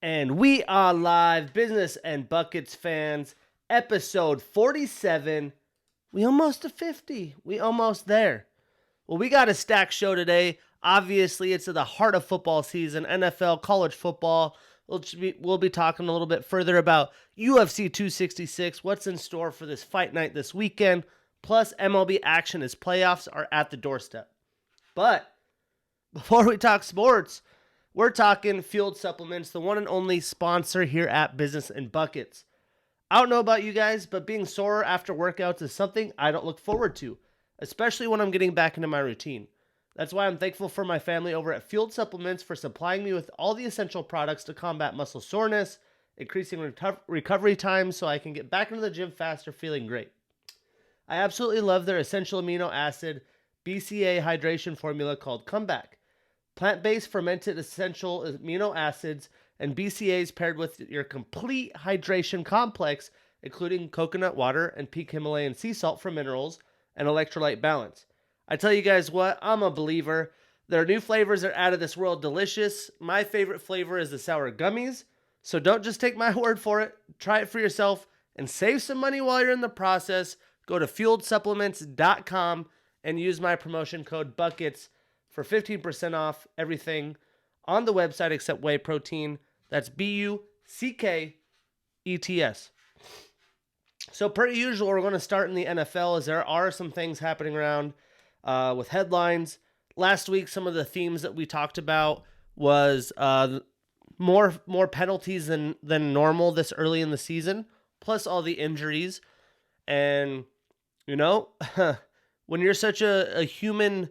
And we are live, Business and Buckets fans, episode 47. We almost to 50. We almost there. Well, we got a stacked show today. Obviously, it's at the heart of football season, NFL, college football. We'll be talking a little bit further about UFC 266, what's in store for this fight night this weekend, plus MLB action as playoffs are at the doorstep. But before we talk sports, we're talking Fueled Supplements, the one and only sponsor here at Business and Buckets. I don't know about you guys, but being sore after workouts is something I don't look forward to, especially when I'm getting back into my routine. That's why I'm thankful for my family over at Fueled Supplements for supplying me with all the essential products to combat muscle soreness, increasing recovery time so I can get back into the gym faster feeling great. I absolutely love their essential amino acid BCA hydration formula called Comeback. Plant-based fermented essential amino acids and BCAAs paired with your complete hydration complex, including coconut water and peak Himalayan sea salt for minerals and electrolyte balance. I tell you guys what, I'm a believer. Their new flavors are out of this world delicious. My favorite flavor is the sour gummies. So don't just take my word for it. Try it for yourself and save some money while you're in the process. Go to fueledsupplements.com and use my promotion code BUCKETS for 15% off everything on the website except whey protein. That's BUCKETS. So per usual, we're going to start in the NFL as there are some things happening around with headlines. Last week, some of the themes that we talked about was more penalties than normal this early in the season, plus all the injuries. And, you know, when you're such a human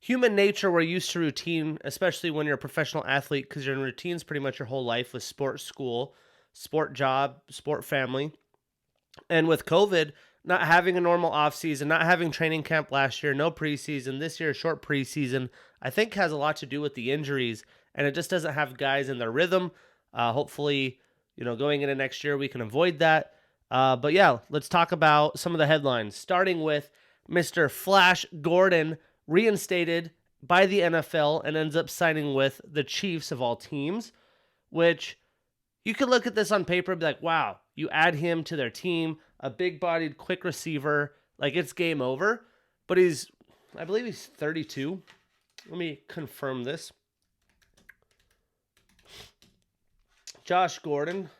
nature, we're used to routine, especially when you're a professional athlete, because you're in routines pretty much your whole life with sport, school, sport job, sport family. And with COVID, not having a normal offseason, not having training camp last year, no preseason, this year, short preseason, I think has a lot to do with the injuries. And it just doesn't have guys in their rhythm. Hopefully, going into next year, we can avoid that. But yeah, let's talk about some of the headlines, starting with Mr. Flash Gordon, reinstated by the NFL and ends up signing with the Chiefs of all teams, which you could look at this on paper and be like, wow, you add him to their team, a big-bodied, quick receiver, like it's game over. But I believe he's 32. Let me confirm this. Josh Gordon,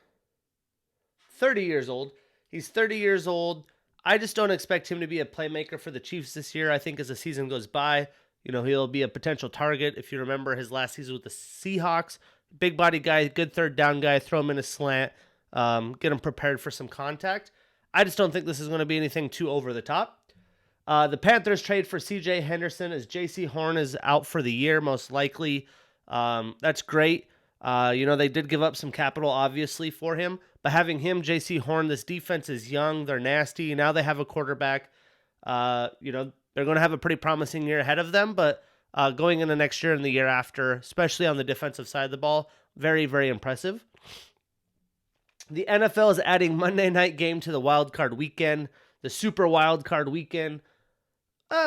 30 years old. He's 30 years old. I just don't expect him to be a playmaker for the Chiefs this year. I think as the season goes by, he'll be a potential target. If you remember his last season with the Seahawks, big body guy, good third down guy, throw him in a slant, get him prepared for some contact. I just don't think this is going to be anything too over the top. The Panthers trade for C.J. Henderson as J.C. Horn is out for the year, most likely. That's great. They did give up some capital, obviously, for him. But having him, J.C. Horn, this defense is young. They're nasty. Now they have a quarterback. They're going to have a pretty promising year ahead of them. But going into next year and the year after, especially on the defensive side of the ball, very, very impressive. The NFL is adding Monday night game to the wild card weekend, the super wild card weekend.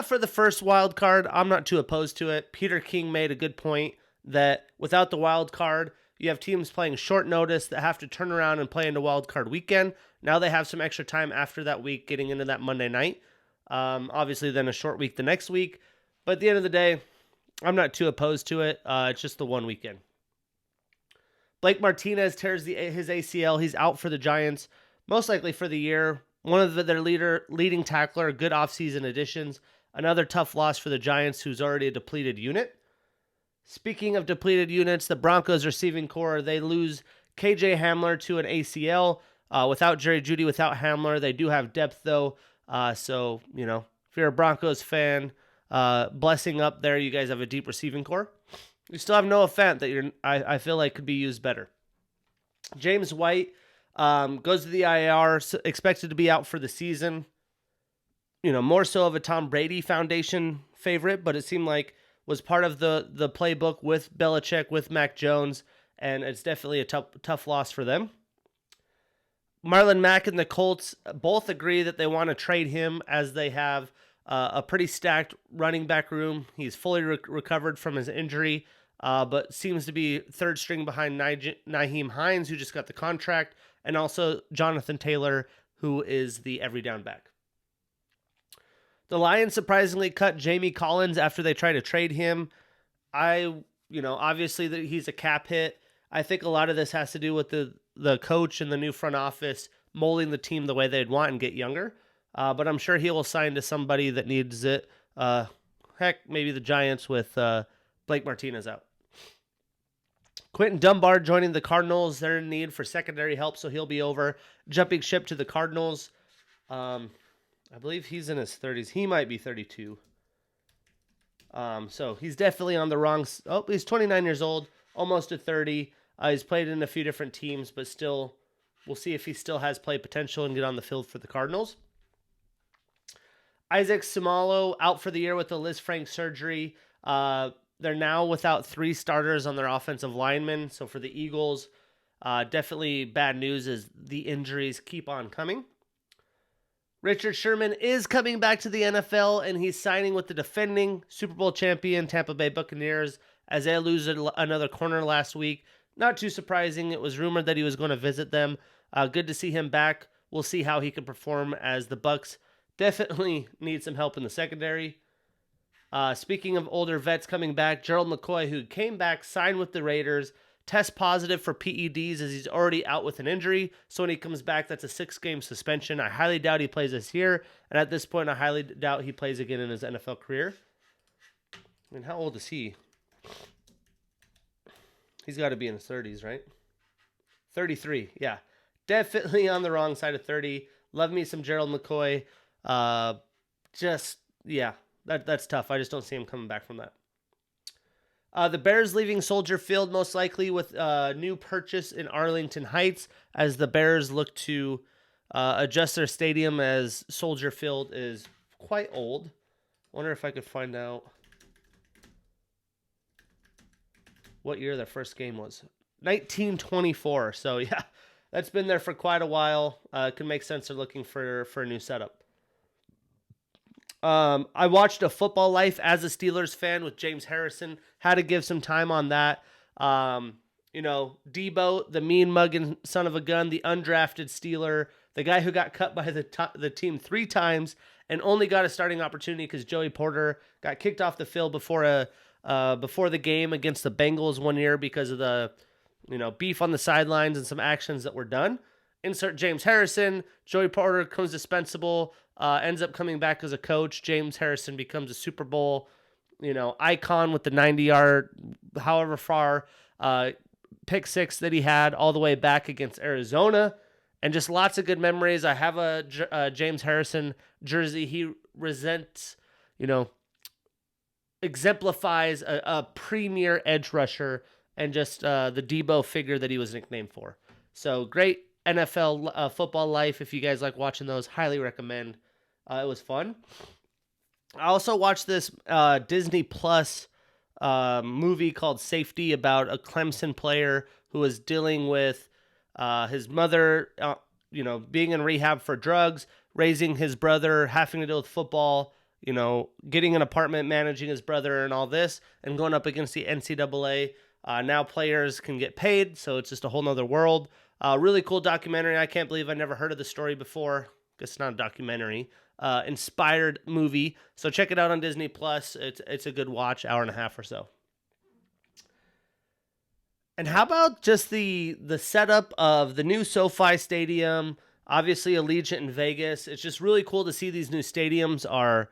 For the first wild card, I'm not too opposed to it. Peter King made a good point that without the wild card, you have teams playing short notice that have to turn around and play into wild card weekend. Now they have some extra time after that week getting into that Monday night. Obviously, then a short week the next week. But at the end of the day, I'm not too opposed to it. It's just the one weekend. Blake Martinez tears his ACL. He's out for the Giants, most likely for the year. One of their leading tackler, good offseason additions. Another tough loss for the Giants, who's already a depleted unit. Speaking of depleted units, the Broncos receiving core, they lose KJ Hamler to an ACL. Without Jerry Jeudy, without Hamler, they do have depth, though. So, if you're a Broncos fan, blessing up there, you guys have a deep receiving core. You still have Noah Fant that I feel like could be used better. James White goes to the IR, expected to be out for the season. More so of a Tom Brady Foundation favorite, but it seemed like was part of the playbook with Belichick, with Mac Jones, and it's definitely a tough loss for them. Marlon Mack and the Colts both agree that they want to trade him as they have a pretty stacked running back room. He's fully recovered from his injury. but seems to be third string behind Nyheim Hines, who just got the contract, and also Jonathan Taylor, who is the every down back. The Lions surprisingly cut Jamie Collins after they tried to trade him. Obviously that he's a cap hit. I think a lot of this has to do with the coach and the new front office molding the team the way they'd want and get younger. But I'm sure he will sign to somebody that needs it. Maybe the Giants with Blake Martinez out. Quentin Dunbar joining the Cardinals. They're in need for secondary help, so he'll be over. Jumping ship to the Cardinals. I believe he's in his 30s. He might be 32. So he's definitely on the wrong... Oh, he's 29 years old, almost at 30. He's played in a few different teams, but still, we'll see if he still has play potential and get on the field for the Cardinals. Isaac Seumalo out for the year with the Liz Frank surgery. They're now without 3 starters on their offensive linemen. So for the Eagles, definitely bad news as the injuries keep on coming. Richard Sherman is coming back to the NFL, and he's signing with the defending Super Bowl champion Tampa Bay Buccaneers as they lose another corner last week. Not too surprising. It was rumored that he was going to visit them. Good to see him back. We'll see how he can perform as the Bucs definitely need some help in the secondary. Speaking of older vets coming back, Gerald McCoy, who came back, signed with the Raiders, test positive for PEDs as he's already out with an injury. So when he comes back, that's a 6-game suspension. I highly doubt he plays this year. And at this point, I highly doubt he plays again in his NFL career. I mean, how old is he? He's got to be in his 30s, right? 33, yeah. Definitely on the wrong side of 30. Love me some Gerald McCoy. That's tough. I just don't see him coming back from that. The Bears leaving Soldier Field most likely with a new purchase in Arlington Heights as the Bears look to adjust their stadium as Soldier Field is quite old. Wonder if I could find out what year their first game was. 1924. So yeah, that's been there for quite a while. It can make sense they're looking for a new setup. I watched A Football Life as a Steelers fan with James Harrison. Had to give some time on that. Debo, the mean mugging son of a gun, the undrafted Steeler, the guy who got cut by the team 3 times and only got a starting opportunity because Joey Porter got kicked off the field before the game against the Bengals one year because of the beef on the sidelines and some actions that were done. Insert James Harrison. Joey Porter becomes dispensable. Ends up coming back as a coach. James Harrison becomes a Super Bowl, icon with the 90-yard, however far, pick 6 that he had all the way back against Arizona, and just lots of good memories. I have a James Harrison jersey. He exemplifies a premier edge rusher and just the Debo figure that he was nicknamed for. So great NFL Football Life. If you guys like watching those, highly recommend. It was fun. I also watched this Disney Plus movie called Safety about a Clemson player who was dealing with his mother, being in rehab for drugs, raising his brother, having to deal with football, getting an apartment, managing his brother and all this, and going up against the NCAA. Now players can get paid, so it's just a whole nother world. Really cool documentary. I can't believe I never heard of the story before. Guess it's not a documentary. Inspired movie. So check it out on Disney Plus. It's a good watch, hour and a half or so. And how about just the setup of the new SoFi Stadium, obviously Allegiant in Vegas. It's just really cool to see these new stadiums are,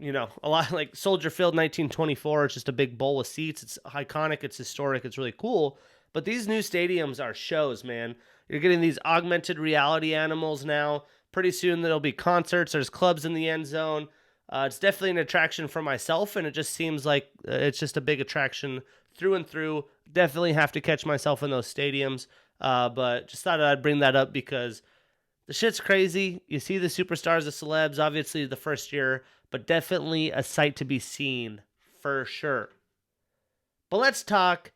a lot like Soldier Field 1924. It's just a big bowl of seats. It's iconic. It's historic. It's really cool. But these new stadiums are shows, man. You're getting these augmented reality animals now. Pretty soon there'll be concerts. There's clubs in the end zone. It's definitely an attraction for myself, and it just seems like it's just a big attraction through and through. Definitely have to catch myself in those stadiums. But just thought I'd bring that up because the shit's crazy. You see the superstars, the celebs, obviously the first year, but definitely a sight to be seen for sure. But let's talk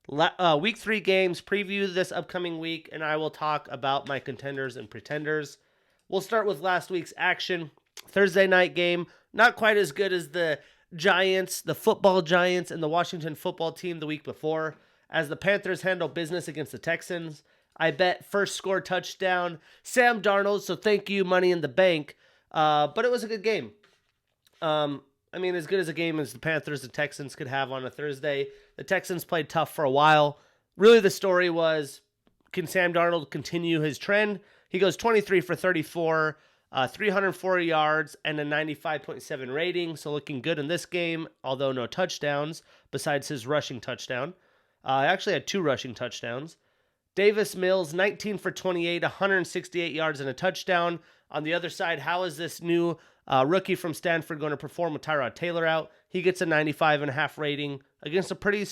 week 3 games, preview this upcoming week, and I will talk about my contenders and pretenders. We'll start with last week's action. Thursday night game, not quite as good as the Giants, the football Giants, and the Washington football team the week before, as the Panthers handle business against the Texans. I bet first score touchdown, Sam Darnold, so thank you, Money in the Bank. But it was a good game. I mean, as good as a game as the Panthers and Texans could have on a Thursday. The Texans played tough for a while. Really, the story was, can Sam Darnold continue his trend? He goes 23 for 34, 304 yards, and a 95.7 rating. So looking good in this game, although no touchdowns besides his rushing touchdown. I actually had 2 rushing touchdowns. Davis Mills, 19 for 28, 168 yards and a touchdown. On the other side, how is this new rookie from Stanford going to perform with Tyrod Taylor out? He gets a 95.5 rating against a pretty,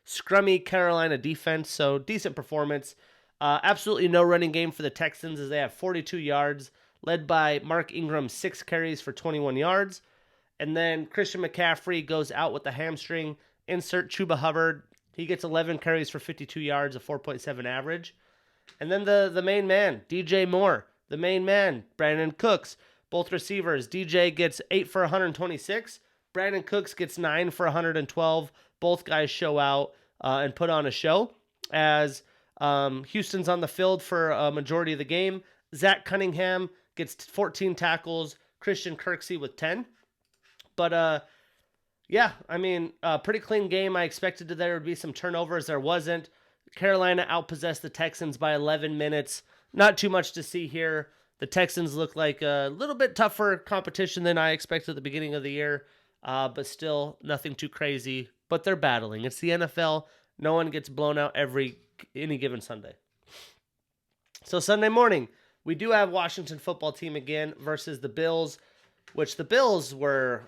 scrummy Carolina defense, so decent performance. Absolutely no running game for the Texans as they have 42 yards, led by Mark Ingram, 6 carries for 21 yards. And then Christian McCaffrey goes out with the hamstring. Insert Chuba Hubbard. He gets 11 carries for 52 yards, a 4.7 average. And then the main man, DJ Moore. The main man, Brandon Cooks. Both receivers. DJ gets 8 for 126. Brandon Cooks gets 9 for 112. Both guys show out and put on a show as Houston's on the field for a majority of the game. Zach Cunningham gets 14 tackles. Christian Kirksey with 10. But, pretty clean game. I expected there would be some turnovers. There wasn't. Carolina outpossessed the Texans by 11 minutes. Not too much to see here. The Texans look like a little bit tougher competition than I expected at the beginning of the year, but still nothing too crazy. But they're battling. It's the NFL. No one gets blown out any given Sunday. So Sunday morning, we do have Washington football team again versus the Bills, which the Bills were,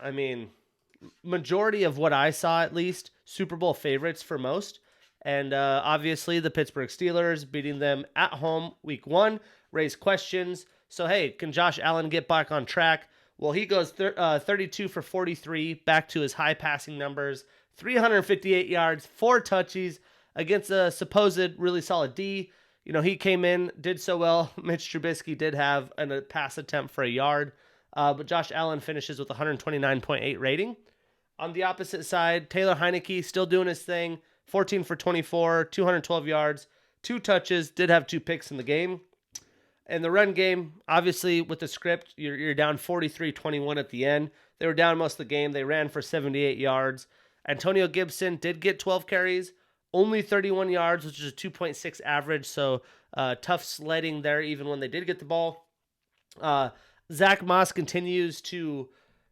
majority of what I saw at least, Super Bowl favorites for most. And obviously the Pittsburgh Steelers beating them at home week 1 raised questions. So, hey, can Josh Allen get back on track? Well, he goes 32 for 43, back to his high passing numbers, 358 yards, 4 touches against a supposed really solid D. He came in, did so well. Mitch Trubisky did have a pass attempt for a yard, but Josh Allen finishes with 129.8 rating. On the opposite side, Taylor Heineke still doing his thing, 14 for 24, 212 yards, 2 touches, did have 2 picks in the game. And the run game, obviously with the script, you're down 43-21 at the end. They were down most of the game. They ran for 78 yards. Antonio Gibson did get 12 carries, only 31 yards, which is a 2.6 average. So tough sledding there even when they did get the ball. Zach Moss continues to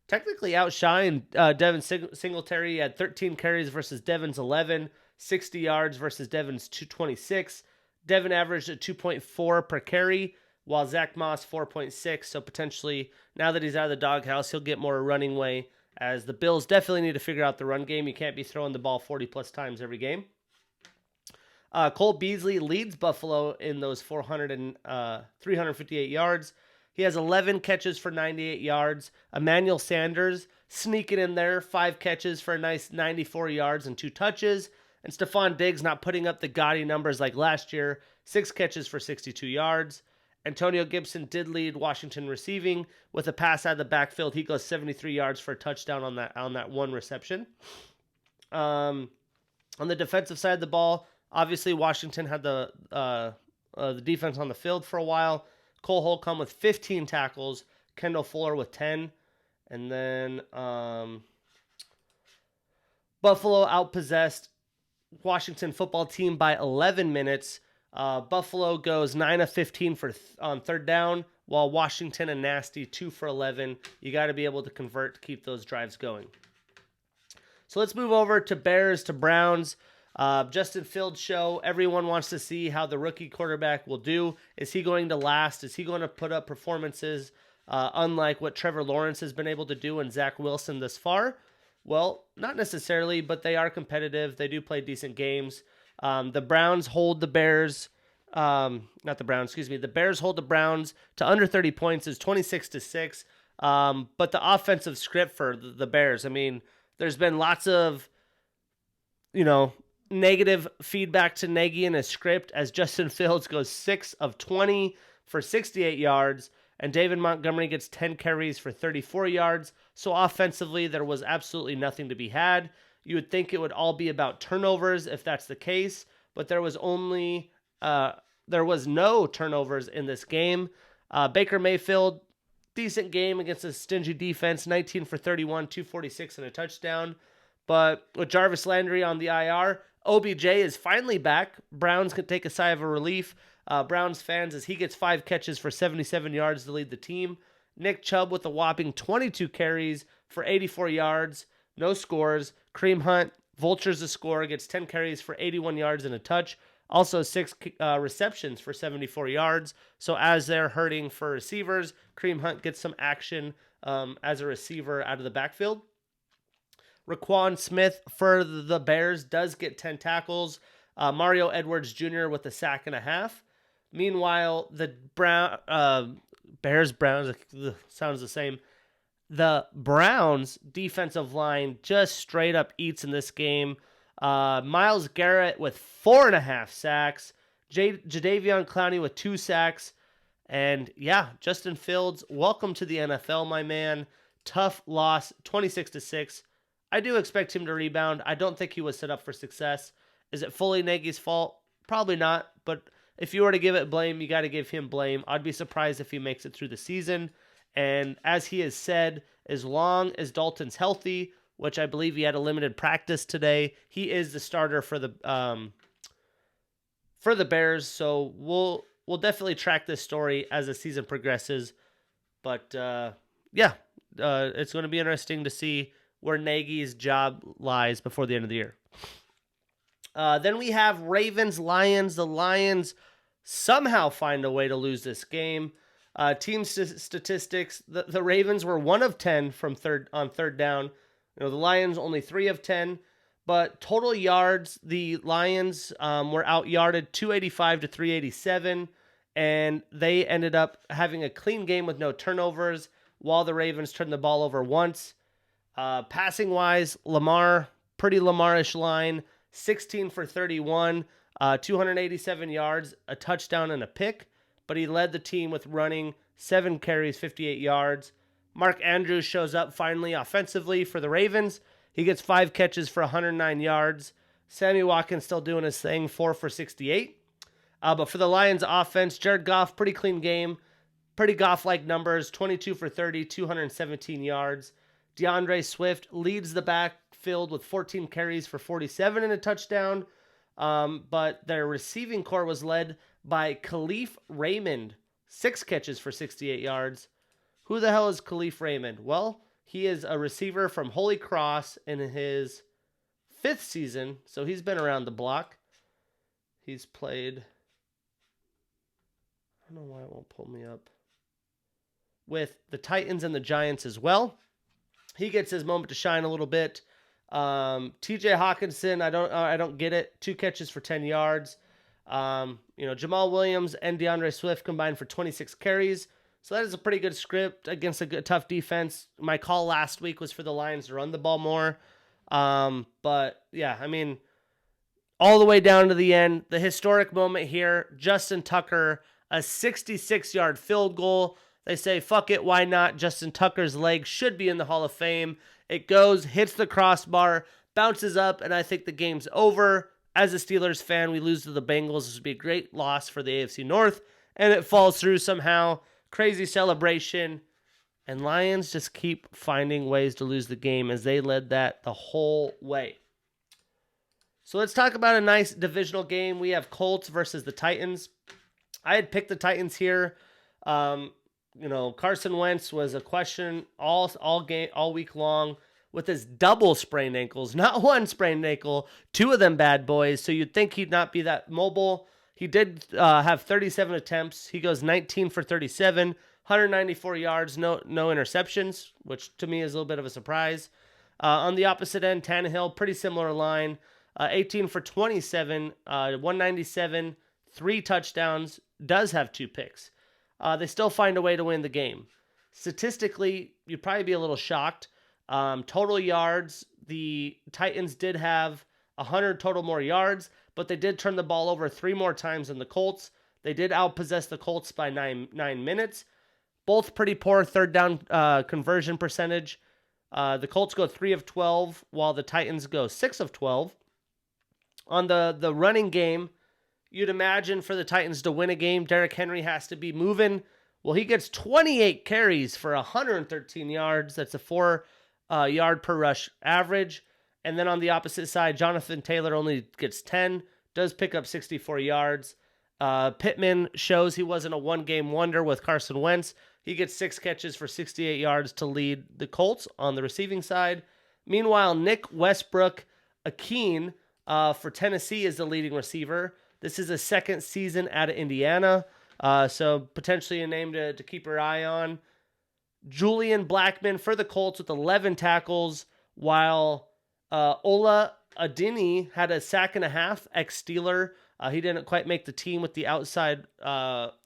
technically outshine Devin Singletary. He had 13 carries versus Devin's 11, 60 yards versus Devin's 226. Devin averaged a 2.4 per carry, while Zach Moss 4.6. So potentially, now that he's out of the doghouse, he'll get more running way, as the Bills definitely need to figure out the run game. You can't be throwing the ball 40-plus times every game. Cole Beasley leads Buffalo in those 358 yards. He has 11 catches for 98 yards. Emmanuel Sanders sneaking in there, 5 catches for a nice 94 yards and 2 touches. And Stephon Diggs not putting up the gaudy numbers like last year, 6 catches for 62 yards. Antonio Gibson did lead Washington receiving with a pass out of the backfield. He goes 73 yards for a touchdown on that one reception. On the defensive side of the ball, obviously Washington had the defense on the field for a while. Cole Holcomb with 15 tackles, Kendall Fuller with 10, and then Buffalo outpossessed Washington football team by 11 minutes. Buffalo goes 9 of 15 on third down, while Washington and Nasty 2 for 11. You got to be able to convert to keep those drives going. So let's move over to Bears to Browns. Justin Fields show. Everyone wants to see how the rookie quarterback will do. Is he going to last? Is he going to put up performances unlike what Trevor Lawrence has been able to do and Zach Wilson thus far? Well, not necessarily, but they are competitive. They do play decent games. The Browns hold the Bears. The Bears hold the Browns to under 30 points, is 26-6. But the offensive script for the Bears, there's been lots of, negative feedback to Nagy in his script as Justin Fields goes 6 of 20 for 68 yards and David Montgomery gets 10 carries for 34 yards. So offensively, there was absolutely nothing to be had. You would think it would all be about turnovers if that's the case, but there was no turnovers in this game. Baker Mayfield, decent game against a stingy defense, 19 for 31, 246 and a touchdown. But with Jarvis Landry on the IR, OBJ is finally back. Browns can take a sigh of relief. Browns fans, as he gets 5 catches for 77 yards to lead the team. Nick Chubb with a whopping 22 carries for 84 yards. No scores. Kareem Hunt, vultures the score, gets 10 carries for 81 yards and a touch. Also 6 receptions for 74 yards. So as they're hurting for receivers, Kareem Hunt gets some action as a receiver out of the backfield. Raquan Smith for the Bears does get 10 tackles. Mario Edwards Jr. with a sack and a half. Meanwhile, the Browns sounds the same. The Browns defensive line just straight up eats in this game. Myles Garrett with 4.5 sacks. Jadeveon Clowney with 2 sacks. And yeah, Justin Fields, welcome to the NFL, my man. Tough loss, 26-6. I do expect him to rebound. I don't think he was set up for success. Is it fully Nagy's fault? Probably not. But if you were to give it blame, you got to give him blame. I'd be surprised if he makes it through the season. And as he has said, as long as Dalton's healthy, which I believe he had a limited practice today, he is the starter for the Bears. So we'll definitely track this story as the season progresses. But it's going to be interesting to see where Nagy's job lies before the end of the year. Then we have Ravens-Lions. The Lions somehow find a way to lose this game. Team statistics, the Ravens were 1 of 10 on third down. The Lions only 3 of 10. But total yards, the Lions were out-yarded 285 to 387. And they ended up having a clean game with no turnovers while the Ravens turned the ball over once. Passing-wise, Lamar, pretty Lamar-ish line, 16 for 31, 287 yards, a touchdown and a pick, but he led the team with running 7 carries, 58 yards. Mark Andrews shows up finally offensively for the Ravens. He gets 5 catches for 109 yards. Sammy Watkins still doing his thing, 4 for 68. But for the Lions offense, Jared Goff, pretty clean game, pretty Goff-like numbers, 22 for 30, 217 yards. DeAndre Swift leads the backfield with 14 carries for 47 and a touchdown. But their receiving core was led by Khalif Raymond, 6 catches for 68 yards. Who the hell is Khalif Raymond? Well, he is a receiver from Holy Cross in his 5th season, so he's been around the block. He's played, I don't know why it won't pull me up, with the Titans and the Giants as well. He gets his moment to shine a little bit. TJ Hawkinson, I don't get it. 2 catches for 10 yards. Jamal Williams and DeAndre Swift combined for 26 carries. So that is a pretty good script against a tough defense. My call last week was for the Lions to run the ball more. But yeah, I mean, all the way down to the end, the historic moment here, Justin Tucker, a 66-yard field goal. They say, fuck it, why not? Justin Tucker's leg should be in the Hall of Fame. It goes, hits the crossbar, bounces up, and I think the game's over. As a Steelers fan, we lose to the Bengals. This would be a great loss for the AFC North, and it falls through somehow. Crazy celebration, and Lions just keep finding ways to lose the game as they led that the whole way. So let's talk about a nice divisional game. We have Colts versus the Titans. I had picked the Titans here. Carson Wentz was a question all week long with his double sprained ankles, not one sprained ankle, 2 of them bad boys. So you'd think he'd not be that mobile. He did have 37 attempts. He goes 19 for 37, 194 yards, no interceptions, which to me is a little bit of a surprise. On the opposite end, Tannehill, pretty similar line, 18 for 27, 197, 3 touchdowns, does have 2 picks. They still find a way to win the game. Statistically, you'd probably be a little shocked. Total yards, the Titans did have 100 total more yards, but they did turn the ball over 3 more times than the Colts. They did outpossess the Colts by 9 minutes. Both pretty poor third down conversion percentage. The Colts go 3 of 12, while the Titans go 6 of 12. On the running game, you'd imagine for the Titans to win a game, Derrick Henry has to be moving. Well, he gets 28 carries for 113 yards. That's a 4 yard per rush average. And then on the opposite side, Jonathan Taylor only gets 10, does pick up 64 yards. Pittman shows he wasn't a one-game wonder with Carson Wentz. He gets 6 catches for 68 yards to lead the Colts on the receiving side. Meanwhile, Nick Westbrook-Ikhine for Tennessee is the leading receiver. This is his second season out of Indiana, so potentially a name to keep your eye on. Julian Blackmon for the Colts with 11 tackles, while Ola Adini had a sack and a half, ex-Steeler. He didn't quite make the team with the outside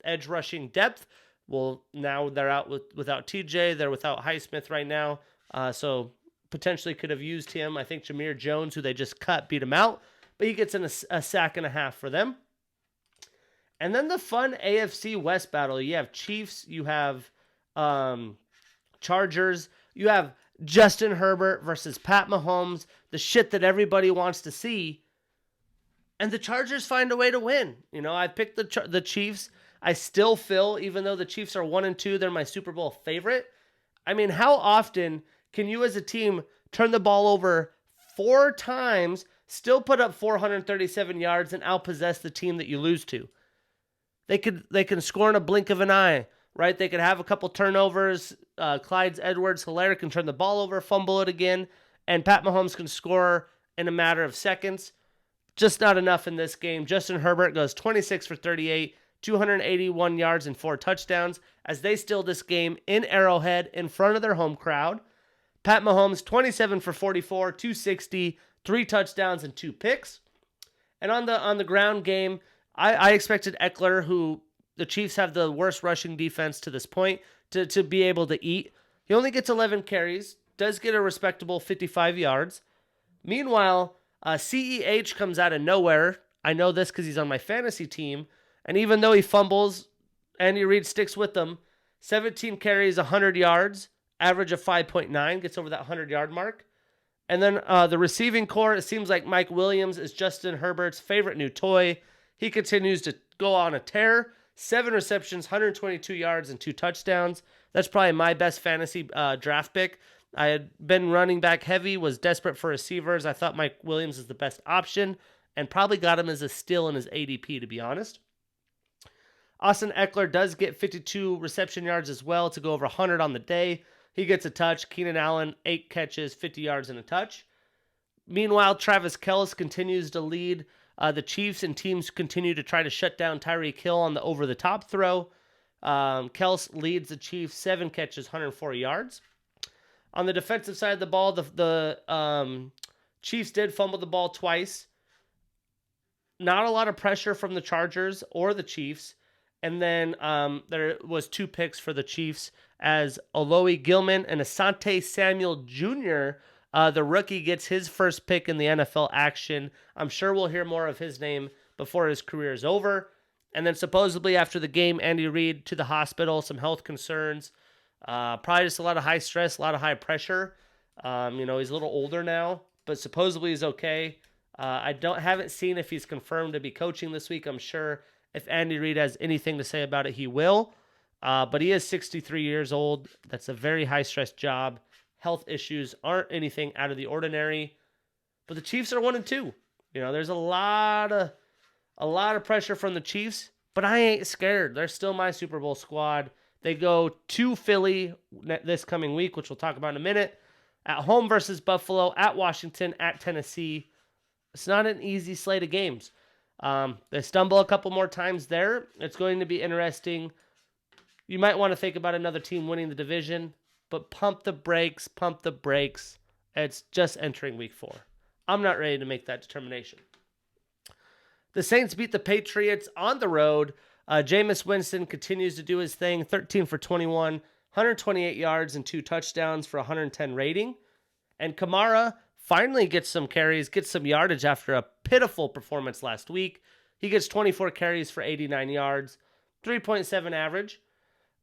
edge rushing depth. Well, now they're out without TJ. They're without Highsmith right now. So potentially could have used him. I think Jameer Jones, who they just cut, beat him out. But he gets in a sack and a half for them. And then the fun AFC West battle. You have Chiefs. You have Chargers. You have Justin Herbert versus Pat Mahomes. The shit that everybody wants to see. And the Chargers find a way to win. You know, I picked the Chiefs. I still feel, even though the Chiefs are 1-2, they're my Super Bowl favorite. I mean, how often can you as a team turn the ball over 4 times, still put up 437 yards, and outpossess the team that you lose to? They can score in a blink of an eye, right? They could have a couple turnovers. Clyde Edwards-Helaire can turn the ball over, fumble it again, and Pat Mahomes can score in a matter of seconds. Just not enough in this game. Justin Herbert goes 26 for 38, 281 yards and 4 touchdowns as they steal this game in Arrowhead in front of their home crowd. Pat Mahomes, 27 for 44, 260, 3 touchdowns and 2 picks. And on the ground game, I expected Eckler, who the Chiefs have the worst rushing defense to this point, to be able to eat. He only gets 11 carries, does get a respectable 55 yards. Meanwhile, CEH comes out of nowhere. I know this because he's on my fantasy team. And even though he fumbles, Andy Reid sticks with them. 17 carries, 100 yards, average of 5.9, gets over that 100-yard mark. And then the receiving core, it seems like Mike Williams is Justin Herbert's favorite new toy. He continues to go on a tear. 7 receptions, 122 yards, and 2 touchdowns. That's probably my best fantasy draft pick. I had been running back heavy, was desperate for receivers. I thought Mike Williams is the best option, and probably got him as a steal in his ADP, to be honest. Austin Eckler does get 52 reception yards as well to go over 100 on the day. He gets a touch. Keenan Allen, 8 catches, 50 yards and a touch. Meanwhile, Travis Kelce continues to lead the Chiefs, and teams continue to try to shut down Tyreek Hill on the over-the-top throw. Kelce leads the Chiefs, 7 catches, 104 yards. On the defensive side of the ball, the Chiefs did fumble the ball twice. Not a lot of pressure from the Chargers or the Chiefs. And then there was 2 picks for the Chiefs as Alohi Gilman and Asante Samuel Jr., the rookie, gets his first pick in the NFL action. I'm sure we'll hear more of his name before his career is over. And then supposedly after the game, Andy Reid to the hospital, some health concerns. Probably just a lot of high stress, a lot of high pressure. He's a little older now, but supposedly he's okay. I haven't seen if he's confirmed to be coaching this week. I'm sure if Andy Reid has anything to say about it, he will. But he is 63 years old. That's a very high-stress job. Health issues aren't anything out of the ordinary. But the Chiefs are 1-2. There's a lot of pressure from the Chiefs, but I ain't scared. They're still my Super Bowl squad. They go to Philly this coming week, which we'll talk about in a minute. At home versus Buffalo, at Washington, at Tennessee. It's not an easy slate of games. They stumble a couple more times there. It's going to be interesting. You might want to think about another team winning the division, but pump the brakes. It's just entering week 4. I'm not ready to make that determination. The Saints beat the Patriots on the road. Jameis Winston continues to do his thing, 13 for 21, 128 yards and 2 touchdowns for 110 rating. And Kamara finally gets some carries, gets some yardage after a pitiful performance last week. He gets 24 carries for 89 yards, 3.7 average.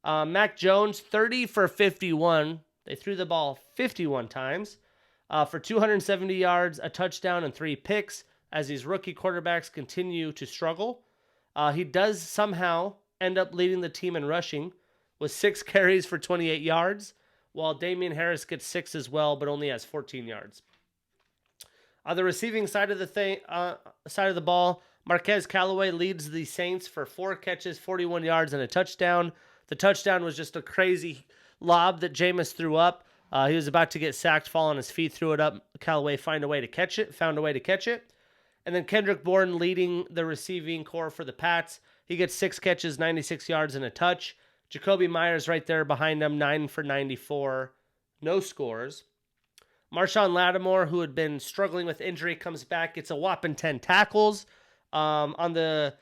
Mac Jones, 30 for 51. They threw the ball 51 times for 270 yards, a touchdown, and 3 picks as these rookie quarterbacks continue to struggle. He does somehow end up leading the team in rushing with 6 carries for 28 yards, while Damian Harris gets 6 as well, but only has 14 yards. On the receiving side of the ball, Marquez Callaway leads the Saints for 4 catches, 41 yards, and a touchdown. The touchdown was just a crazy lob that Jameis threw up. He was about to get sacked, fall on his feet, threw it up. Callaway found a way to catch it. And then Kendrick Bourne leading the receiving core for the Pats. He gets 6 catches, 96 yards, and a touch. Jacoby Myers right there behind him, 9 for 94. No scores. Marshawn Lattimore, who had been struggling with injury, comes back, gets a whopping 10 tackles. On the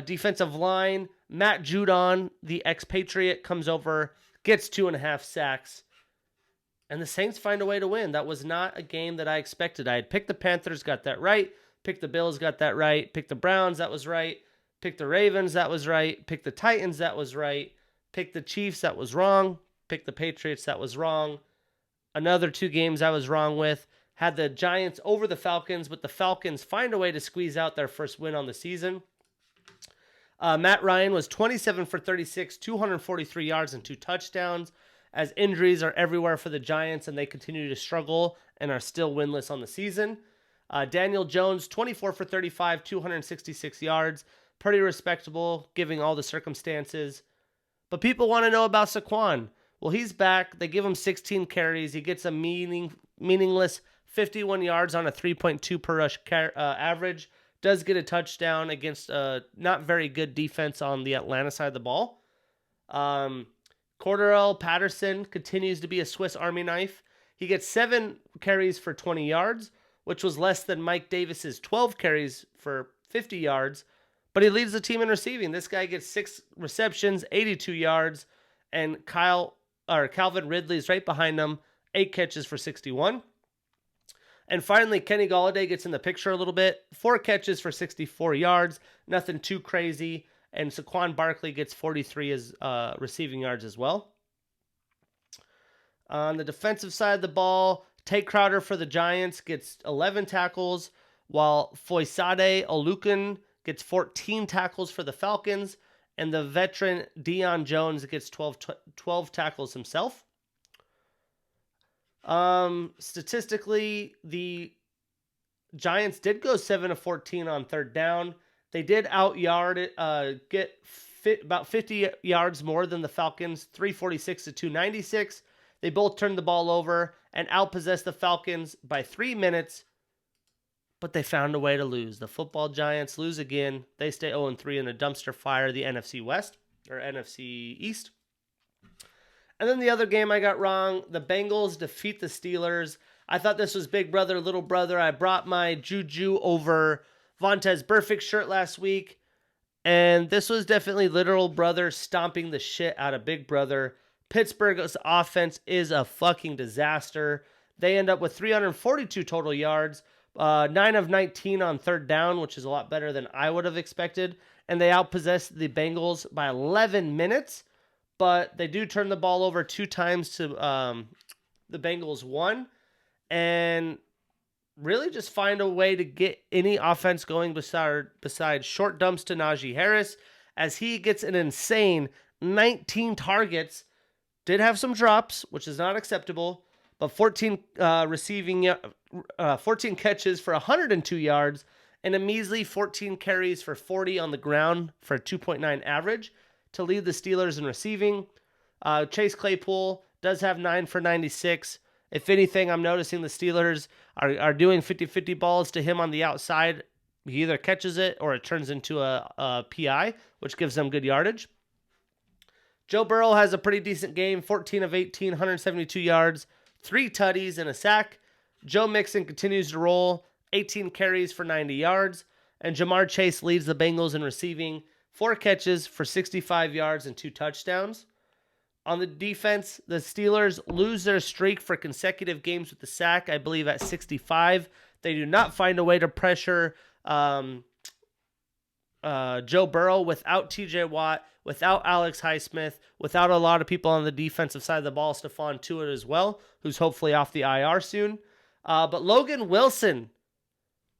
defensive line, Matt Judon, the expatriate, comes over, gets 2.5 sacks. And the Saints find a way to win. That was not a game that I expected. I had picked the Panthers, got that right. Picked the Bills, got that right. Picked the Browns, that was right. Picked the Ravens, that was right. Picked the Titans, that was right. Picked the Chiefs, that was wrong. Picked the Patriots, that was wrong. Another 2 games I was wrong with. Had the Giants over the Falcons, but the Falcons find a way to squeeze out their first win on the season. Matt Ryan was 27 for 36, 243 yards, and 2 touchdowns, as injuries are everywhere for the Giants, and they continue to struggle and are still winless on the season. Daniel Jones, 24 for 35, 266 yards. Pretty respectable, given all the circumstances. But people want to know about Saquon. Well, he's back. They give him 16 carries. He gets a meaningless 51 yards on a 3.2 per rush average. Does get a touchdown against a not very good defense on the Atlanta side of the ball. Cordarrelle Patterson continues to be a Swiss Army knife. He gets 7 carries for 20 yards, which was less than Mike Davis's 12 carries for 50 yards. But he leads the team in receiving. This guy gets 6 receptions, 82 yards, and Calvin Ridley's right behind him, 8 catches for 61. And finally, Kenny Golladay gets in the picture a little bit. 4 catches for 64 yards, nothing too crazy. And Saquon Barkley gets 43 as receiving yards as well. On the defensive side of the ball, Tay Crowder for the Giants gets 11 tackles, while Foyesade Oluokun gets 14 tackles for the Falcons, and the veteran Deion Jones gets 12 tackles himself. Statistically, the Giants did go 7 of 14 on third down. They did get about 50 yards more than the Falcons, 346 to 296. They both turned the ball over and outpossessed the Falcons by 3 minutes, but they found a way to lose. The football Giants lose again. They stay 0-3 in a dumpster fire, the NFC West, or NFC East. And then the other game I got wrong, the Bengals defeat the Steelers. I thought this was big brother, little brother. I brought my Juju over Vontaze Burfict shirt last week, and this was definitely literal brother stomping the shit out of big brother. Pittsburgh's offense is a fucking disaster. They end up with 342 total yards, 9 of 19 on third down, which is a lot better than I would have expected. And they outpossessed the Bengals by 11 minutes, but they do turn the ball over 2 times to the Bengals 1, and really just find a way to get any offense going besides short dumps to Najee Harris, as he gets an insane 19 targets. Did have some drops, which is not acceptable, but 14 catches for 102 yards, and a measly 14 carries for 40 on the ground for a 2.9 average to lead the Steelers in receiving. Chase Claypool does have 9 for 96. If anything, I'm noticing the Steelers are doing 50-50 balls to him on the outside. He either catches it or it turns into a PI, which gives them good yardage. Joe Burrow has a pretty decent game, 14 of 18, 172 yards, 3 tutties, and a sack. Joe Mixon continues to roll, 18 carries for 90 yards. And Jamar Chase leads the Bengals in receiving, 4 catches for 65 yards and 2 touchdowns. On the defense, the Steelers lose their streak for consecutive games with the sack, I believe at 65. They do not find a way to pressure Joe Burrow, without TJ Watt, without Alex Highsmith, without a lot of people on the defensive side of the ball, Stephon Tuitt as well, who's hopefully off the IR soon. But Logan Wilson,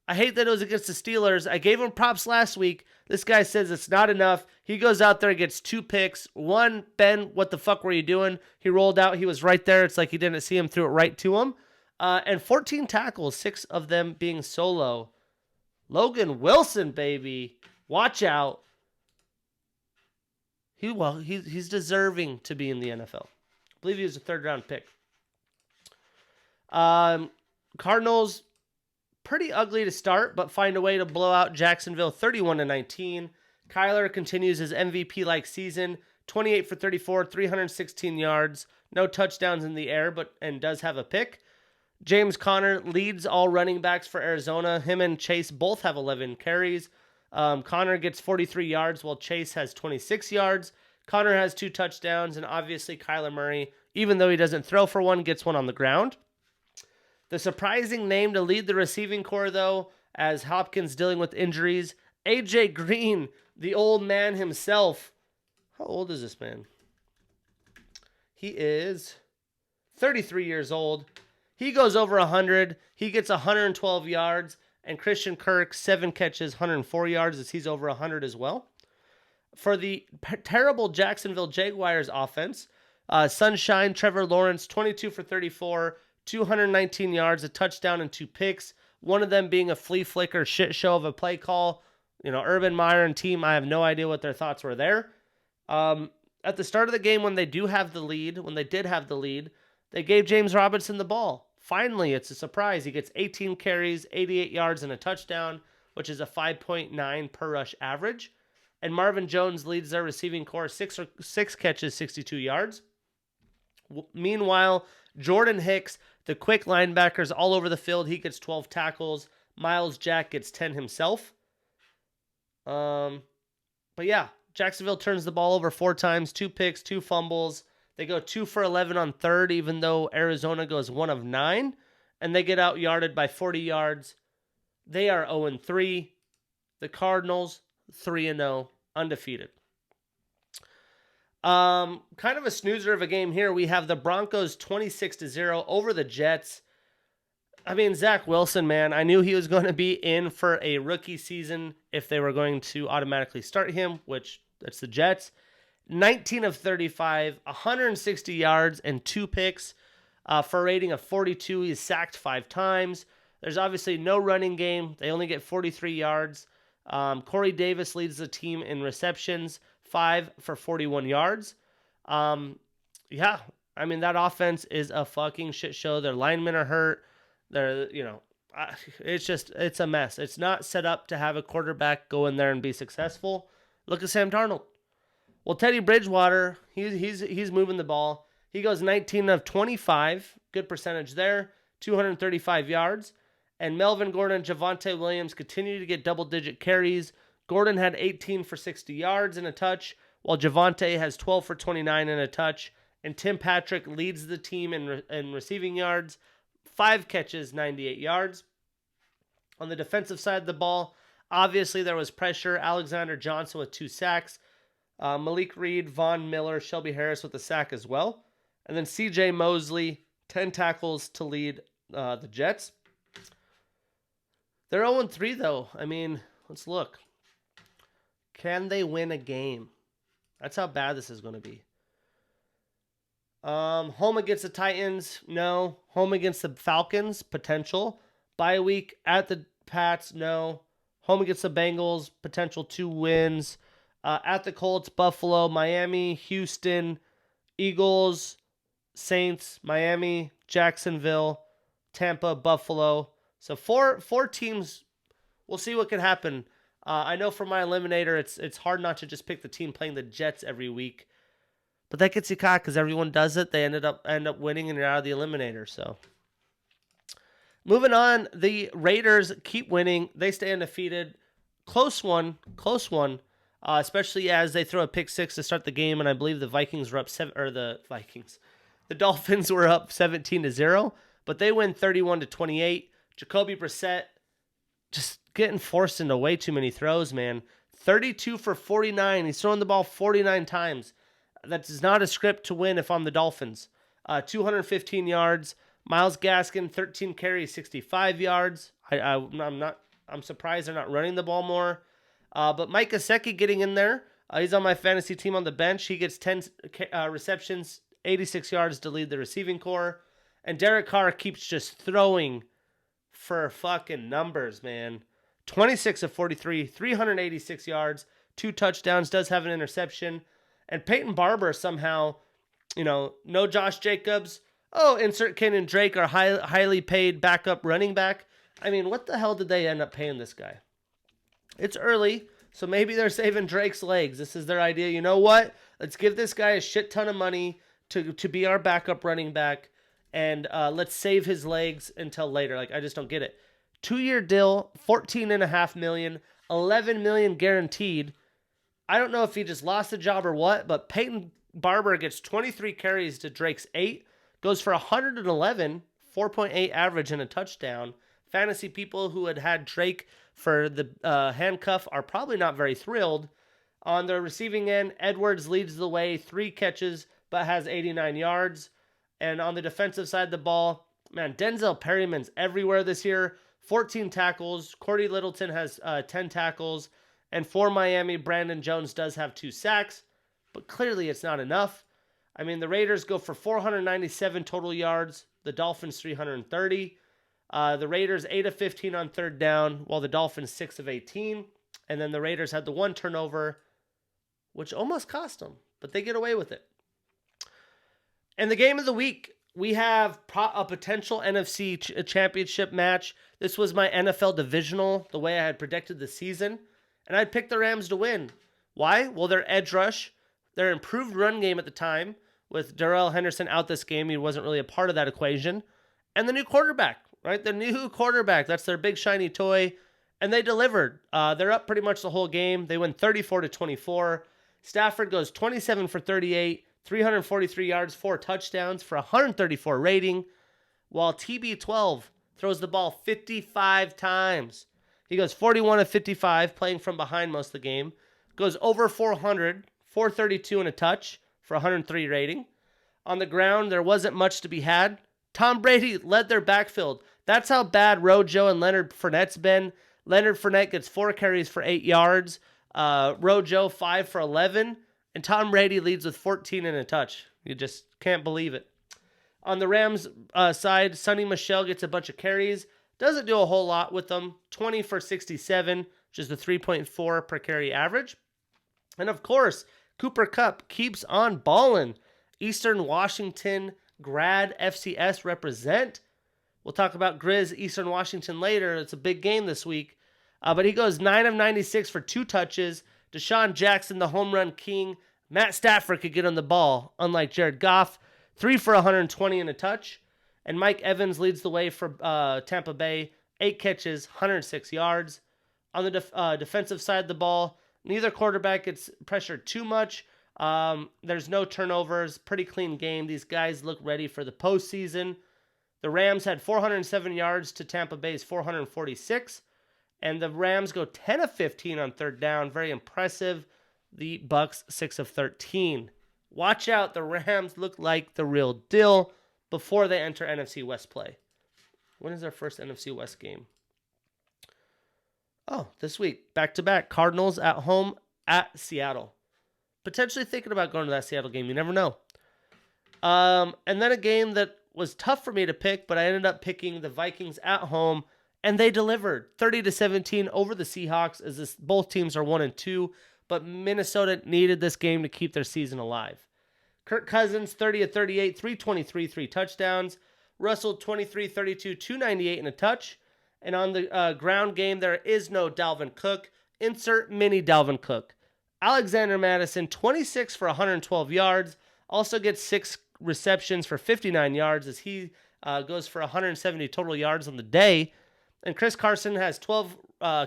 I hate that it was against the Steelers. I gave him props last week. This guy says it's not enough. He goes out there and gets 2 picks. One, Ben, what the fuck were you doing? He rolled out. He was right there. It's like he didn't see him, threw it right to him. And 14 tackles, 6 of them being solo. Logan Wilson, baby. Watch out. He's deserving to be in the NFL. I believe he was a 3rd-round pick. Cardinals, pretty ugly to start, but find a way to blow out Jacksonville 31-19. Kyler continues his MVP-like season, 28 for 34, 316 yards, no touchdowns in the air, and does have a pick. James Conner leads all running backs for Arizona. Him and Chase both have 11 carries. Conner gets 43 yards while Chase has 26 yards. Conner has 2 touchdowns, and obviously Kyler Murray, even though he doesn't throw for one, gets one on the ground. The surprising name to lead the receiving corps, though, as Hopkins dealing with injuries, A.J. Green, the old man himself. How old is this man? He is 33 years old. He goes over 100. He gets 112 yards. And Christian Kirk, 7 catches, 104 yards, as he's over 100 as well. For the terrible Jacksonville Jaguars offense, Sunshine, Trevor Lawrence, 22 for 34, 219 yards, a touchdown, and 2 picks. One of them being a flea flicker shit show of a play call. Urban Meyer and team, I have no idea what their thoughts were there. At the start of the game, when they did have the lead, they gave James Robinson the ball. Finally, it's a surprise. He gets 18 carries, 88 yards, and a touchdown, which is a 5.9 per rush average. And Marvin Jones leads their receiving corps, 6 catches, 62 yards. Meanwhile, Jordan Hicks, the quick linebackers all over the field, he gets 12 tackles. Miles Jack gets 10 himself. But yeah, Jacksonville turns the ball over 4 times, 2 picks, 2 fumbles. They go 2 for 11 on third, even though Arizona goes 1 of 9. And they get out yarded by 40 yards. They are 0-3. The Cardinals, 3-0, undefeated. Kind of a snoozer of a game here. We have the Broncos 26-0 over the Jets. I mean, Zach Wilson, man, I knew he was going to be in for a rookie season if they were going to automatically start him, which that's the Jets. 19 of 35, 160 yards, and 2 picks for a rating of 42. He's sacked 5 times. There's obviously no running game. They only get 43 yards. Corey Davis leads the team in receptions, 5 for 41 yards. Yeah, I mean, that offense is a fucking shit show. Their linemen are hurt. It's a mess. It's not set up to have a quarterback go in there and be successful. Look at Sam Darnold. Well, Teddy Bridgewater, he's moving the ball. He goes 19 of 25, good percentage there, 235 yards. And Melvin Gordon and Javonte Williams continue to get double-digit carries. Gordon had 18 for 60 yards and a touch, while Javonte has 12 for 29 and a touch. And Tim Patrick leads the team in receiving yards, 5 catches, 98 yards. On the defensive side of the ball, obviously there was pressure. Alexander Johnson with 2 sacks. Malik Reed, Von Miller, Shelby Harris with a sack as well. And then C.J. Mosley, 10 tackles to lead the Jets. They're 0-3 though. I mean, let's look. Can they win a game? That's how bad this is going to be. Home against the Titans, no. Home against the Falcons, potential. Bye week at the Pats, no. Home against the Bengals, potential 2 wins. At the Colts, Buffalo, Miami, Houston, Eagles, Saints, Miami, Jacksonville, Tampa, Buffalo. So four teams. We'll see what can happen. I know for my eliminator, it's hard not to just pick the team playing the Jets every week. But that gets you caught because everyone does it. They end up winning and you're out of the eliminator. So moving on, the Raiders keep winning. They stay undefeated. Close one. Especially as they throw a pick 6 to start the game, and I believe the Vikings were up the Dolphins were up 17-0, but they win 31-28. Jacoby Brissett just getting forced into way too many throws, man. 32 for 49. He's throwing the ball 49 times. That's not a script to win if I'm the Dolphins. 215 yards. Myles Gaskin, 13 carries, 65 yards. I'm surprised they're not running the ball more. But Mike Gesicki getting in there. He's on my fantasy team on the bench. He gets 10 receptions, 86 yards to lead the receiving corps. And Derek Carr keeps just throwing for fucking numbers, man. 26 of 43, 386 yards, 2 touchdowns, does have an interception. And Peyton Barber somehow, no Josh Jacobs. Oh, insert Kenyon Drake, our highly paid backup running back. I mean, what the hell did they end up paying this guy? It's early, so maybe they're saving Drake's legs. This is their idea. You know what? Let's give this guy a shit ton of money to be our backup running back, and let's save his legs until later. I just don't get it. 2-year deal, $14.5 million, $11 million guaranteed. I don't know if he just lost the job or what, but Peyton Barber gets 23 carries to Drake's 8, goes for 111, 4.8 average and a touchdown. Fantasy people who had Drake for the handcuff are probably not very thrilled. On the receiving end, Edwards leads the way, 3 catches, but has 89 yards. And on the defensive side of the ball, man, Denzel Perryman's everywhere this year. 14 tackles. Cordy Littleton has 10 tackles. And for Miami, Brandon Jones does have 2 sacks. But clearly it's not enough. I mean, the Raiders go for 497 total yards. The Dolphins 330. The Raiders 8 of 15 on third down, while the Dolphins 6 of 18. And then the Raiders had the 1 turnover, which almost cost them. But they get away with it. And the game of the week, we have a potential NFC championship match. This was my NFL divisional, the way I had predicted the season. And I picked the Rams to win. Why? Well, their edge rush, their improved run game at the time, with Darrell Henderson out this game. He wasn't really a part of that equation. And the new quarterback, right? The new quarterback. That's their big shiny toy. And they delivered. They're up pretty much the whole game. They win 34-24. Stafford goes 27 for 38, 343 yards, 4 touchdowns for 134 rating, while TB12 throws the ball 55 times. He goes 41 of 55, playing from behind most of the game. Goes over 400, 432 and a touch for 103 rating. On the ground, there wasn't much to be had. Tom Brady led their backfield. That's how bad Rojo and Leonard Fournette's been. Leonard Fournette gets 4 carries for 8 yards. Rojo 5 for 11. And Tom Brady leads with 14 and a touch. You just can't believe it. On the Rams side, Sonny Michel gets a bunch of carries. Doesn't do a whole lot with them. 20 for 67, which is the 3.4 per carry average. And of course, Cooper Kupp keeps on balling. Eastern Washington grad FCS represent. We'll talk about Grizz Eastern Washington later. It's a big game this week. But he goes 9 of 96 for 2 touches. Deshaun Jackson, the home run king. Matt Stafford could get on the ball, unlike Jared Goff. 3 for 120 and a touch. And Mike Evans leads the way for Tampa Bay. 8 catches, 106 yards. On the defensive side of the ball, neither quarterback gets pressured too much. There's no turnovers. Pretty clean game. These guys look ready for the postseason. The Rams had 407 yards to Tampa Bay's 446. And the Rams go 10 of 15 on third down. Very impressive. The Bucks 6 of 13. Watch out. The Rams look like the real deal before they enter NFC West play. When is their first NFC West game? Oh, this week. Back-to-back. Cardinals at home at Seattle. Potentially thinking about going to that Seattle game. You never know. And then a game that was tough for me to pick, but I ended up picking the Vikings at home. And they delivered 30-17 over the Seahawks, as both teams are 1-2. But Minnesota needed this game to keep their season alive. Kirk Cousins, 30 of 38, 323, 3 touchdowns. Russell, 23, 32, 298 and a touch. And on the ground game, there is no Dalvin Cook. Insert mini Dalvin Cook. Alexander Madison, 26 for 112 yards. Also gets 6 receptions for 59 yards as he goes for 170 total yards on the day. And Chris Carson has 12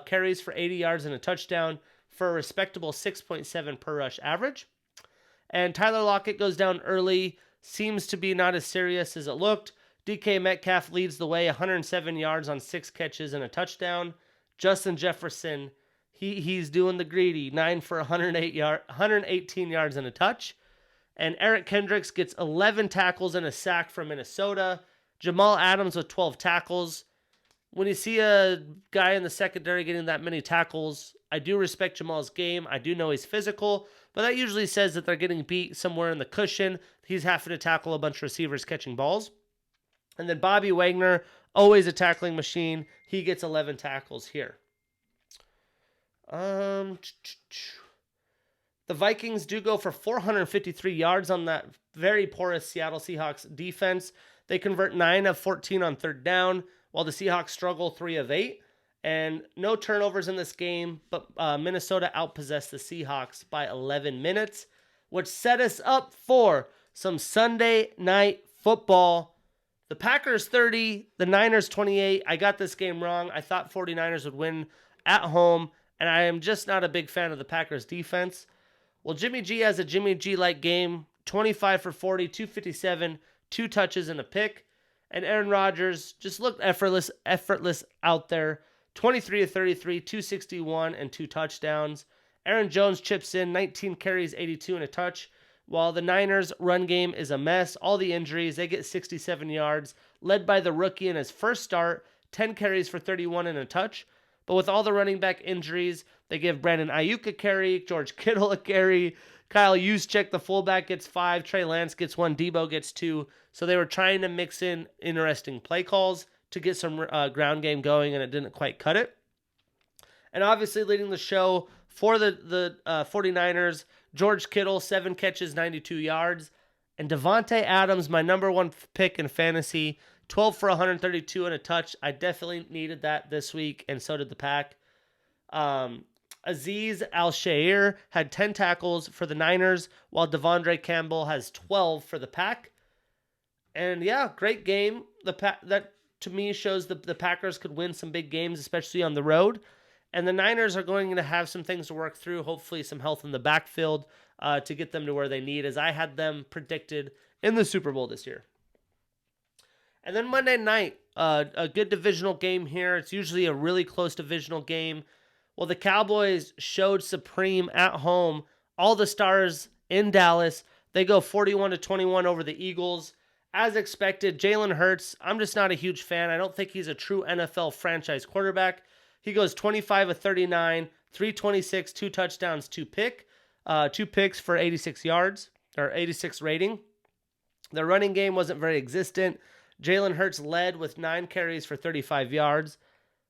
carries for 80 yards and a touchdown for a respectable 6.7 per rush average. And Tyler Lockett goes down early. Seems to be not as serious as it looked. DK Metcalf leads the way, 107 yards on 6 catches and a touchdown. Justin Jefferson, He's doing the greedy, 9 for 118 yards and a touch. And Eric Kendricks gets 11 tackles and a sack from Minnesota. Jamal Adams with 12 tackles. When you see a guy in the secondary getting that many tackles, I do respect Jamal's game. I do know he's physical, but that usually says that they're getting beat somewhere in the cushion. He's having to tackle a bunch of receivers catching balls. And then Bobby Wagner, always a tackling machine. He gets 11 tackles here. The Vikings do go for 453 yards on that very porous Seattle Seahawks defense. They convert 9 of 14 on third down, while the Seahawks struggle 3 of 8. And no turnovers in this game, but Minnesota outpossessed the Seahawks by 11 minutes, which set us up for some Sunday night football. The Packers 30, the Niners 28. I got this game wrong. I thought 49ers would win at home, and I am just not a big fan of the Packers defense. Well, Jimmy G has a Jimmy G-like game, 25 for 40, 257, 2 touches and a pick. And Aaron Rodgers just looked effortless out there. 23 of 33, 261, and 2 touchdowns. Aaron Jones chips in 19 carries, 82 and a touch. While the Niners' run game is a mess, all the injuries, they get 67 yards, led by the rookie in his first start, 10 carries for 31 and a touch. But with all the running back injuries, they give Brandon Ayuk a carry, George Kittle a carry, Kyle Juszczyk, the fullback, gets 5, Trey Lance gets 1, Debo gets 2. So they were trying to mix in interesting play calls to get some ground game going, and it didn't quite cut it. And obviously leading the show for the 49ers, George Kittle, 7 catches, 92 yards. And Devontae Adams, my number 1 pick in fantasy, 12 for 132 and a touch. I definitely needed that this week, and so did the Pack. Azeez Al-Shaair had 10 tackles for the Niners, while Devondre Campbell has 12 for the Pack. And yeah, great game. That to me shows the Packers could win some big games, especially on the road. And the Niners are going to have some things to work through, hopefully some health in the backfield to get them to where they need, as I had them predicted in the Super Bowl this year. And then Monday night, a good divisional game here. It's usually a really close divisional game. Well, the Cowboys showed supreme at home. All the stars in Dallas. They go 41-21 over the Eagles. As expected, Jalen Hurts, I'm just not a huge fan. I don't think he's a true NFL franchise quarterback. He goes 25 of 39, 326, 2 touchdowns, 2 picks for 86 yards, or 86 rating. The running game wasn't very existent. Jalen Hurts led with 9 carries for 35 yards,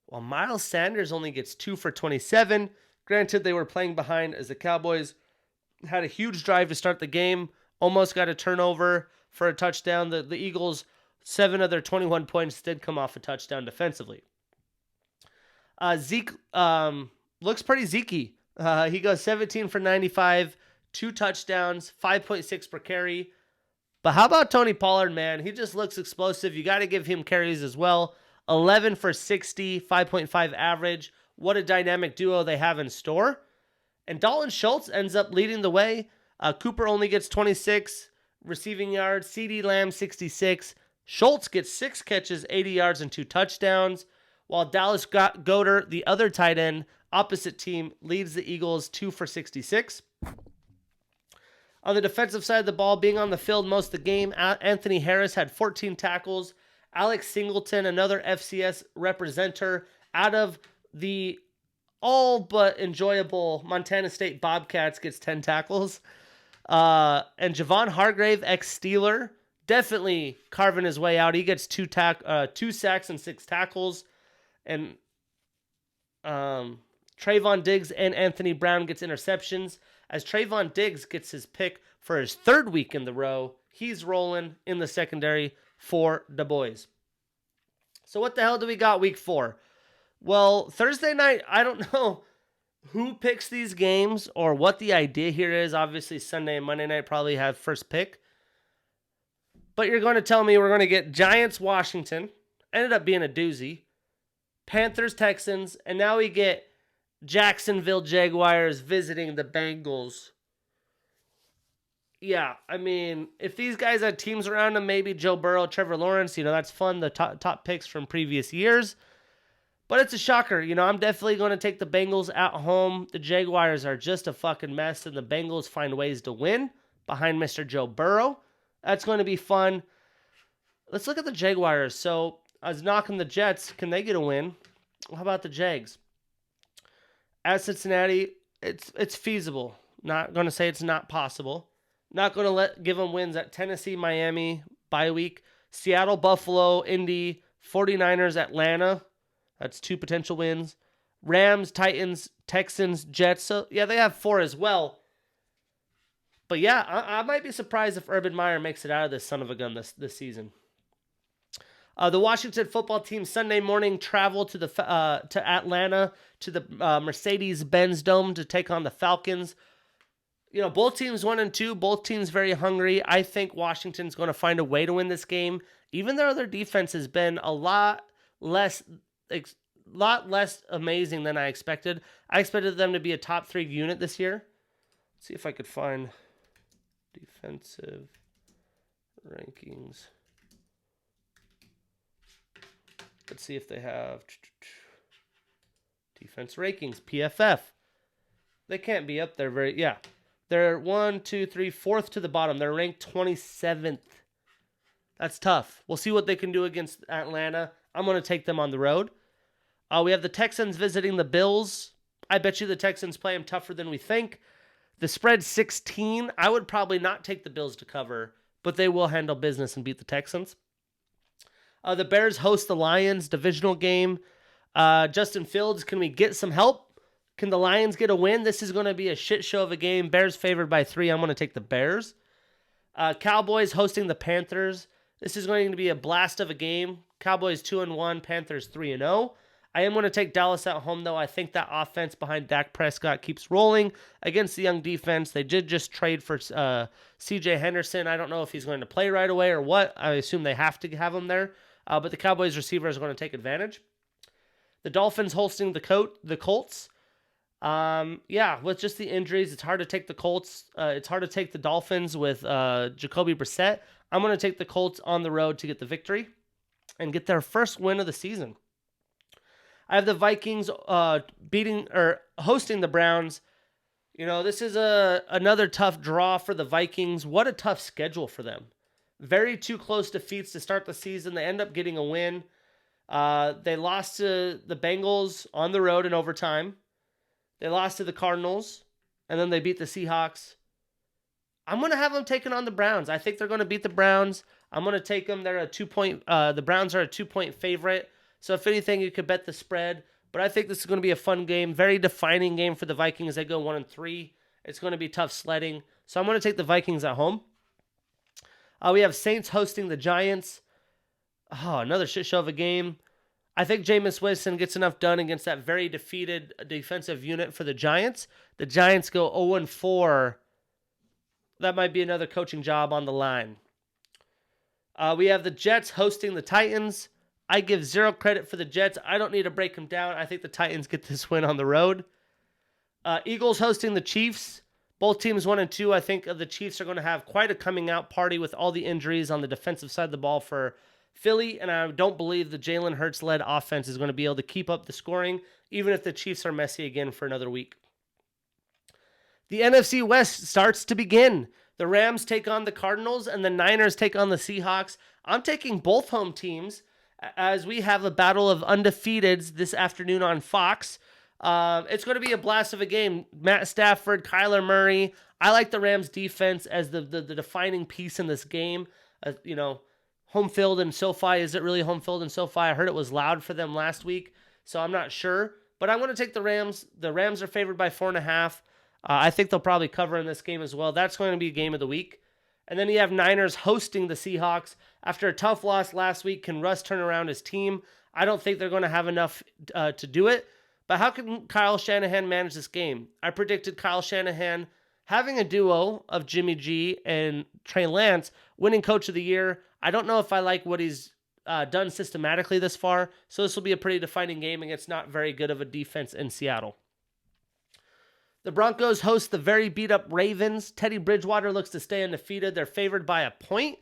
while Miles Sanders only gets 2 for 27. Granted, they were playing behind as the Cowboys had a huge drive to start the game, almost got a turnover for a touchdown. The Eagles, 7 of their 21 points did come off a touchdown defensively. Zeke looks pretty Zeke-y. He goes 17 for 95, 2 touchdowns, 5.6 per carry. But how about Tony Pollard, man? He just looks explosive. You got to give him carries as well. 11 for 60, 5.5 average. What a dynamic duo they have in store. And Dalton Schultz ends up leading the way. Cooper only gets 26 receiving yards. CeeDee Lamb, 66. Schultz gets 6 catches, 80 yards, and 2 touchdowns. While Dallas Goedert, the other tight end, opposite team, leads the Eagles 2 for 66. On the defensive side of the ball, being on the field most of the game, Anthony Harris had 14 tackles. Alex Singleton, another FCS representer, out of the all but enjoyable Montana State Bobcats, gets 10 tackles. And Javon Hargrave, ex-Steeler, definitely carving his way out. He gets 2 sacks and 6 tackles. And Trayvon Diggs and Anthony Brown gets interceptions, as Trayvon Diggs gets his pick for his 3rd week in the row. He's rolling in the secondary for the boys. So what the hell do we got week 4? Well, Thursday night, I don't know who picks these games or what the idea here is. Obviously, Sunday and Monday night probably have first pick. But you're going to tell me we're going to get Giants-Washington. Ended up being a doozy. Panthers-Texans. And now we get Jacksonville Jaguars visiting the Bengals. Yeah, I mean, if these guys had teams around them, maybe Joe Burrow, Trevor Lawrence, that's fun, the top picks from previous years. But it's a shocker. I'm definitely going to take the Bengals at home. The Jaguars are just a fucking mess, and the Bengals find ways to win behind Mr. Joe Burrow. That's going to be fun. Let's look at the Jaguars. So I was knocking the Jets. Can they get a win? How about the Jags? At Cincinnati, it's feasible. Not going to say it's not possible. Not going to give them wins at Tennessee, Miami, bye week. Seattle, Buffalo, Indy, 49ers, Atlanta. That's 2 potential wins. Rams, Titans, Texans, Jets. So, yeah, they have 4 as well. But, yeah, I might be surprised if Urban Meyer makes it out of this son of a gun this season. The Washington football team Sunday morning travel to Atlanta to the Mercedes-Benz Dome to take on the Falcons. Both teams 1-2, both teams very hungry. I think Washington's going to find a way to win this game, even though their defense has been a lot less amazing than I expected. I expected them to be a top 3 unit this year. Let's see if I could find defensive rankings. Let's see if they have defense rankings, PFF. They can't be up there They're 4th to the bottom. They're ranked 27th. That's tough. We'll see what they can do against Atlanta. I'm going to take them on the road. We have the Texans visiting the Bills. I bet you the Texans play them tougher than we think. The spread's 16. I would probably not take the Bills to cover, but they will handle business and beat the Texans. The Bears host the Lions, divisional game. Justin Fields, can we get some help? Can the Lions get a win? This is going to be a shit show of a game. Bears favored by 3. I'm going to take the Bears. Cowboys hosting the Panthers. This is going to be a blast of a game. Cowboys 2-1, Panthers 3-0. I am going to take Dallas at home, though. I think that offense behind Dak Prescott keeps rolling against the young defense. They did just trade for C.J. Henderson. I don't know if he's going to play right away or what. I assume they have to have him there. But the Cowboys receivers are going to take advantage. The Dolphins hosting the Colts. With just the injuries, it's hard to take the Colts. It's hard to take the Dolphins with Jacoby Brissett. I'm going to take the Colts on the road to get the victory and get their first win of the season. I have the Vikings hosting the Browns. This is another tough draw for the Vikings. What a tough schedule for them. Very too close defeats to start the season. They end up getting a win. They lost to the Bengals on the road in overtime. They lost to the Cardinals, and then they beat the Seahawks. I'm going to have them taking on the Browns. I think they're going to beat the Browns. I'm going to take them. They're a 2-point. The Browns are a 2-point favorite. So if anything, you could bet the spread. But I think this is going to be a fun game. Very defining game for the Vikings. They go 1-3. It's going to be tough sledding. So I'm going to take the Vikings at home. We have Saints hosting the Giants. Oh, another shit show of a game. I think Jameis Winston gets enough done against that very defeated defensive unit for the Giants. The Giants go 0-4. That might be another coaching job on the line. We have the Jets hosting the Titans. I give 0 credit for the Jets. I don't need to break them down. I think the Titans get this win on the road. Eagles hosting the Chiefs. Both teams 1-2. I think the Chiefs are going to have quite a coming out party with all the injuries on the defensive side of the ball for Philly, and I don't believe the Jalen Hurts-led offense is going to be able to keep up the scoring, even if the Chiefs are messy again for another week. The NFC West starts to begin. The Rams take on the Cardinals, and the Niners take on the Seahawks. I'm taking both home teams as we have a battle of undefeateds this afternoon on Fox. It's going to be a blast of a game. Matt Stafford, Kyler Murray. I like the Rams defense as the defining piece in this game. Home field in SoFi. Is it really home field in SoFi? I heard it was loud for them last week, so I'm not sure. But I'm going to take the Rams. The Rams are favored by 4.5. I think they'll probably cover in this game as well. That's going to be a game of the week. And then you have Niners hosting the Seahawks. After a tough loss last week, can Russ turn around his team? I don't think they're going to have enough to do it. But how can Kyle Shanahan manage this game? I predicted Kyle Shanahan having a duo of Jimmy G and Trey Lance winning Coach of the Year. I don't know if I like what he's done systematically this far, so this will be a pretty defining game against not very good of a defense in Seattle. The Broncos host the very beat-up Ravens. Teddy Bridgewater looks to stay undefeated. They're favored by a point.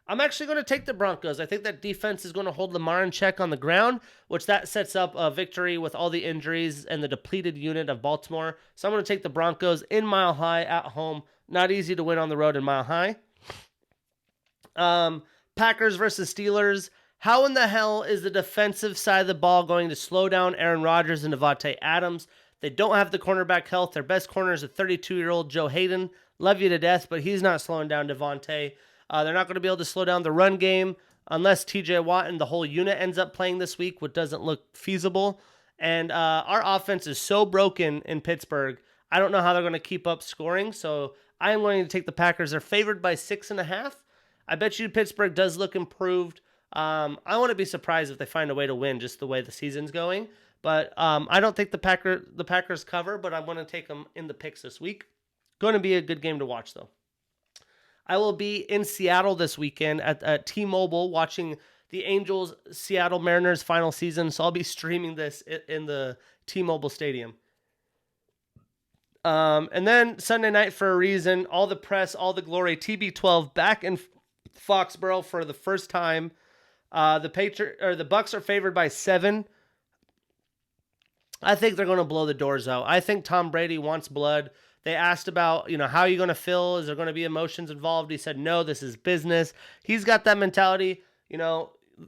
I'm actually going to take the Broncos. I think that defense is going to hold Lamar in check on the ground, which that sets up a victory with all the injuries and the depleted unit of Baltimore. So I'm going to take the Broncos in Mile High at home. Not easy to win on the road in Mile High. Packers versus Steelers. How in the hell is the defensive side of the ball going to slow down Aaron Rodgers and Devontae Adams? They don't have the cornerback health. Their best corner is a 32-year-old Joe Hayden. Love you to death, but he's not slowing down Devontae. They're not going to be able to slow down the run game unless TJ Watt and the whole unit ends up playing this week, which doesn't look feasible. And our offense is so broken in Pittsburgh. I don't know how they're going to keep up scoring, so I am going to take the Packers. They're favored by 6.5. I bet you Pittsburgh does look improved. I wouldn't be surprised if they find a way to win just the way the season's going. But I don't think the Packers cover, but I'm going to take them in the picks this week. Going to be a good game to watch, though. I will be in Seattle this weekend at T-Mobile watching the Angels Seattle Mariners final season. So I'll be streaming this in the T-Mobile Stadium. And then Sunday night for a reason, all the press, all the glory, TB12 back in Foxborough for the first time. The Bucks are favored by 7. I think they're going to blow the doors out. I think Tom Brady wants blood. They asked about, how are you going to feel? Is there going to be emotions involved? He said, no, this is business. He's got that mentality.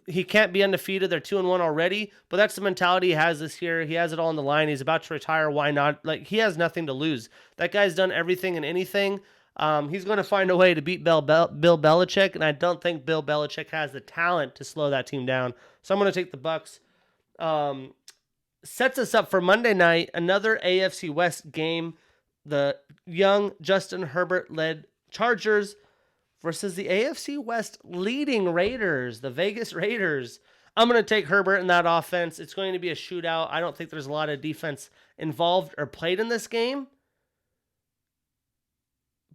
He can't be undefeated. They're 2-1 already, but that's the mentality he has this year. He has it all on the line. He's about to retire. Why not? He has nothing to lose. That guy's done everything and anything. He's going to find a way to beat Bill Belichick, and I don't think Bill Belichick has the talent to slow that team down. So I'm going to take the Bucks. Sets us up for Monday night, another AFC West game. The young Justin Herbert-led Chargers versus the AFC West leading Raiders, the Vegas Raiders. I'm going to take Herbert in that offense. It's going to be a shootout. I don't think there's a lot of defense involved or played in this game.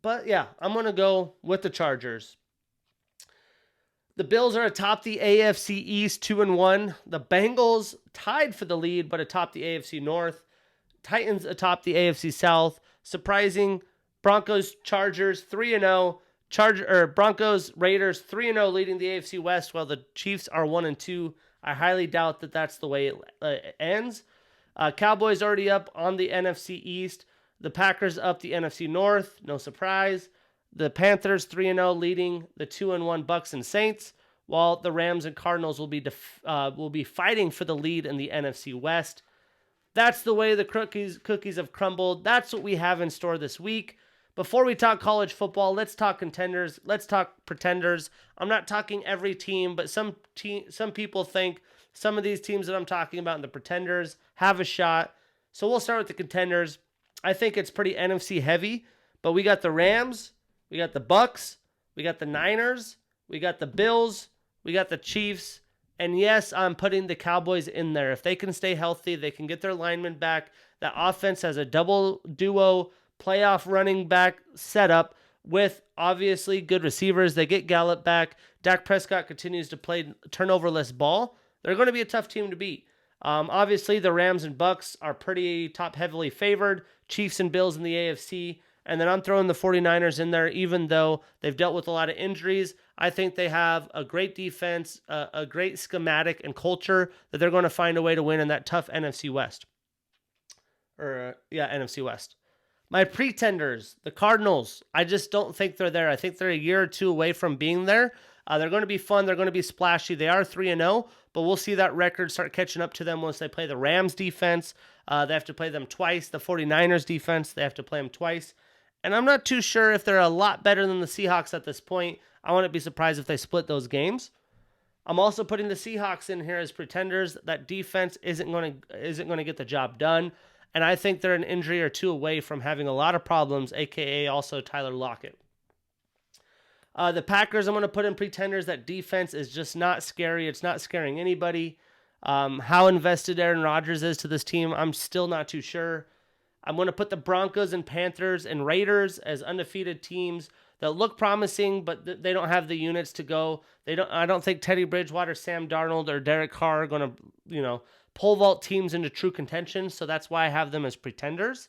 But yeah, I'm going to go with the Chargers. The Bills are atop the AFC East 2-1. The Bengals tied for the lead, but atop the AFC North. Titans atop the AFC South. Surprising, Broncos, Chargers 3-0. Broncos, Raiders 3-0 leading the AFC West, while the Chiefs are 1-2. I highly doubt that that's the way it ends. Cowboys already up on the NFC East. The Packers up the NFC North, no surprise. The Panthers 3-0 leading the 2-1 Bucks and Saints, while the Rams and Cardinals will be fighting for the lead in the NFC West. That's the way the cookies have crumbled. That's what we have in store this week. Before we talk college football, let's talk contenders. Let's talk pretenders. I'm not talking every team, but some people think some of these teams that I'm talking about in the pretenders have a shot. So we'll start with the contenders. I think it's pretty NFC heavy, but we got the Rams, we got the Bucks, we got the Niners, we got the Bills, we got the Chiefs, and yes, I'm putting the Cowboys in there. If they can stay healthy, they can get their linemen back. That offense has a double duo playoff running back setup with obviously good receivers. They get Gallup back. Dak Prescott continues to play turnover-less ball. They're going to be a tough team to beat. Obviously, the Rams and Bucks are pretty top heavily favored. Chiefs and Bills in the AFC. And then I'm throwing the 49ers in there, even though they've dealt with a lot of injuries. I think they have a great defense, a great schematic and culture that they're going to find a way to win in that tough NFC West. NFC West. My pretenders, the Cardinals, I just don't think they're there. I think they're a year or two away from being there. They're going to be fun. They're going to be splashy. They are 3-0, but we'll see that record start catching up to them once they play the Rams defense. They have to play them twice. The 49ers defense, they have to play them twice. And I'm not too sure if they're a lot better than the Seahawks at this point. I wouldn't be surprised if they split those games. I'm also putting the Seahawks in here as pretenders. That defense isn't going to get the job done. And I think they're an injury or two away from having a lot of problems, a.k.a. also Tyler Lockett. The Packers, I'm going to put in pretenders. That defense is just not scary. It's not scaring anybody. How invested Aaron Rodgers is to this team, I'm still not too sure. I'm going to put the Broncos and Panthers and Raiders as undefeated teams that look promising, but they don't have the units to go. I don't think Teddy Bridgewater, Sam Darnold, or Derek Carr are going to, pole vault teams into true contention. So that's why I have them as pretenders.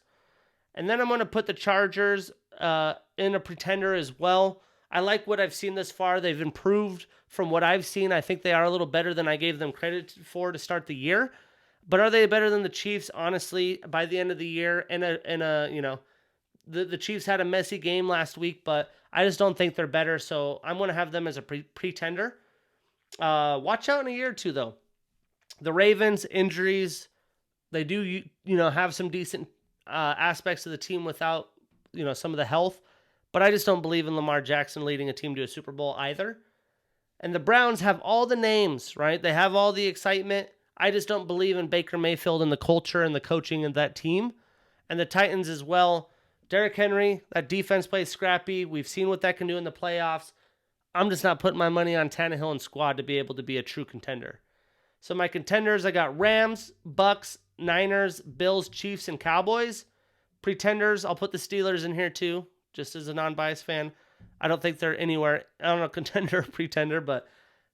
And then I'm going to put the Chargers in a pretender as well. I like what I've seen this far. They've improved from what I've seen. I think they are a little better than I gave them credit for to start the year. But are they better than the Chiefs? Honestly, by the end of the year, the Chiefs had a messy game last week, but I just don't think they're better. So I'm going to have them as a pretender. Watch out in a year or two, though. The Ravens, injuries, they do have some decent aspects of the team without some of the health. But I just don't believe in Lamar Jackson leading a team to a Super Bowl either. And the Browns have all the names, right? They have all the excitement. I just don't believe in Baker Mayfield and the culture and the coaching of that team. And the Titans as well. Derrick Henry, that defense plays scrappy. We've seen what that can do in the playoffs. I'm just not putting my money on Tannehill and squad to be able to be a true contender. So my contenders, I got Rams, Bucks, Niners, Bills, Chiefs, and Cowboys. Pretenders, I'll put the Steelers in here too, just as a non-biased fan. I don't think they're anywhere, I don't know, contender or pretender, but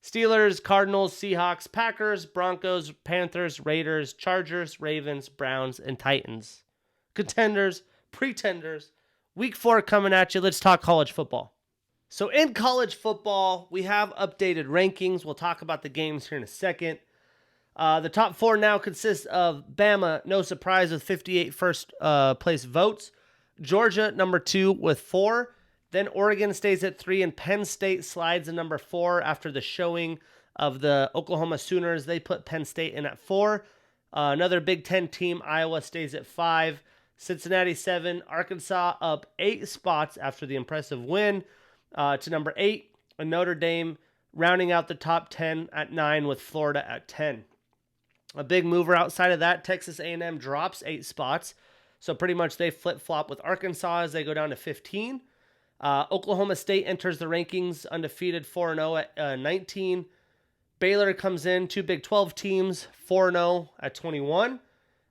Steelers, Cardinals, Seahawks, Packers, Broncos, Panthers, Raiders, Chargers, Ravens, Browns, and Titans. Contenders, pretenders. Week 4 coming at you. Let's talk college football. So in college football, we have updated rankings. We'll talk about the games here in a second. The top 4 now consists of Bama, no surprise, with 58 first place votes. Georgia, number 2 with 4. Then Oregon stays at 3, and Penn State slides to number 4 after the showing of the Oklahoma Sooners. They put Penn State in at 4. Another Big Ten team, Iowa, stays at 5. Cincinnati 7. Arkansas up 8 spots after the impressive win to number 8. And Notre Dame rounding out the top 10 at 9 with Florida at 10. A big mover outside of that, Texas A&M drops 8 spots. So pretty much they flip-flop with Arkansas as they go down to 15. Oklahoma State enters the rankings undefeated 4-0 at 19. Baylor comes in, 2 Big 12 teams, 4-0 at 21.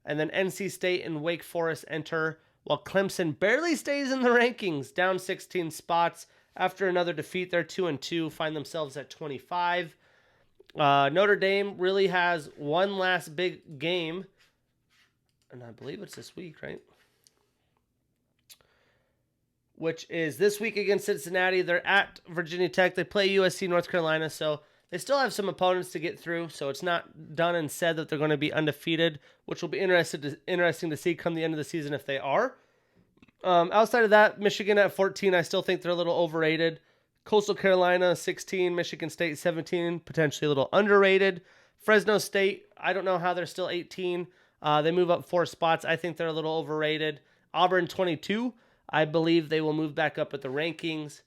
And then NC State and Wake Forest enter, while Clemson barely stays in the rankings, down 16 spots. After another defeat, they're 2-2, find themselves at 25. Notre Dame really has one last big game, and I believe it's this week, right? Which is this week against Cincinnati. They're at Virginia Tech. They play USC, North Carolina, so they still have some opponents to get through, so it's not done and said that they're going to be undefeated, which will be interesting to see come the end of the season if they are. Outside of that, Michigan at 14, I still think they're a little overrated. Coastal Carolina, 16. Michigan State, 17. Potentially a little underrated. Fresno State, I don't know how they're still 18. They move up 4 spots. I think they're a little overrated. Auburn, 22. I believe they will move back up at the rankings.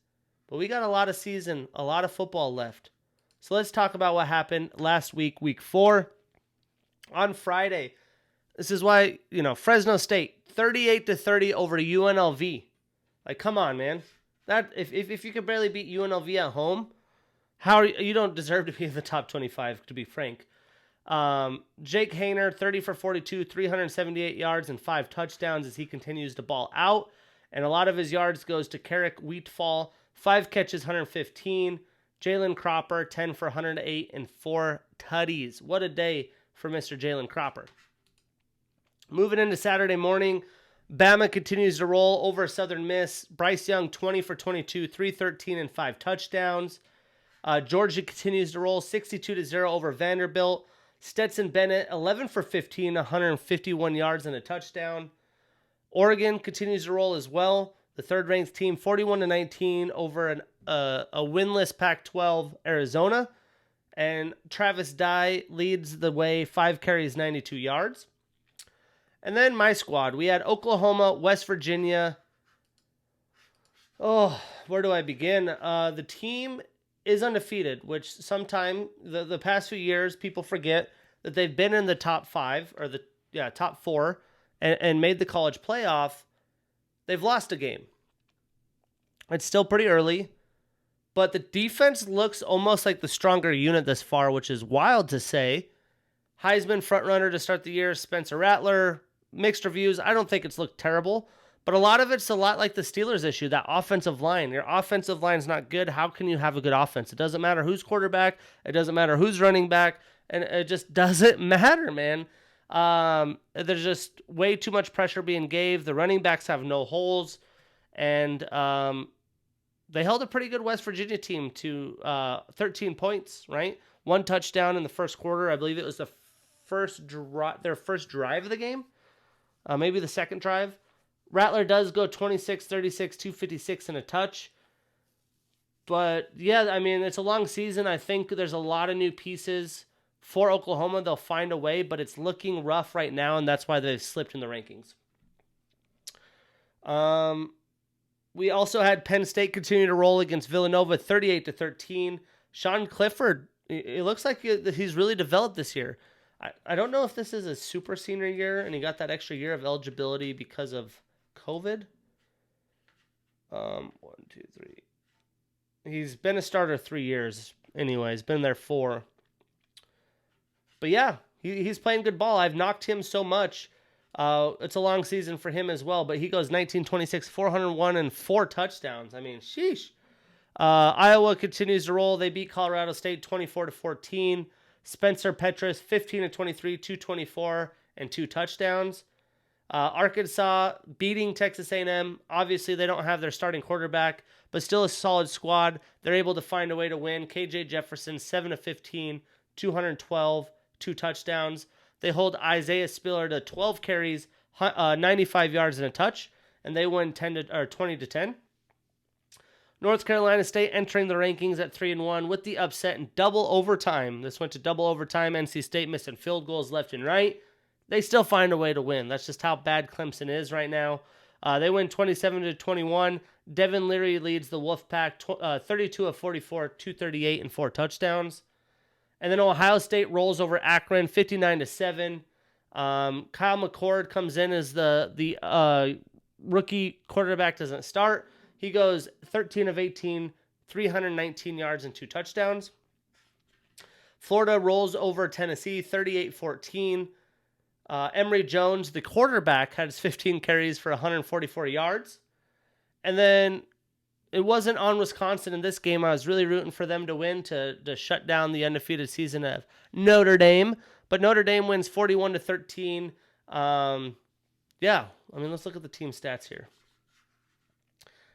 But we got a lot of season, a lot of football left. So let's talk about what happened last week, week 4. On Friday, this is why, Fresno State, 38-30 over UNLV. Like, come on, man. That if you could barely beat UNLV at home, you don't deserve to be in the top 25, to be frank. Jake Haener, 30 for 42, 378 yards and 5 touchdowns as he continues to ball out. And a lot of his yards goes to Carrick Wheatfall, 5 catches, 115. Jalen Cropper, 10 for 108 and 4 tutties. What a day for Mr. Jalen Cropper. Moving into Saturday morning, Bama continues to roll over Southern Miss. Bryce Young, 20 for 22, 313 and 5 touchdowns. Georgia continues to roll 62-0 over Vanderbilt. Stetson Bennett, 11 for 15, 151 yards and a touchdown. Oregon continues to roll as well. The third-ranked team, 41-19 over a winless Pac-12 Arizona. And Travis Dye leads the way, 5 carries, 92 yards. And then my squad, we had Oklahoma, West Virginia. Oh, where do I begin? The team is undefeated, which sometime the past few years people forget that they've been in the top 5 or the top 4 and made the college playoff. They've lost a game. It's still pretty early, but the defense looks almost like the stronger unit this far, which is wild to say. Heisman frontrunner to start the year, Spencer Rattler. Mixed reviews. I don't think it's looked terrible, but a lot of it's a lot like the Steelers issue, that offensive line. Your offensive line's not good. How can you have a good offense? It doesn't matter who's quarterback. It doesn't matter who's running back. And it just doesn't matter, man. There's just way too much pressure being gave. The running backs have no holes. And they held a pretty good West Virginia team to 13 points, right? 1 touchdown in the first quarter. I believe it was their first drive of the game, maybe the second drive. Rattler does go 26, 36, 256 and a touch. But, yeah, I mean, it's a long season. I think there's a lot of new pieces for Oklahoma. They'll find a way, but it's looking rough right now, and that's why they've slipped in the rankings. We also had Penn State continue to roll against Villanova 38-13. Sean Clifford, it looks like he's really developed this year. I don't know if this is a super senior year and he got that extra year of eligibility because of COVID. 1, 2, 3. He's been a starter 3 years anyway. He's been there 4. But yeah, he's playing good ball. I've knocked him so much. It's a long season for him as well, but he goes 19-26, 401, and 4 touchdowns. I mean, sheesh. Iowa continues to roll. They beat Colorado State 24-14. Spencer Petras 15-23, 224, and 2 touchdowns. Arkansas beating Texas A&M. Obviously, they don't have their starting quarterback, but still a solid squad. They're able to find a way to win. KJ Jefferson 7-15, 212, 2 touchdowns. They hold Isaiah Spiller to 12 carries, 95 yards and a touch, and they win 20-10. North Carolina State entering the rankings at 3-1 with the upset in double overtime. This went to double overtime. NC State missing field goals left and right. They still find a way to win. That's just how bad Clemson is right now. They win 27-21. Devin Leary leads the Wolfpack 32 of 44, 238, and 4 touchdowns. And then Ohio State rolls over Akron 59-7. Kyle McCord comes in as the rookie quarterback, doesn't start. He goes 13 of 18, 319 yards and 2 touchdowns. Florida rolls over Tennessee 38-14. Emory Jones, the quarterback, had 15 carries for 144 yards. And then it wasn't on Wisconsin in this game. I was really rooting for them to win to shut down the undefeated season of Notre Dame. But Notre Dame wins 41-13. Yeah, I mean, let's look at the team stats here.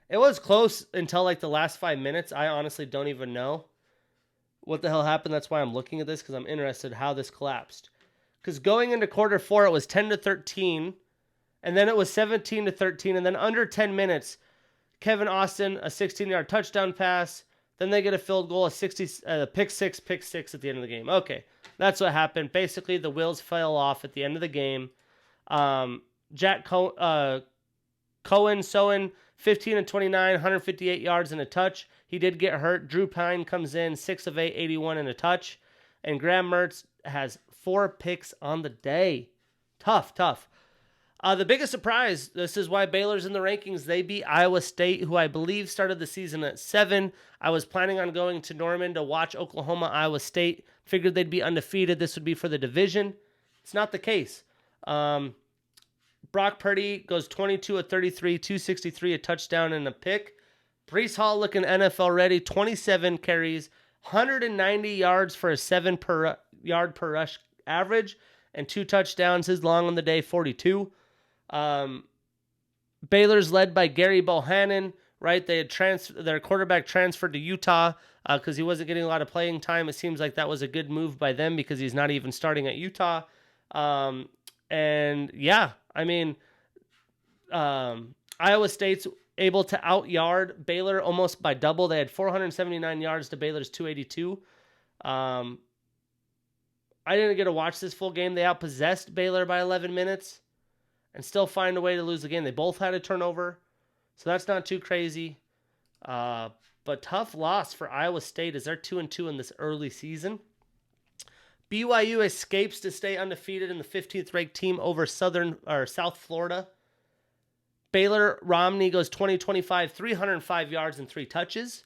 It was close until like the last 5 minutes. I honestly don't even know what the hell happened. That's why I'm looking at this, because I'm interested how this collapsed. Because going into quarter 4, it was 10-13, and then it was 17-13, and then under 10 minutes, Kevin Austin, a 16-yard touchdown pass. Then they get a field goal, pick six at the end of the game. Okay, that's what happened. Basically, the wheels fell off at the end of the game. Jack Cohen, 15-29, 158 yards and a touch. He did get hurt. Drew Pine comes in, 6 of 8, 81 and a touch. And Graham Mertz has 4 picks on the day. Tough. The biggest surprise, this is why Baylor's in the rankings. They beat Iowa State, who I believe started the season at 7. I was planning on going to Norman to watch Oklahoma, Iowa State. Figured they'd be undefeated. This would be for the division. It's not the case. Brock Purdy goes 22 of 33, 263, a touchdown and a pick. Breece Hall looking NFL ready, 27 carries, 190 yards for a 7 per yard per rush average, and 2 touchdowns. His long on the day, 42. Baylor's led by Gary Bohannon, right? They had their quarterback transferred to Utah because he wasn't getting a lot of playing time. It seems like that was a good move by them because he's not even starting at Utah. And yeah, I mean, Iowa State's able to out-yard Baylor almost by double. They had 479 yards to Baylor's 282. I didn't get to watch this full game. They outpossessed Baylor by 11 minutes and still find a way to lose the game. They both had a turnover, so that's not too crazy. But tough loss for Iowa State as they're 2-2 in this early season. BYU escapes to stay undefeated in the 15th ranked team over South Florida. Baylor Romney goes 20-25, 305 yards and 3 touches.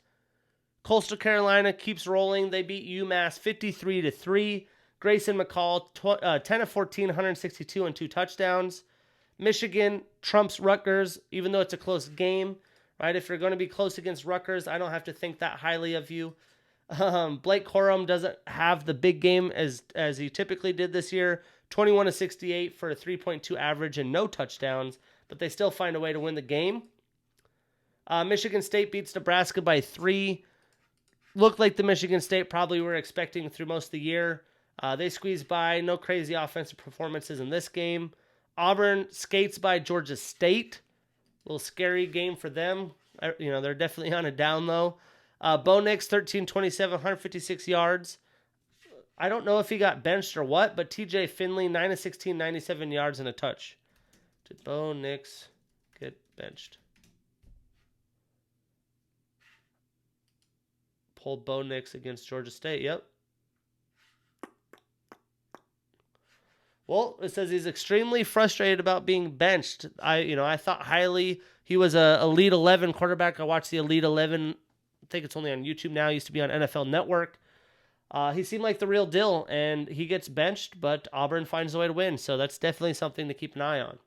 Coastal Carolina keeps rolling. They beat UMass 53-3. Grayson McCall 10 of 14, 162 and 2 touchdowns. Michigan trumps Rutgers, even though it's a close game. Right? If you're going to be close against Rutgers, I don't have to think that highly of you. Blake Corum doesn't have the big game as he typically did this year. 21-68 for a 3.2 average and no touchdowns, but they still find a way to win the game. Michigan State beats Nebraska by 3. Looked like the Michigan State probably were expecting through most of the year. They squeezed by. No crazy offensive performances in this game. Auburn skates by Georgia State. A little scary game for them. They're definitely on a down low. Bo Nix, 13-27, 156 yards. I don't know if he got benched or what, but TJ Finley, 9-16, 97 yards and a touch. Did Bo Nix get benched? Pulled Bo Nix against Georgia State. Yep. Well, it says he's extremely frustrated about being benched. I thought highly. He was a Elite 11 quarterback. I watched the Elite 11. I think it's only on YouTube now. It used to be on NFL Network. He seemed like the real deal, and he gets benched, but Auburn finds a way to win. So that's definitely something to keep an eye on.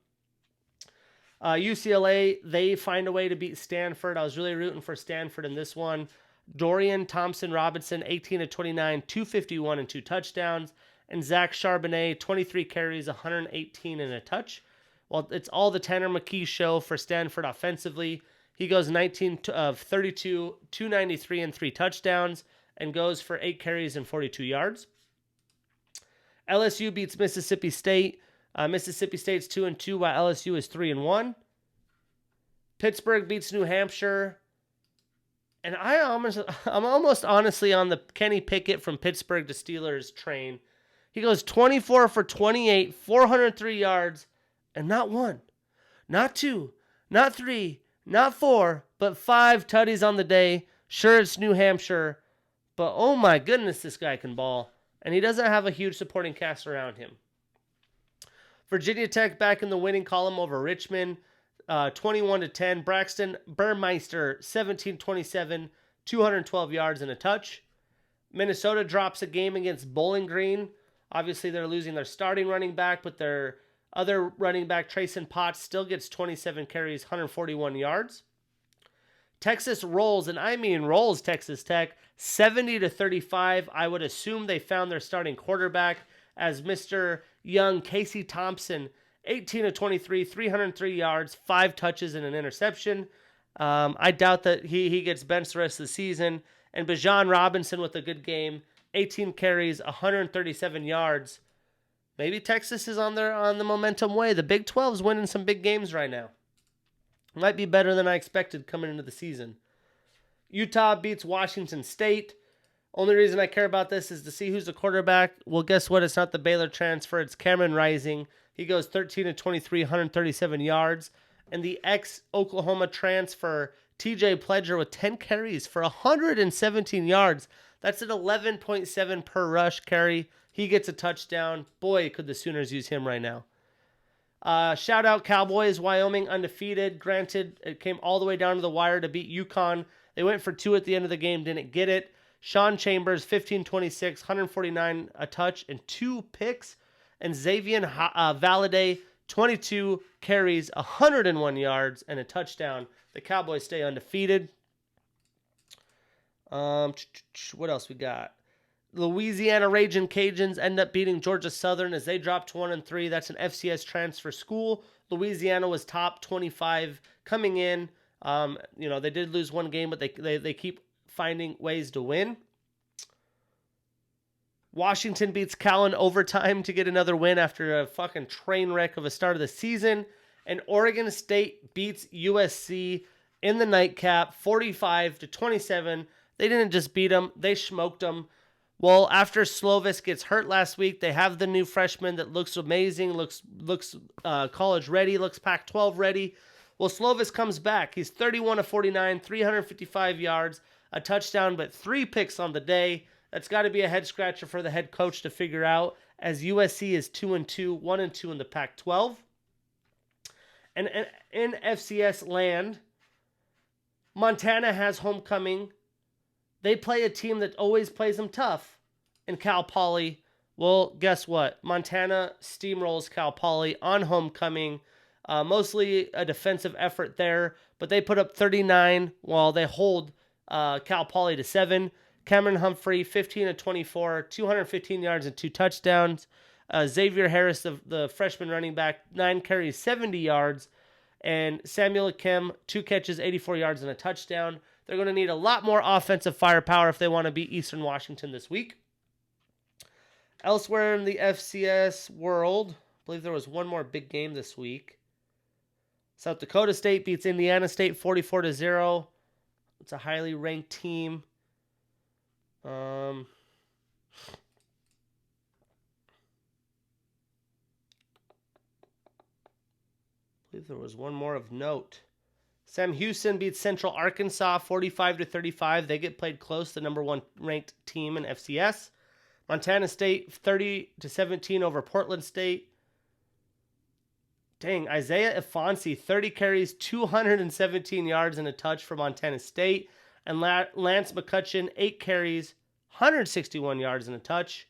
UCLA, they find a way to beat Stanford. I was really rooting for Stanford in this one. Dorian Thompson-Robinson, 18-29, 251 and 2 touchdowns. And Zach Charbonnet, 23 carries, 118 and a touch. Well, it's all the Tanner McKee show for Stanford offensively. He goes 19 of 32, 293 and 3 touchdowns, and goes for 8 carries and 42 yards. LSU beats Mississippi State. Mississippi State's 2-2, while LSU is 3-1. Pittsburgh beats New Hampshire. And I'm almost honestly on the Kenny Pickett from Pittsburgh to Steelers train. He goes 24 for 28, 403 yards, and not 1, not 2, not 3, not 4, but 5 tutties on the day. Sure, it's New Hampshire, but oh my goodness, this guy can ball. And he doesn't have a huge supporting cast around him. Virginia Tech back in the winning column over Richmond. 21-10. Braxton Burmeister, 17-27, 212 yards and a touch. Minnesota drops a game against Bowling Green. Obviously, they're losing their starting running back, but their other running back, Trayson Potts, still gets 27 carries, 141 yards. Texas rolls, and I mean rolls Texas Tech, 70-35. I would assume they found their starting quarterback as Mr. Young Casey Thompson, 18-23, 303 yards, 5 touches, and an interception. I doubt that he gets benched the rest of the season. And Bijan Robinson with a good game, 18 carries, 137 yards. Maybe Texas is on the momentum way. The Big 12's winning some big games right now. Might be better than I expected coming into the season. Utah beats Washington State. Only reason I care about this is to see who's the quarterback. Well, guess what? It's not the Baylor transfer. It's Cameron Rising. He goes 13-23, 137 yards. And the ex-Oklahoma transfer, TJ Pledger, with 10 carries for 117 yards. That's an 11.7 per rush carry. He gets a touchdown. Boy, could the Sooners use him right now. Shout out Cowboys, Wyoming undefeated. Granted, it came all the way down to the wire to beat UConn. They went for 2 at the end of the game, didn't get it. Sean Chambers, 15-26, 149 a touch and 2 picks. And Xavier Valladay, 22 carries, 101 yards, and a touchdown. The Cowboys stay undefeated. What else we got? Louisiana Ragin' Cajuns end up beating Georgia Southern as they drop to 1-3. That's an FCS transfer school. Louisiana was top 25 coming in. They did lose one game, but they keep finding ways to win. Washington beats Cal in overtime to get another win after a fucking train wreck of a start of the season. And Oregon State beats USC in the nightcap, 45-27. They didn't just beat them, they smoked them. Well, after Slovis gets hurt last week, they have the new freshman that looks amazing, looks college ready, looks Pac-12 ready. Well, Slovis comes back. He's 31-49, 355 yards, a touchdown, but 3 picks on the day. That's got to be a head scratcher for the head coach to figure out, as USC is 2-2, 1-2 in the Pac-12. And in FCS land, Montana has homecoming. They play a team that always plays them tough in Cal Poly. Well, guess what? Montana steamrolls Cal Poly on homecoming. Mostly a defensive effort there, but they put up 39 while they hold Cal Poly to 7. Cameron Humphrey, 15-24, 215 yards and 2 touchdowns. Xavier Harris, the freshman running back, 9 carries, 70 yards. And Samuel Kim, 2 catches, 84 yards, and a touchdown. They're going to need a lot more offensive firepower if they want to beat Eastern Washington this week. Elsewhere in the FCS world, I believe there was one more big game this week. South Dakota State beats Indiana State 44-0. It's a highly ranked team. I believe there was one more of note. Sam Houston beats Central Arkansas 45-35. They get played close, the number 1 ranked team in FCS. Montana State 30-17 over Portland State. Dang, Isaiah Ifansi, 30 carries, 217 yards and a touch for Montana State. And Lance McCutcheon, 8 carries, 161 yards and a touch.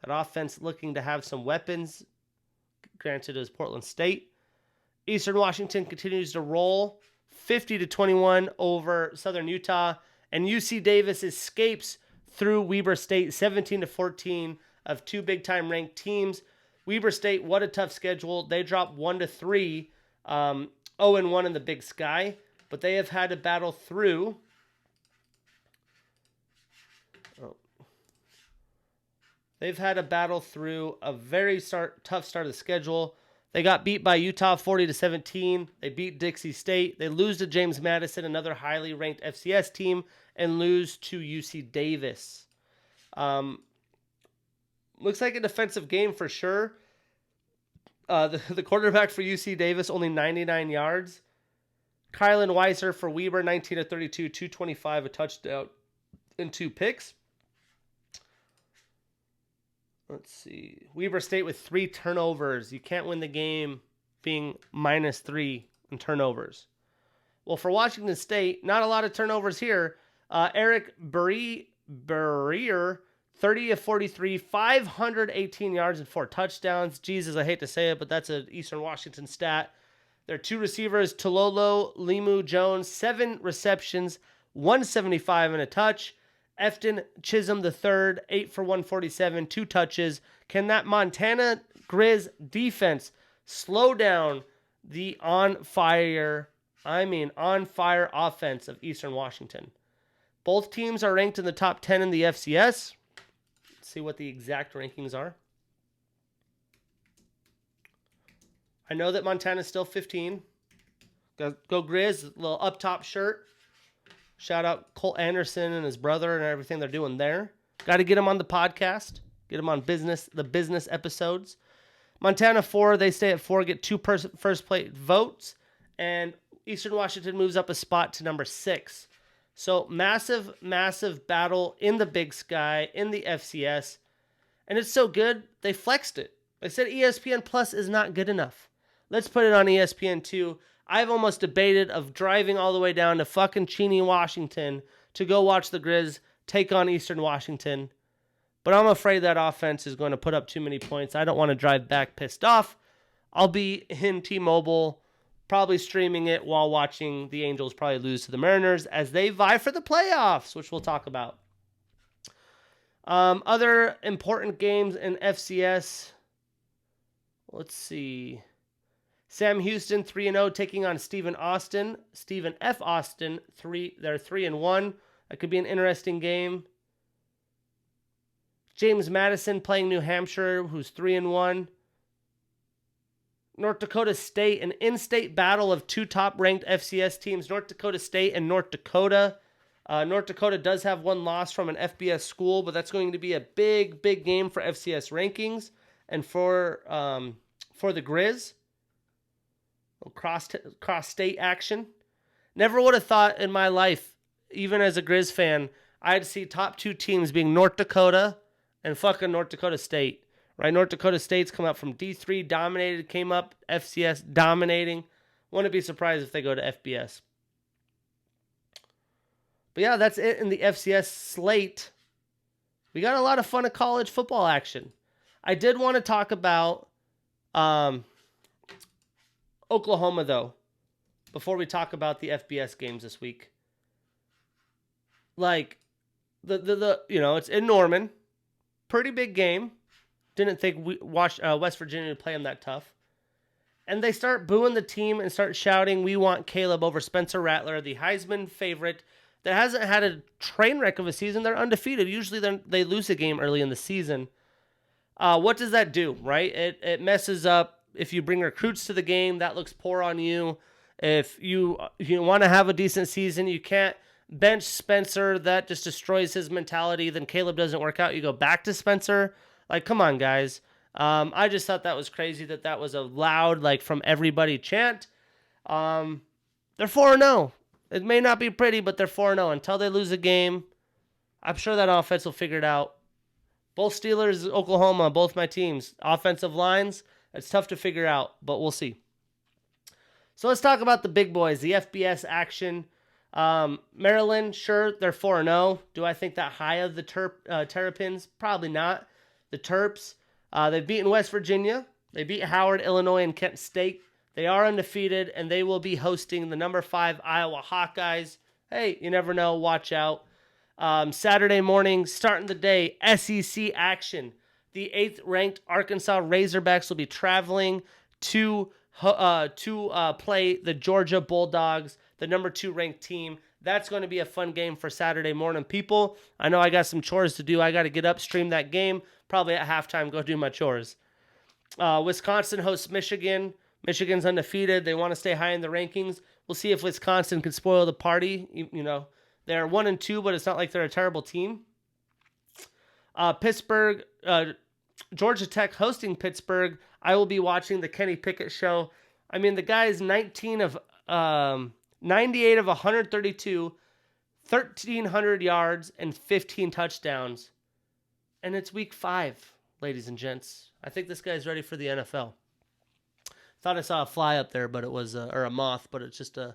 That offense looking to have some weapons. Granted, it was Portland State. Eastern Washington continues to roll 50-21 over Southern Utah. And UC Davis escapes through Weber State 17-14 of 2 big-time ranked teams. Weber State, what a tough schedule. They dropped 1-3, 0-1 in the Big Sky. But they have had to battle through... They've had to battle through a very tough start of the schedule. They got beat by Utah 40-17. They beat Dixie State. They lose to James Madison, another highly ranked FCS team, and lose to UC Davis. Looks like a defensive game for sure. The quarterback for UC Davis, only 99 yards. Kylan Weiser for Weber, 19-32, 225, a touchdown, and 2 picks. Let's see. Weber State with 3 turnovers. You can't win the game being -3 in turnovers. Well, for Washington State, not a lot of turnovers here. Eric Barrier, 30-43, 518 yards and 4 touchdowns. Jesus, I hate to say it, but that's an Eastern Washington stat. Their 2 receivers, Tololo Limu Jones, 7 receptions, 175 and a touch. Efton Chisholm III, 8 for 147, 2 touches. Can that Montana Grizz defense slow down the on-fire offense of Eastern Washington? Both teams are ranked in the top 10 in the FCS. Let's see what the exact rankings are. I know that Montana's still 15. Go Grizz, little up top shirt. Shout out Colt Anderson and his brother and everything they're doing there. Got to get them on the podcast. Get them on the business episodes. Montana 4, they stay at 4, get 2 first place votes. And Eastern Washington moves up a spot to number 6. So massive, massive battle in the Big Sky, in the FCS. And it's so good, they flexed it. They said ESPN Plus is not good enough. Let's put it on ESPN 2. I've almost debated of driving all the way down to fucking Cheney, Washington to go watch the Grizz take on Eastern Washington. But I'm afraid that offense is going to put up too many points. I don't want to drive back pissed off. I'll be in T-Mobile, probably streaming it while watching the Angels probably lose to the Mariners as they vie for the playoffs, which we'll talk about. Other important games in FCS. Let's see. Sam Houston 3-0 taking on Stephen Austin. Stephen F. Austin, they're 3-1. That could be an interesting game. James Madison playing New Hampshire, who's 3-1. North Dakota State, an in-state battle of 2 top-ranked FCS teams, North Dakota State and North Dakota. North Dakota does have 1 loss from an FBS school, but that's going to be a big, big game for FCS rankings and for the Grizz. Cross-state action. Never would have thought in my life, even as a Grizz fan, I'd see top 2 teams being North Dakota and fucking North Dakota State. Right? North Dakota State's come up from D3, dominated, came up, FCS dominating. Wouldn't be surprised if they go to FBS. But yeah, that's it in the FCS slate. We got a lot of fun at college football action. I did want to talk about Oklahoma, though, before we talk about the FBS games this week. Like, it's in Norman. Pretty big game. Didn't think West Virginia would play them that tough. and they start booing the team and start shouting, "We want Caleb over Spencer Rattler, the Heisman favorite that hasn't had a train wreck of a season." They're undefeated. Usually they lose a game early in the season. What does that do, right? It messes up. If you bring recruits to the game, that looks poor on you. If you want to have a decent season, you can't bench Spencer. That just destroys his mentality. Then Caleb doesn't work out. You go back to Spencer. Like, come on, guys. I just thought that was crazy that was a loud, like, from everybody chant. They're 4-0. It may not be pretty, but they're 4-0. Until they lose a game, I'm sure that offense will figure it out. Both Steelers, Oklahoma, both my teams. Offensive lines, it's tough to figure out, but we'll see. So let's talk about the big boys, the FBS action. Maryland, sure, they're 4-0. Do I think that high of the Terrapins? Probably not. The Terps, they've beaten West Virginia. They beat Howard, Illinois, and Kent State. They are undefeated, and they will be hosting the number 5 Iowa Hawkeyes. Hey, you never know. Watch out. Saturday morning, starting the day, SEC action. The 8th-ranked Arkansas Razorbacks will be traveling to play the Georgia Bulldogs, the number 2 ranked team. That's going to be a fun game for Saturday morning, people. I know I got some chores to do. I got to get up, stream that game. Probably at halftime, go do my chores. Wisconsin hosts Michigan. Michigan's undefeated. They want to stay high in the rankings. We'll see if Wisconsin can spoil the party. You know, they're 1-2, but it's not like they're a terrible team. Pittsburgh, Georgia Tech hosting Pittsburgh. I will be watching the Kenny Pickett show. I mean, the guy is 98 of 132, 1,300 yards, and 15 touchdowns. And it's week 5, ladies and gents. I think this guy's ready for the NFL. Thought I saw a fly up there, but it was or a moth, but it's just a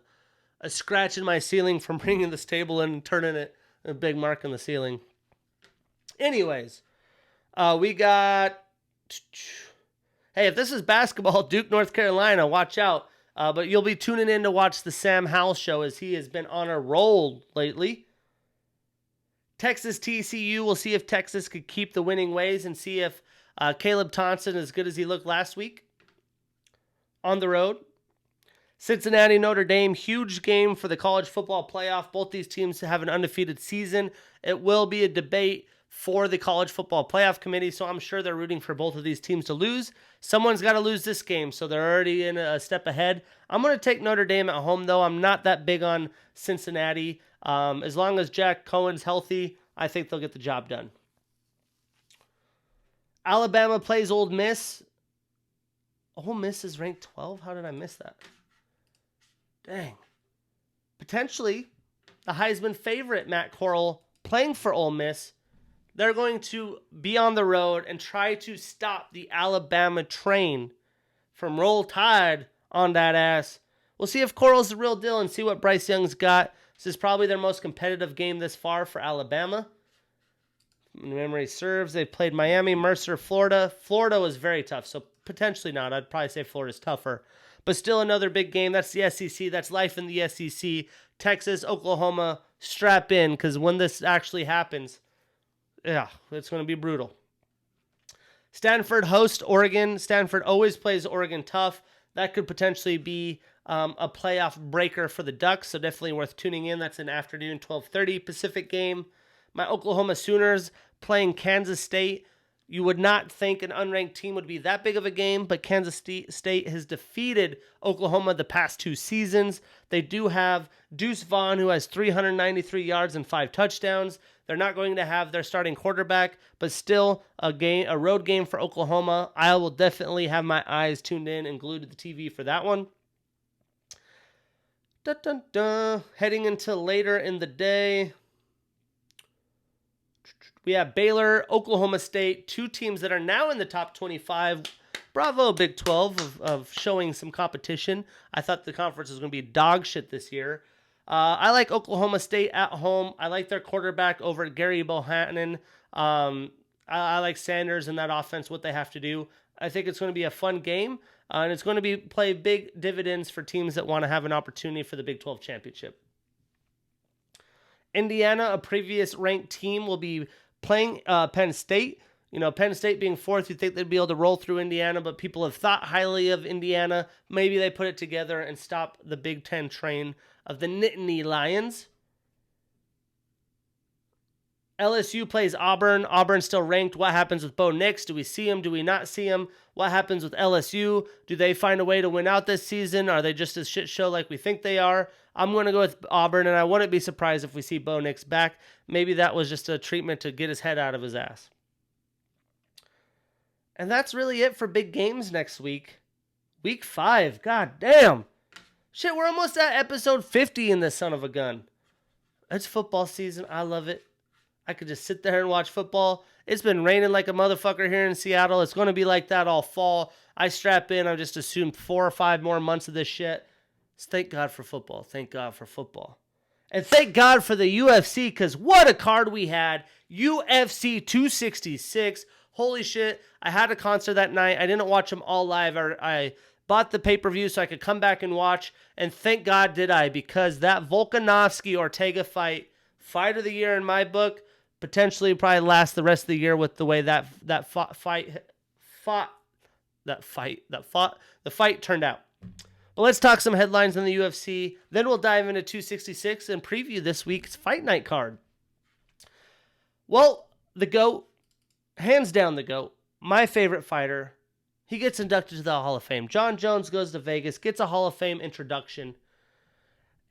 scratch in my ceiling from bringing this table in and turning it a big mark in the ceiling. Anyways, we got... Hey, if this is basketball, Duke, North Carolina, watch out. But you'll be tuning in to watch the Sam Howell show as he has been on a roll lately. Texas TCU, we'll see if Texas could keep the winning ways and see if Caleb Thompson is as good as he looked last week. On the road. Cincinnati, Notre Dame, huge game for the college football playoff. Both these teams have an undefeated season. It will be a debate for the college football playoff committee, so I'm sure they're rooting for both of these teams to lose. Someone's got to lose this game, so they're already in a step ahead. I'm going to take Notre Dame at home, though. I'm not that big on Cincinnati. As long as Jack Cohen's healthy, I think they'll get the job done. Alabama plays Ole Miss. Ole Miss is ranked 12? How did I miss that? Dang. Potentially, the Heisman favorite, Matt Corral, playing for Ole Miss. They're going to be on the road and try to stop the Alabama train from Roll Tide on that ass. We'll see if Corral's the real deal and see what Bryce Young's got. This is probably their most competitive game this far for Alabama. Memory serves, they played Miami, Mercer, Florida. Florida was very tough, so potentially not. I'd probably say Florida's tougher. But still another big game. That's the SEC. That's life in the SEC. Texas, Oklahoma, strap in, because when this actually happens, yeah, it's going to be brutal. Stanford hosts Oregon. Stanford always plays Oregon tough. That could potentially be a playoff breaker for the Ducks, so definitely worth tuning in. That's an afternoon 12:30 Pacific game. My Oklahoma Sooners playing Kansas State. You would not think an unranked team would be that big of a game, but Kansas State has defeated Oklahoma the past 2 seasons. They do have Deuce Vaughn, who has 393 yards and 5 touchdowns. They're not going to have their starting quarterback, but still a road game for Oklahoma. I will definitely have my eyes tuned in and glued to the TV for that one. Dun, dun, dun. Heading into later in the day, we have Baylor, Oklahoma State, 2 teams that are now in the top 25. Bravo, Big 12, of showing some competition. I thought the conference was going to be dog shit this year. I like Oklahoma State at home. I like their quarterback over at Gary Bohannon. I like Sanders and that offense, what they have to do. I think it's going to be a fun game, and it's going to play big dividends for teams that want to have an opportunity for the Big 12 championship. Indiana, a previous ranked team, will be playing Penn State. Penn State being fourth, you think they'd be able to roll through Indiana, but people have thought highly of Indiana. Maybe they put it together and stop the Big Ten train of the Nittany Lions. LSU plays Auburn. Auburn's still ranked. What happens with Bo Nix? Do we see him? Do we not see him? What happens with LSU? Do they find a way to win out this season? Are they just a shit show like we think they are? I'm going to go with Auburn, and I wouldn't be surprised if we see Bo Nix back. Maybe that was just a treatment to get his head out of his ass. And that's really it for big games next week. Week 5. God damn. Shit, we're almost at episode 50 in this son of a gun. It's football season. I love it. I could just sit there and watch football. It's been raining like a motherfucker here in Seattle. It's going to be like that all fall. I strap in. I just assumed 4 or 5 more months of this shit. So thank God for football. Thank God for football. And thank God for the UFC, because what a card we had. UFC 266. Holy shit. I had a concert that night. I didn't watch them all live. I bought the pay-per-view so I could come back and watch. And thank God did I, because that Volkanovski-Ortega fight of the year in my book, potentially probably last the rest of the year with the way the fight turned out. But let's talk some headlines in the UFC. Then we'll dive into 266 and preview this week's Fight Night card. Well, the GOAT, hands down the GOAT, my favorite fighter, he gets inducted to the Hall of Fame. Jon Jones goes to Vegas, gets a Hall of Fame introduction,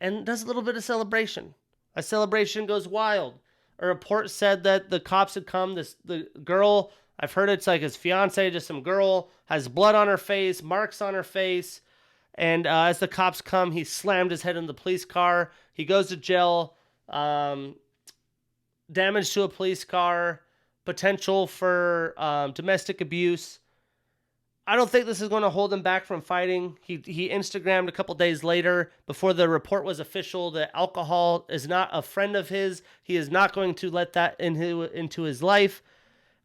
and does a little bit of celebration. A celebration goes wild. A report said that the cops had come. The girl, I've heard it's like his fiance, just some girl, has blood on her face, marks on her face. And as the cops come, he slammed his head in the police car. He goes to jail. Damage to a police car. Potential for domestic abuse. I don't think this is going to hold him back from fighting. He Instagrammed a couple days later, before the report was official, that alcohol is not a friend of his. He is not going to let that into his life.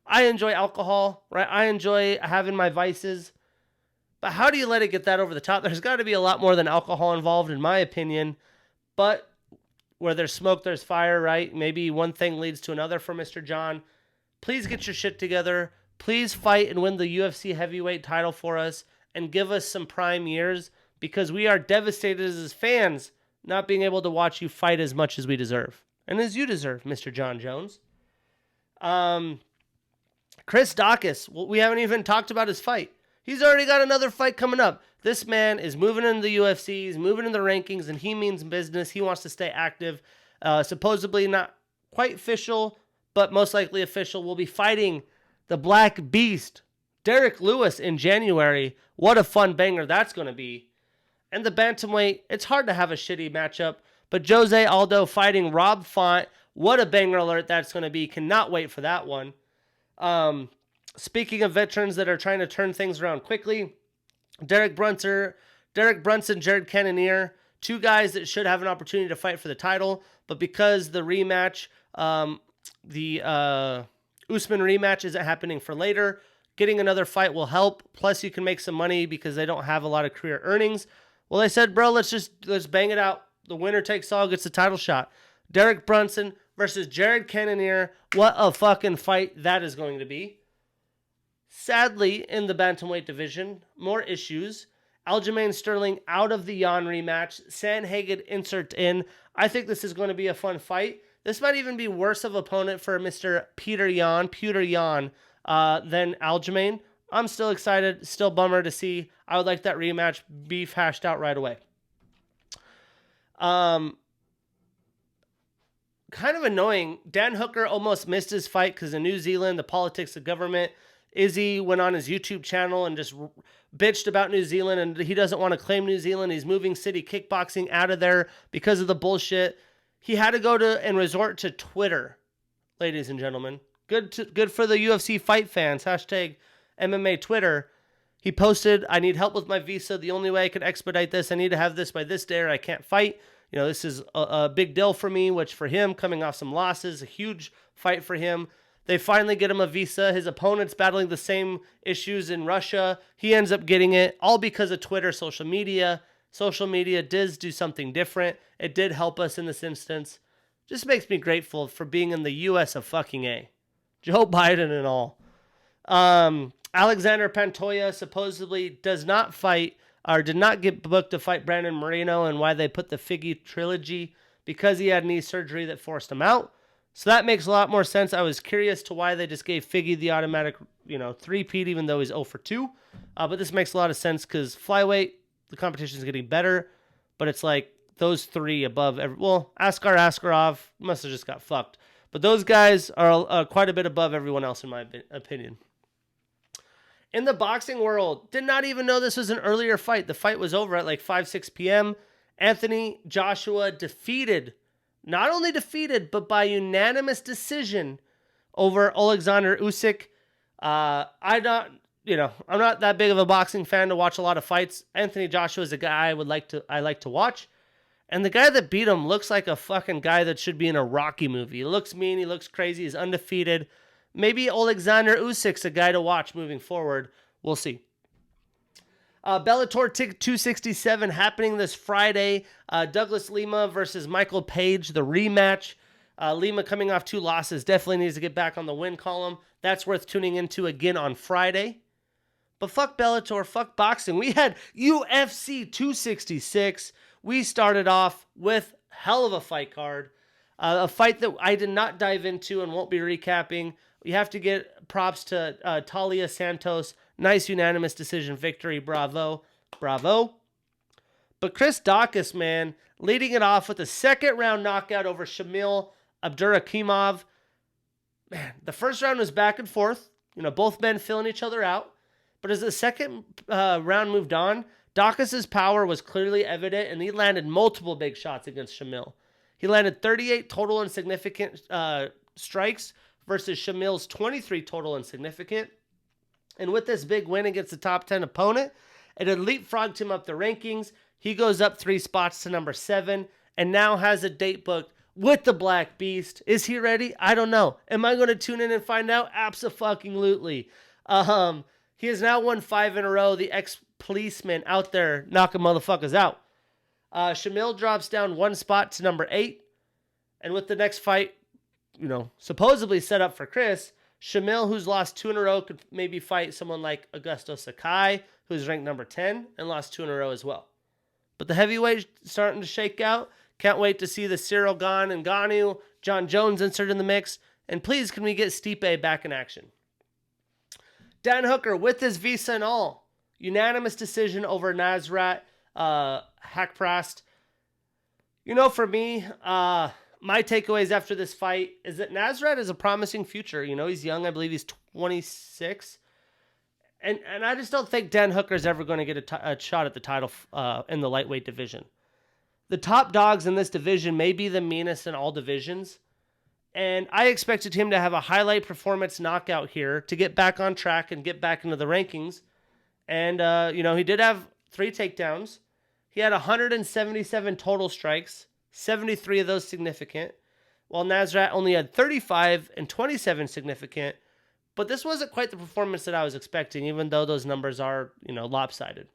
I enjoy alcohol, right? I enjoy having my vices. But how do you let it get that over the top? There's got to be a lot more than alcohol involved, in my opinion. But where there's smoke, there's fire, right? Maybe one thing leads to another for Mr. John. Please get your shit together. Please fight and win the UFC heavyweight title for us and give us some prime years, because we are devastated as fans not being able to watch you fight as much as we deserve and as you deserve, Mr. Jon Jones. Chris Daukaus, we haven't even talked about his fight. He's already got another fight coming up. This man is moving into the UFC, he's moving in the rankings, and he means business. He wants to stay active. Supposedly not quite official, but most likely official. Will be fighting the Black Beast, Derek Lewis, in January. What a fun banger that's going to be. And the bantamweight, it's hard to have a shitty matchup, but Jose Aldo fighting Rob Font. What a banger alert that's going to be. Cannot wait for that one. Speaking of veterans that are trying to turn things around quickly, Derek Brunson, Jared Cannonier, 2 guys that should have an opportunity to fight for the title, but because the rematch, Usman rematch isn't happening for later, getting another fight will help. Plus, you can make some money because they don't have a lot of career earnings. Well, they said, bro, let's bang it out. The winner takes all, gets the title shot. Derek Brunson versus Jared Cannonier. What a fucking fight that is going to be. Sadly, in the bantamweight division, more issues. Aljamain Sterling out of the Jan rematch. Sandhagen insert in. I think this is going to be a fun fight. This might even be worse of opponent for Mr. Peter Yan than Aljamain. I'm still excited. Still bummer to see. I would like that rematch beef hashed out right away. Kind of annoying. Dan Hooker almost missed his fight because of New Zealand, the politics of government. Izzy went on his YouTube channel and just bitched about New Zealand, and he doesn't want to claim New Zealand. He's moving City Kickboxing out of there because of the bullshit. He had to go to and resort to Twitter, ladies and gentlemen. Good for the UFC fight fans. Hashtag MMA Twitter. He posted, I need help with my visa. The only way I can expedite this, I need to have this by this day or I can't fight. This is a big deal for me, which for him, coming off some losses, a huge fight for him. They finally get him a visa. His opponent's battling the same issues in Russia. He ends up getting it, all because of Twitter, social media. Social media does do something different. It did help us in this instance. Just makes me grateful for being in the U.S. of fucking A. Joe Biden and all. Alexander Pantoja supposedly does not fight or did not get booked to fight Brandon Moreno, and why they put the Figgy trilogy because he had knee surgery that forced him out. So that makes a lot more sense. I was curious to why they just gave Figgy the automatic, three-peat even though he's 0 for 2. But this makes a lot of sense because flyweight, the competition is getting better, but it's like those three above. Askar Askarov must have just got fucked. But those guys are quite a bit above everyone else in my opinion. In the boxing world, did not even know this was an earlier fight. The fight was over at like 6 p.m. Anthony Joshua not only defeated, but by unanimous decision over Alexander Usyk. I'm not that big of a boxing fan to watch a lot of fights. Anthony Joshua is a guy I like to watch. And the guy that beat him looks like a fucking guy that should be in a Rocky movie. He looks mean, he looks crazy, he's undefeated. Maybe Alexander Usyk's a guy to watch moving forward. We'll see. Bellator 267 happening this Friday. Douglas Lima versus Michael Page, the rematch. Lima coming off 2 losses. Definitely needs to get back on the win column. That's worth tuning into again on Friday. But fuck Bellator, fuck boxing. We had UFC 266. We started off with hell of a fight card. A fight that I did not dive into and won't be recapping. You have to get props to Talia Santos. Nice unanimous decision victory. Bravo. Bravo. But Chris Daukaus, man, leading it off with a second round knockout over Shamil Abdurakhimov. Man, the first round was back and forth. Both men filling each other out. But as the second round moved on, Daukaus' power was clearly evident, and he landed multiple big shots against Shamil. He landed 38 total and significant strikes versus Shamil's 23 total and significant. And with this big win against the top 10 opponent, it had leapfrogged him up the rankings. He goes up 3 spots to number 7 and now has a date booked with the Black Beast. Is he ready? I don't know. Am I going to tune in and find out? Abso-fucking-lutely. He has now won 5 in a row. The ex-policeman out there knocking motherfuckers out. Shamil drops down 1 spot to number 8. And with the next fight, supposedly set up for Chris, Shamil, who's lost 2 in a row, could maybe fight someone like Augusto Sakai, who's ranked number 10 and lost 2 in a row as well. But the heavyweight starting to shake out. Can't wait to see the Cyril Gane and Ngannou, John Jones inserted in the mix. And please, can we get Stipe back in action? Dan Hooker with his visa and all. Unanimous decision over Nasrat Haqparast. For me, my takeaways after this fight is that Nasrat is a promising future. He's young. I believe he's 26. And I just don't think Dan Hooker is ever going to get a shot at the title in the lightweight division. The top dogs in this division may be the meanest in all divisions. And I expected him to have a highlight performance knockout here to get back on track and get back into the rankings. And, he did have 3 takedowns. He had 177 total strikes, 73 of those significant, while Nasrat only had 35 and 27 significant. But this wasn't quite the performance that I was expecting, even though those numbers are, lopsided.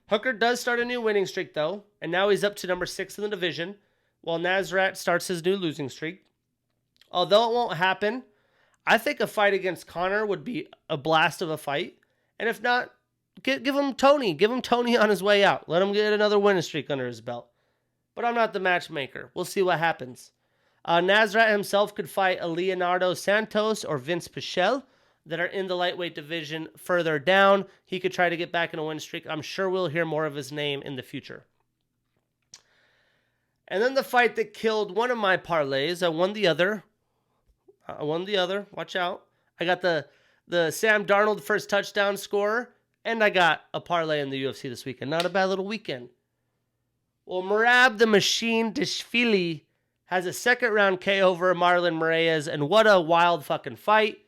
Hooker does start a new winning streak, though, and now he's up to number 6 in the division, while Nasrat starts his new losing streak. Although it won't happen, I think a fight against Conor would be a blast of a fight. And if not, give him Tony. Give him Tony on his way out. Let him get another winning streak under his belt. But I'm not the matchmaker. We'll see what happens. Nasrat himself could fight a Leonardo Santos or Vince Pichel that are in the lightweight division further down. He could try to get back in a win streak. I'm sure we'll hear more of his name in the future. And then the fight that killed one of my parlays. I won the other. Watch out. I got the Sam Darnold first touchdown scorer, and I got a parlay in the UFC this weekend. Not a bad little weekend. Well, Merab the Machine Dishvili has a second round KO over Marlon Moraes, and what a wild fucking fight.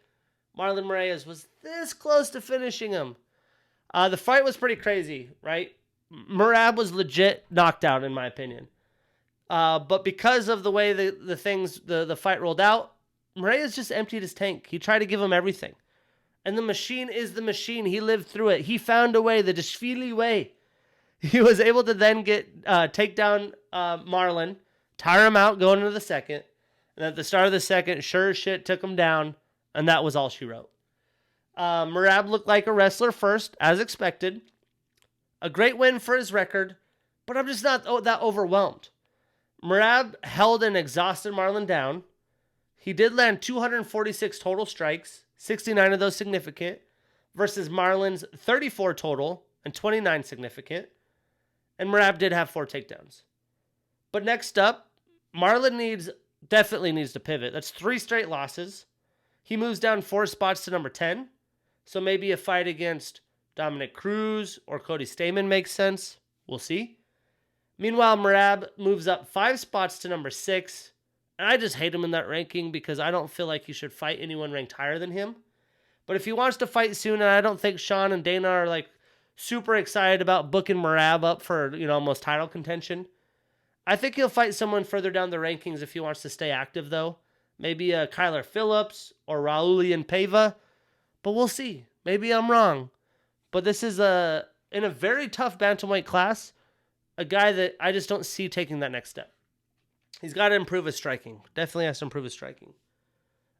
Marlon Moraes was this close to finishing him. The fight was pretty crazy, right? Merab was legit knocked out, in my opinion. But because of the way the fight rolled out, Moraes just emptied his tank. He tried to give him everything. And the machine is the machine. He lived through it. He found a way, the Dishvili way. He was able to then take down Marlon, tire him out going into the second. And at the start of the second, sure as shit, took him down. And that was all she wrote. Merab looked like a wrestler first, as expected. A great win for his record, but I'm just not that overwhelmed. Merab held and exhausted Marlon down. He did land 246 total strikes, 69 of those significant, versus Marlon's 34 total and 29 significant. And Merab did have 4 takedowns. But next up, Marlon definitely needs to pivot. That's 3 straight losses. He moves down 4 spots to number 10. So maybe a fight against Dominic Cruz or Cody Stamann makes sense. We'll see. Meanwhile, Merab moves up 5 spots to number 6. And I just hate him in that ranking because I don't feel like he should fight anyone ranked higher than him. But if he wants to fight soon, and I don't think Sean and Dana are like super excited about booking Merab up for, almost title contention. I think he'll fight someone further down the rankings if he wants to stay active, though. Maybe a Kyler Phillips or Raulian Paiva. But we'll see. Maybe I'm wrong. But this is in a very tough bantamweight class, a guy that I just don't see taking that next step. He's got to improve his striking. Definitely has to improve his striking.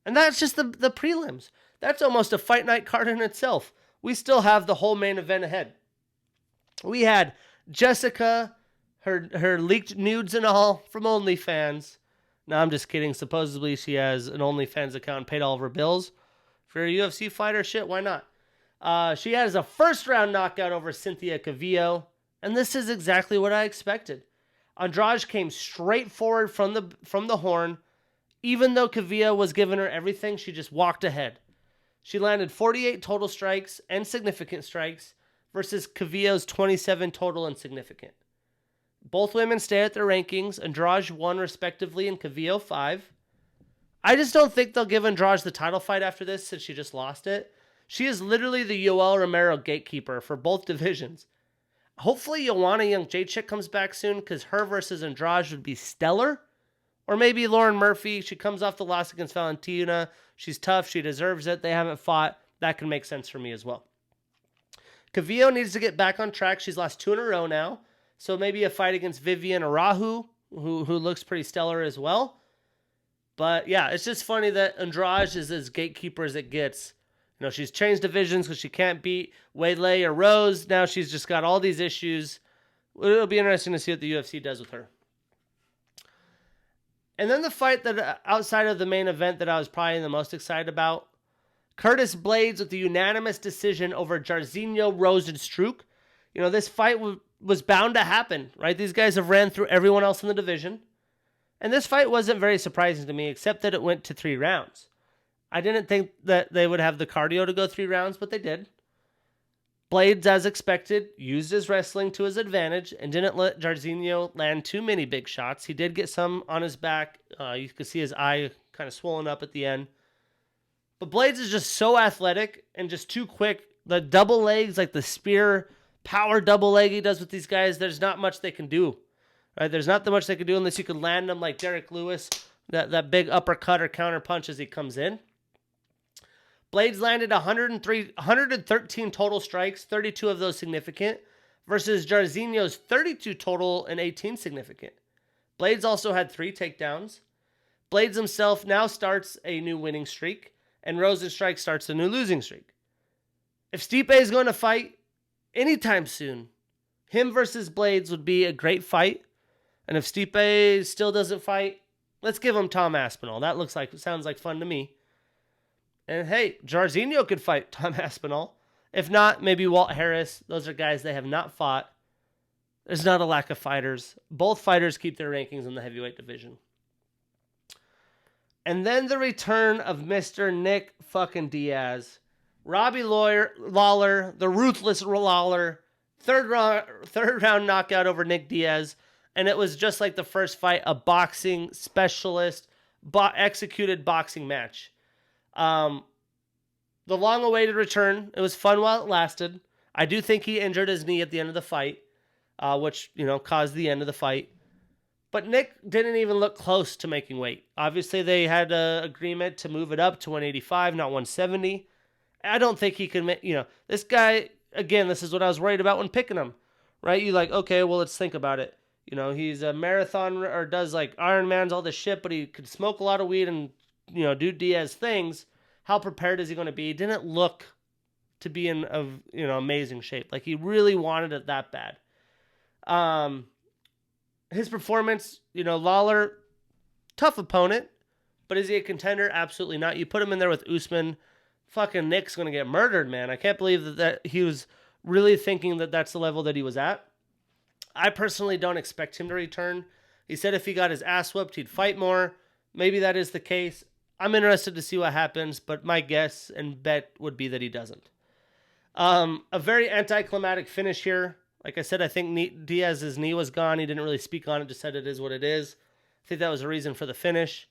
And that's just the prelims. That's almost a fight night card in itself. We still have the whole main event ahead. We had Jessica, her leaked nudes and all from OnlyFans. No, I'm just kidding. Supposedly she has an OnlyFans account and paid all of her bills. For a UFC fighter, shit, why not? She has a first-round knockout over Cynthia Cavillo, and this is exactly what I expected. Andrade came straight forward from the horn. Even though Cavillo was giving her everything, she just walked ahead. She landed 48 total strikes and significant strikes versus Cavillo's 27 total and significant. Both women stay at their rankings. Andrade won respectively and Cavillo 5. I just don't think they'll give Andrade the title fight after this since she just lost it. She is literally the Yoel Romero gatekeeper for both divisions. Hopefully Joanna Jędrzejczyk comes back soon because her versus Andrade would be stellar. Or maybe Lauren Murphy. She comes off the loss against Valentina. She's tough. She deserves it. They haven't fought. That can make sense for me as well. Cavillo needs to get back on track. She's lost 2 in a row now. So maybe a fight against Vivian Arahu, who looks pretty stellar as well. But yeah, it's just funny that Andrade is as gatekeeper as it gets. She's changed divisions because she can't beat Weili or Rose. Now she's just got all these issues. It'll be interesting to see what the UFC does with her. And then the fight that outside of the main event that I was probably the most excited about, Curtis Blaydes with the unanimous decision over Jairzinho Rozenstruik. This fight was bound to happen, right? These guys have ran through everyone else in the division. And this fight wasn't very surprising to me, except that it went to 3 rounds. I didn't think that they would have the cardio to go 3 rounds, but they did. Blaydes, as expected, used his wrestling to his advantage and didn't let Jairzinho land too many big shots. He did get some on his back. You could see his eye kind of swollen up at the end. But Blaydes is just so athletic and just too quick. The double legs, like the spear power double leg he does with these guys, there's not much they can do. Right? There's not that much they can do unless you can land them like Derek Lewis, that big uppercut or counter punch as he comes in. Blaydes landed 113 total strikes, 32 of those significant, versus Jairzinho's 32 total and 18 significant. Blaydes also had 3 takedowns. Blaydes himself now starts a new winning streak, and Rozenstruik starts a new losing streak. If Stipe is going to fight anytime soon, him versus Blaydes would be a great fight. And if Stipe still doesn't fight, let's give him Tom Aspinall. That sounds like fun to me. And hey, Jairzinho could fight Tom Aspinall. If not, maybe Walt Harris. Those are guys they have not fought. There's not a lack of fighters. Both fighters keep their rankings in the heavyweight division. And then the return of Mr. Nick fucking Diaz. Robbie Lawler, the ruthless Lawler, third round knockout over Nick Diaz. And it was just like the first fight, a boxing specialist executed boxing match. The long-awaited return, it was fun while it lasted. I do think he injured his knee at the end of the fight, which, caused the end of the fight. But Nick didn't even look close to making weight. Obviously, they had an agreement to move it up to 185, not 170. I don't think he can make, this guy, again, this is what I was worried about when picking him, right? You okay, well, let's think about it. He's a marathon or does like Ironmans, all this shit, but he could smoke a lot of weed and, do Diaz things. How prepared is he going to be? He didn't look to be in amazing shape. Like, he really wanted it that bad. His performance, Lawler, tough opponent, but is he a contender? Absolutely not. You put him in there with Usman, fucking Nick's going to get murdered, man. I can't believe that he was really thinking that that's the level that he was at. I personally don't expect him to return. He said if he got his ass whooped, he'd fight more. Maybe that is the case. I'm interested to see what happens, but my guess and bet would be that he doesn't. A very anticlimactic finish here. Like I said, I think Diaz's knee was gone. He didn't really speak on it, just said it is what it is. I think that was a reason for the finish.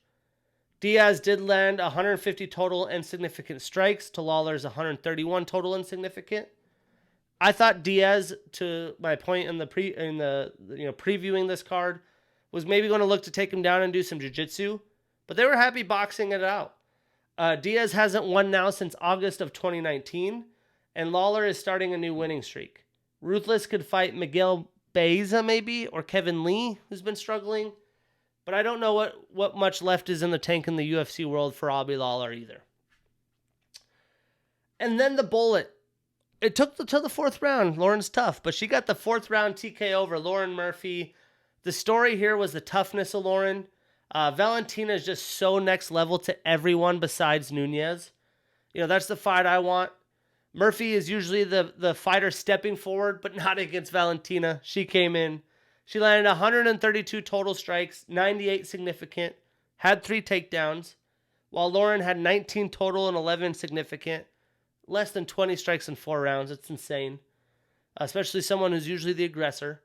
Diaz did land 150 total insignificant strikes to Lawler's 131 total insignificant. I thought Diaz, to my point in the previewing this card, was maybe going to look to take him down and do some jiu-jitsu, but they were happy boxing it out. Diaz hasn't won now since August of 2019, and Lawler is starting a new winning streak. Ruthless could fight Miguel Baeza maybe, or Kevin Lee, who's been struggling. But I don't know what much left is in the tank in the UFC world for Robbie Lawler either. And then the bullet. It took till the fourth round. Lauren's tough, but she got the fourth round TKO over Lauren Murphy. The story here was the toughness of Lauren. Valentina is just so next level to everyone besides Nunes. That's the fight I want. Murphy is usually the fighter stepping forward, but not against Valentina. She came in. She landed 132 total strikes, 98 significant, had 3 takedowns, while Lauren had 19 total and 11 significant, less than 20 strikes in 4 rounds. It's insane, especially someone who's usually the aggressor.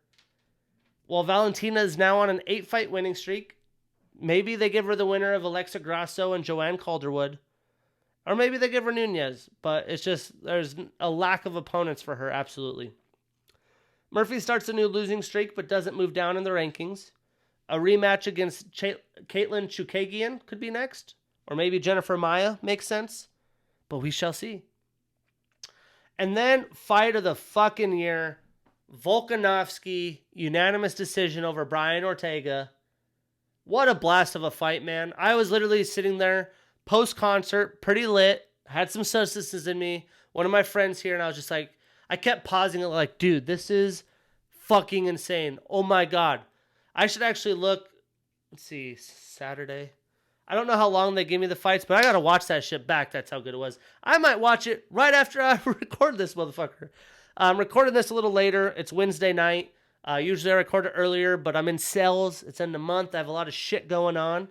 While Valentina is now on an 8-fight winning streak, maybe they give her the winner of Alexa Grasso and Joanne Calderwood, or maybe they give her Nunes, but it's just there's a lack of opponents for her, absolutely. Murphy starts a new losing streak, but doesn't move down in the rankings. A rematch against Caitlin Chukagian could be next. Or maybe Jennifer Maia makes sense. But we shall see. And then, fight of the fucking year. Volkanovski, unanimous decision over Brian Ortega. What a blast of a fight, man. I was literally sitting there, post-concert, pretty lit. Had some substances in me. One of my friends here, and I was just like, I kept pausing it like, dude, this is fucking insane. Oh my God. I should actually look. Let's see, Saturday. I don't know how long they gave me the fights, but I got to watch that shit back. That's how good it was. I might watch it right after I record this motherfucker. I'm recording this a little later. It's Wednesday night. Usually I record it earlier, but I'm in sales. It's end of month. I have a lot of shit going on.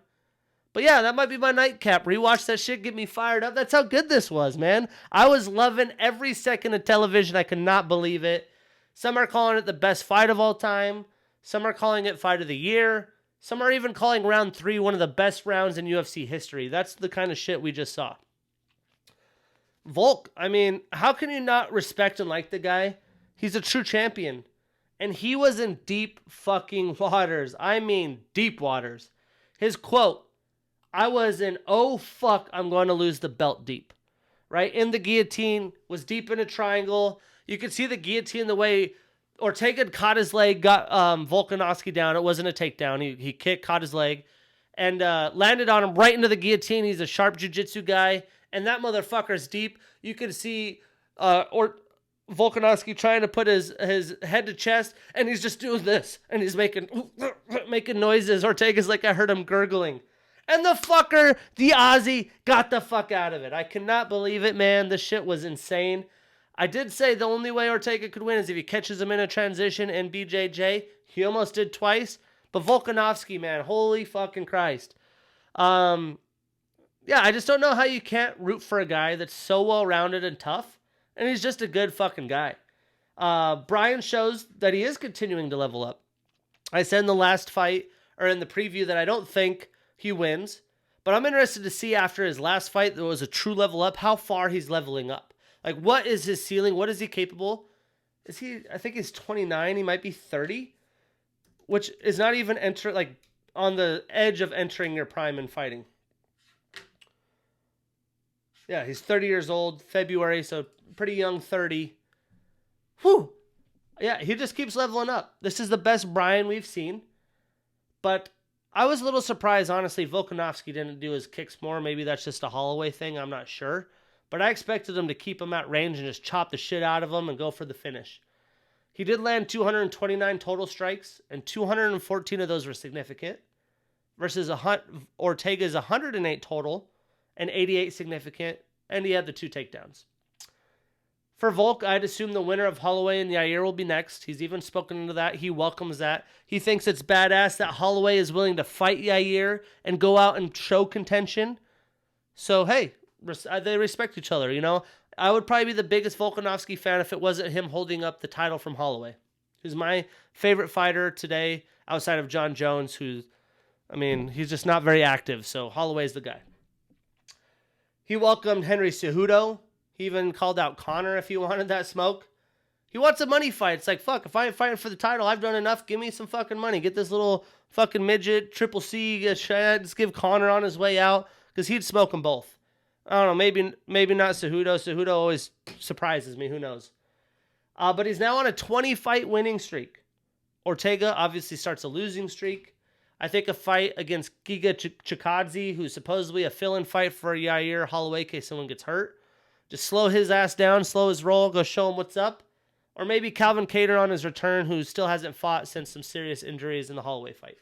But yeah, that might be my nightcap. Rewatch that shit, get me fired up. That's how good this was, man. I was loving every second of television. I could not believe it. Some are calling it the best fight of all time. Some are calling it fight of the year. Some are even calling round 3 one of the best rounds in UFC history. That's the kind of shit we just saw. Volk, I mean, how can you not respect and like the guy? He's a true champion. And he was in deep fucking waters. I mean, deep waters. His quote, I was in, oh fuck, I'm going to lose the belt deep. Right? In the guillotine, was deep in a triangle. You could see the guillotine the way Ortega caught his leg, got Volkanovski down. It wasn't a takedown. He kicked, caught his leg, and landed on him right into the guillotine. He's a sharp jiu-jitsu guy, and that motherfucker's deep. You could see Volkanovski trying to put his head to chest, and he's just doing this, and he's making noises. Ortega's like, I heard him gurgling. And the fucker, the Aussie, got the fuck out of it. I cannot believe it, man. This shit was insane. I did say the only way Ortega could win is if he catches him in a transition in BJJ. He almost did twice. But Volkanovski, man, holy fucking Christ. Yeah, I just don't know how you can't root for a guy that's so well-rounded and tough. And he's just a good fucking guy. Brian shows that he is continuing to level up. I said in the last fight, or in the preview, that I don't think he wins. But I'm interested to see after his last fight that was a true level up, how far he's leveling up. Like, what is his ceiling? What is he capable? I think he's 29. He might be 30. Which is not even on the edge of entering your prime in fighting. Yeah, he's 30 years old, February, so pretty young, 30. Whew. Yeah, he just keeps leveling up. This is the best Brian we've seen. But I was a little surprised, honestly, Volkanovski didn't do his kicks more. Maybe that's just a Holloway thing. I'm not sure. but I expected him to keep him at range and just chop the shit out of him and go for the finish. He did land 229 total strikes, and 214 of those were significant, versus Ortega's 108 total and 88 significant, and he had the 2 takedowns. For Volk, I'd assume the winner of Holloway and Yair will be next. He's even spoken into that. He welcomes that. He thinks it's badass that Holloway is willing to fight Yair and go out and show contention. So, hey, they respect each other, you know. I would probably be the biggest Volkanovski fan if it wasn't him holding up the title from Holloway, who's my favorite fighter today outside of John Jones, he's just not very active, so Holloway's the guy. He welcomed Henry Cejudo. He even called out Conor if he wanted that smoke. He wants a money fight. It's like, fuck, if I ain't fighting for the title, I've done enough. Give me some fucking money. Get this little fucking midget, Triple C, just give Conor on his way out, because he'd smoke them both. I don't know, maybe not Cejudo. Cejudo always surprises me. Who knows? But he's now on a 20-fight winning streak. Ortega obviously starts a losing streak. I think a fight against Giga Chikadze, who's supposedly a fill-in fight for Yair Holloway in case someone gets hurt. Just slow his ass down, slow his roll, go show him what's up. Or maybe Calvin Kattar on his return, who still hasn't fought since some serious injuries in the Holloway fight.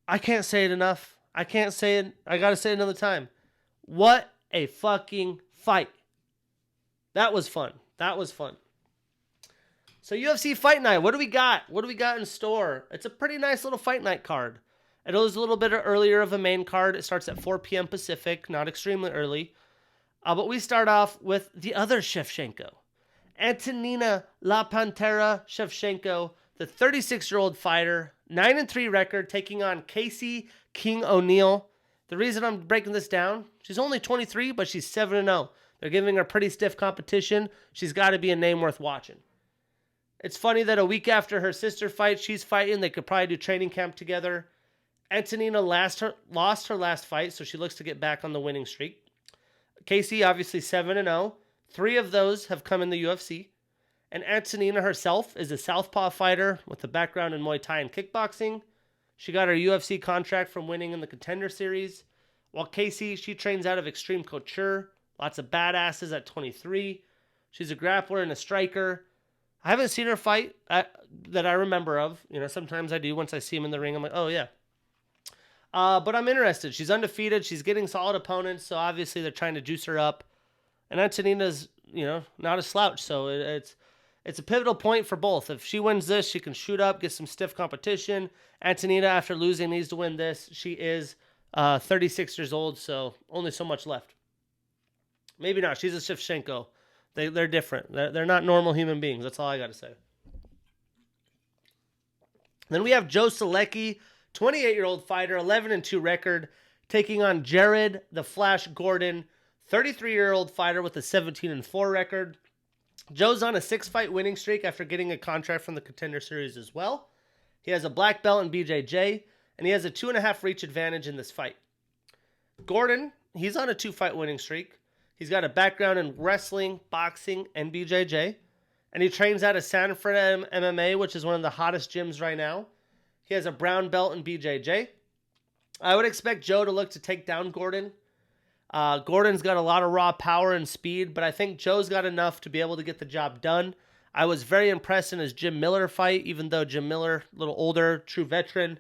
I can't say it enough. I can't say it. I got to say it another time. What a fucking fight. That was fun. So UFC Fight Night, what do we got? What do we got in store? It's a pretty nice little Fight Night card. It was a little bit earlier of a main card. It starts at 4 p.m. Pacific, not extremely early. But we start off with the other Shevchenko. Antonina La Pantera Shevchenko, the 36-year-old fighter, 9-3 record, taking on Casey King O'Neill. The reason I'm breaking this down, she's only 23, but she's 7-0. They're giving her pretty stiff competition. She's got to be a name worth watching. It's funny that a week after her sister fight, she's fighting. They could probably do training camp together. Antonina lost her last fight, so she looks to get back on the winning streak. Casey, obviously 7-0. 3 of those have come in the UFC. And Antonina herself is a southpaw fighter with a background in Muay Thai and kickboxing. She got her UFC contract from winning in the Contender series. While Casey, she trains out of Extreme Couture. Lots of badasses at 23. She's a grappler and a striker. I haven't seen her fight that I remember of. You know, sometimes I do. Once I see him in the ring, I'm like, oh, yeah. But I'm interested. She's undefeated. She's getting solid opponents, so obviously they're trying to juice her up. And Antonina's, not a slouch, so it's a pivotal point for both. If she wins this, she can shoot up, get some stiff competition. Antonina, after losing, needs to win this. She is 36 years old, so only so much left. Maybe not. She's a Shevchenko. They're different. They're not normal human beings. That's all I got to say. Then we have Joe Solecki, 28-year-old fighter, 11-2 record, taking on Jared the Flash Gordon, 33-year-old fighter with a 17-4 record. Joe's on a 6-fight winning streak after getting a contract from the Contender series as well. He has a black belt in BJJ, and he has a 2.5 reach advantage in this fight. Gordon, he's on a 2-fight winning streak. He's got a background in wrestling, boxing, and BJJ. And he trains out of Sanford MMA, which is one of the hottest gyms right now. He has a brown belt in BJJ. I would expect Joe to look to take down Gordon. Gordon's got a lot of raw power and speed, but I think Joe's got enough to be able to get the job done. I was very impressed in his Jim Miller fight, even though Jim Miller, a little older, true veteran.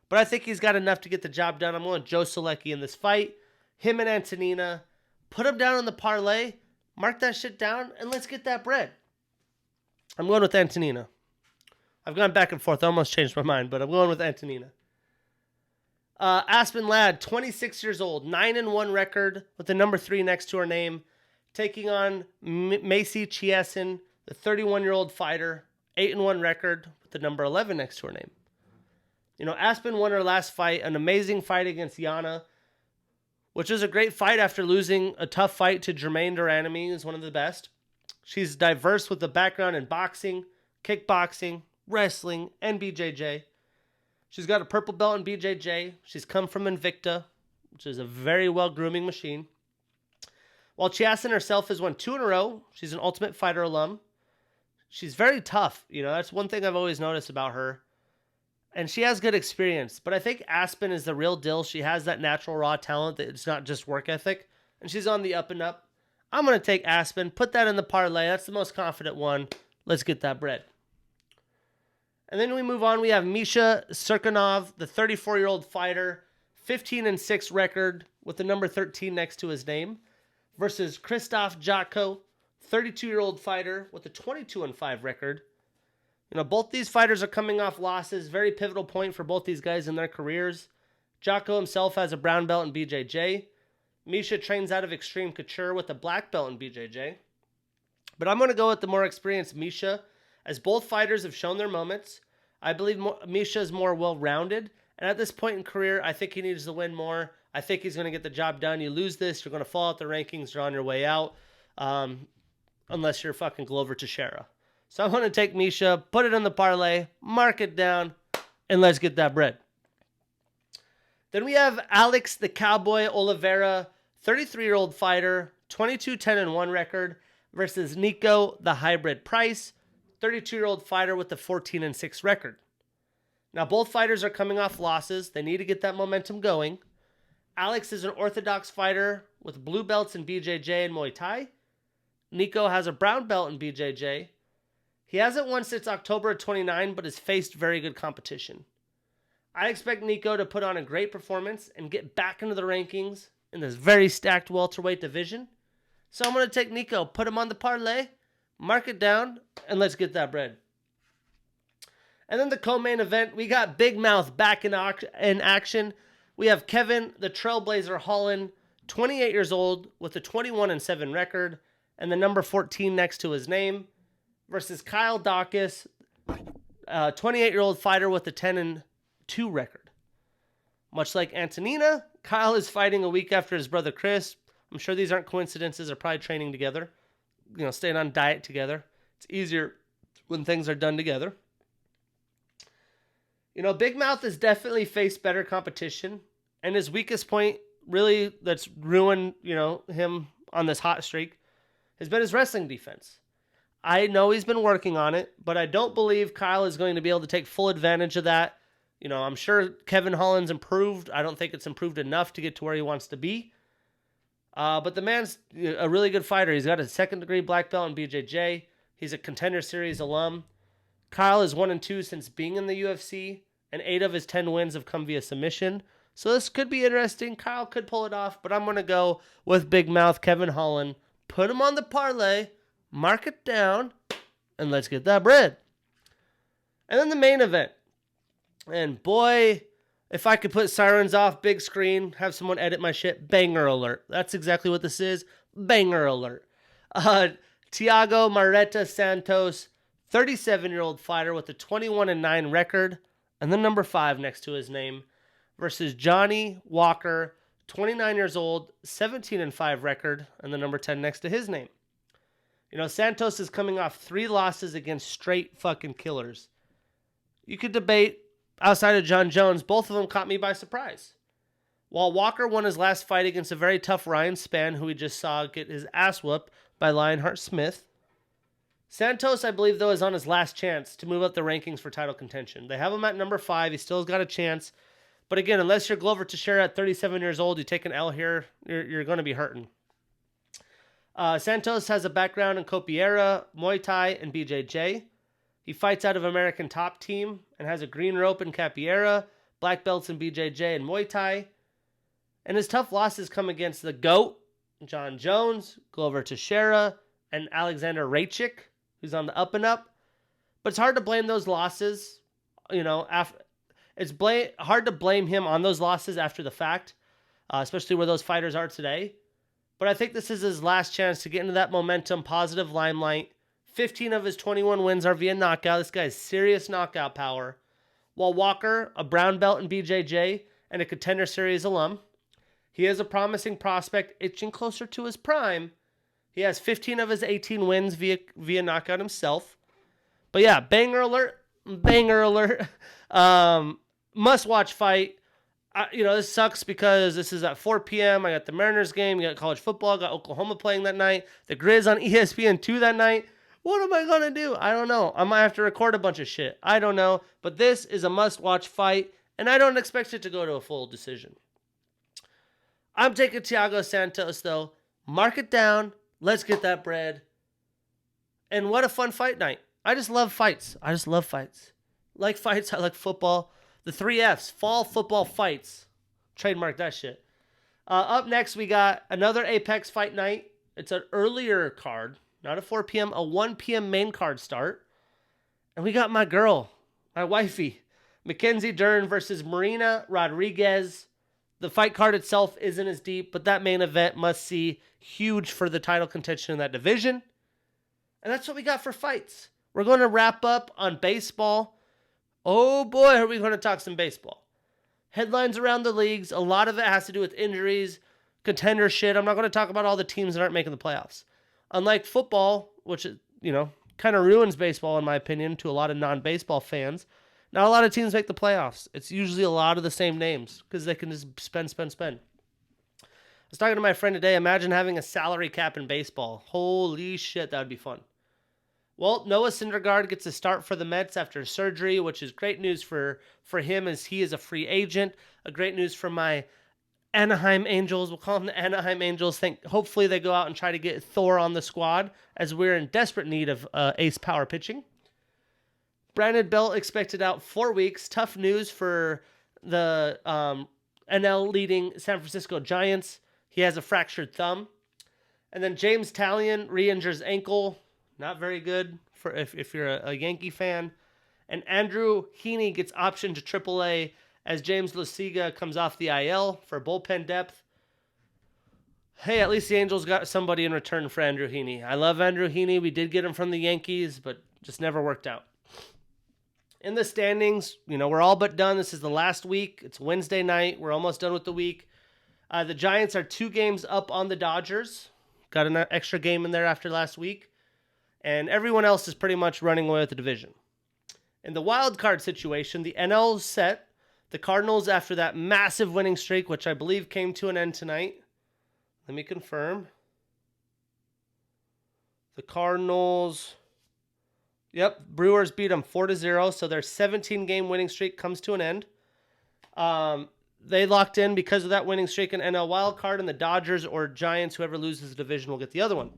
But I think he's got enough to get the job done. I'm going Joe Solecki in this fight. Him and Antonina. Put him down on the parlay. Mark that shit down, and let's get that bread. I'm going with Antonina. I've gone back and forth. I almost changed my mind, but I'm going with Antonina. Aspen Ladd, 26 years old, 9-1 record with the number 3 next to her name, taking on Macy Chiasson, the 31-year-old fighter, 8-1 record with the number 11 next to her name. Aspen won her last fight, an amazing fight against Yana, which was a great fight after losing a tough fight to Jermaine Duranami, who's one of the best. She's diverse with a background in boxing, kickboxing, wrestling, and BJJ. She's got a purple belt in BJJ. She's come from Invicta, which is a very well-grooming machine. While Chiasson herself has won 2 in a row, she's an Ultimate Fighter alum. She's very tough. That's one thing I've always noticed about her. And she has good experience. But I think Aspen is the real deal. She has that natural raw talent that it's not just work ethic. and she's on the up and up. I'm going to take Aspen, put that in the parlay. That's the most confident one. Let's get that bread. And then we move on. We have Misha Serkinov, the 34-year-old fighter, 15-6 record with the number 13 next to his name, versus Krzysztof Jotko, 32-year-old fighter with a 22-5 record. Both these fighters are coming off losses. Very pivotal point for both these guys in their careers. Jotko himself has a brown belt in BJJ. Misha trains out of Extreme Couture with a black belt in BJJ. But I'm going to go with the more experienced Misha, as both fighters have shown their moments. I believe Misha is more well-rounded. And at this point in career, I think he needs to win more. I think he's going to get the job done. You lose this, you're going to fall out the rankings. You're on your way out. Unless you're fucking Glover Teixeira. So I'm going to take Misha, put it in the parlay, mark it down, and let's get that bread. Then we have Alex the Cowboy Oliveira, 33-year-old fighter, 22-10-1 record, versus Nico the Hybrid Price, 32-year-old fighter with a 14-6 record. Now, both fighters are coming off losses. They need to get that momentum going. Alex is an orthodox fighter with blue belts in BJJ and Muay Thai. Nico has a brown belt in BJJ. He hasn't won since October of 29, but has faced very good competition. I expect Nico to put on a great performance and get back into the rankings in this very stacked welterweight division. So I'm going to take Nico, put him on the parlay, mark it down, and let's get that bread. And then the co-main event, we got Big Mouth back in action. We have Kevin, the Trailblazer Holland, 28 years old with a 21-7 record and the number 14 next to his name, versus Kyle Dawkins, 28-year-old fighter with a 10-2 record. Much like Antonina, Kyle is fighting a week after his brother Chris. I'm sure these aren't coincidences. They're probably training together, staying on diet together. It's easier when things are done together. Big Mouth has definitely faced better competition, and his weakest point, really, that's ruined, him on this hot streak, has been his wrestling defense. I know he's been working on it, but I don't believe Kyle is going to be able to take full advantage of that. I'm sure Kevin Holland's improved. I don't think it's improved enough to get to where he wants to be. But the man's a really good fighter. He's got a second-degree black belt in BJJ. He's a Contender Series alum. Kyle is 1-2 since being in the UFC, and 8 of his 10 wins have come via submission. So this could be interesting. Kyle could pull it off, but I'm going to go with Big Mouth Kevin Holland. Put him on the parlay, mark it down, and let's get that bread. And then the main event. And boy, if I could put sirens off, big screen, have someone edit my shit, banger alert. That's exactly what this is. Banger alert. Thiago Marreta Santos, 37-year-old fighter with a 21-9 record and the number 5 next to his name, versus Johnny Walker, 29 years old, 17-5 record, and the number 10 next to his name. Santos is coming off 3 losses against straight fucking killers. You could debate, outside of John Jones, both of them caught me by surprise. While Walker won his last fight against a very tough Ryan Spann, who we just saw get his ass whooped by Lionheart Smith, Santos, I believe, though, is on his last chance to move up the rankings for title contention. They have him at number 5. He still has got a chance. But again, unless you're Glover Teixeira at 37 years old, you take an L here, you're going to be hurting. Santos has a background in Copiera, Muay Thai, and BJJ. He fights out of American Top Team and has a green rope in Capoeira, black belts in BJJ and Muay Thai. And his tough losses come against the GOAT, John Jones, Glover Teixeira, and Alexander Raychik, who's on the up and up. But it's hard to blame those losses, hard to blame him on those losses after the fact, especially where those fighters are today. But I think this is his last chance to get into that momentum, positive limelight. 15 of his 21 wins are via knockout. This guy has serious knockout power. While Walker, a brown belt in BJJ and a Contender Series alum, he is a promising prospect itching closer to his prime. He has 15 of his 18 wins via knockout himself. But yeah, banger alert. Must-watch fight. This sucks because this is at 4 p.m. I got the Mariners game. You got college football. Got Oklahoma playing that night. The Grizz on ESPN2 that night. What am I going to do? I don't know. I might have to record a bunch of shit. I don't know. But this is a must-watch fight, and I don't expect it to go to a full decision. I'm taking Thiago Santos, though. Mark it down. Let's get that bread. And what a fun fight night. I just love fights. I like fights. I like football. The 3Fs, fall football fights. Trademark that shit. Up next, we got another Apex fight night. It's an earlier card, not a 4 p.m., a 1 p.m. main card start. And we got my girl, my wifey, Mackenzie Dern versus Marina Rodriguez. The fight card itself isn't as deep, but that main event must see, huge for the title contention in that division. And that's what we got for fights. We're going to wrap up on baseball. Oh boy, are we going to talk some baseball. Headlines around the leagues. A lot of it has to do with injuries, contender shit. I'm not going to talk about all the teams that aren't making the playoffs. Unlike football, which, kind of ruins baseball in my opinion to a lot of non-baseball fans, not a lot of teams make the playoffs. It's usually a lot of the same names because they can just spend. I was talking to my friend today. Imagine having a salary cap in baseball. Holy shit, that would be fun. Well, Noah Syndergaard gets a start for the Mets after surgery, which is great news for him as he is a free agent. A great news for my Anaheim Angels. We'll call them the Anaheim Angels. Hopefully they go out and try to get Thor on the squad as we're in desperate need of ace power pitching. Brandon Belt expected out 4 weeks. Tough news for the NL leading San Francisco Giants. He has a fractured thumb. And then James Talion re-injures ankle. Not very good for if you're a Yankee fan. And Andrew Heaney gets optioned to AAA as James Luciga comes off the IL for bullpen depth. Hey, at least the Angels got somebody in return for Andrew Heaney. I love Andrew Heaney. We did get him from the Yankees, but just never worked out. In the standings, we're all but done. This is the last week. It's Wednesday night. We're almost done with the week. The Giants are 2 games up on the Dodgers. Got an extra game in there after last week. And everyone else is pretty much running away with the division. In the wild card situation, the NL is set. The Cardinals, after that massive winning streak, which I believe came to an end tonight. Let me confirm. The Cardinals... Yep, Brewers beat them 4-0, so their 17-game winning streak comes to an end. They locked in because of that winning streak an NL wild card, and the Dodgers or Giants, whoever loses the division, will get the other one.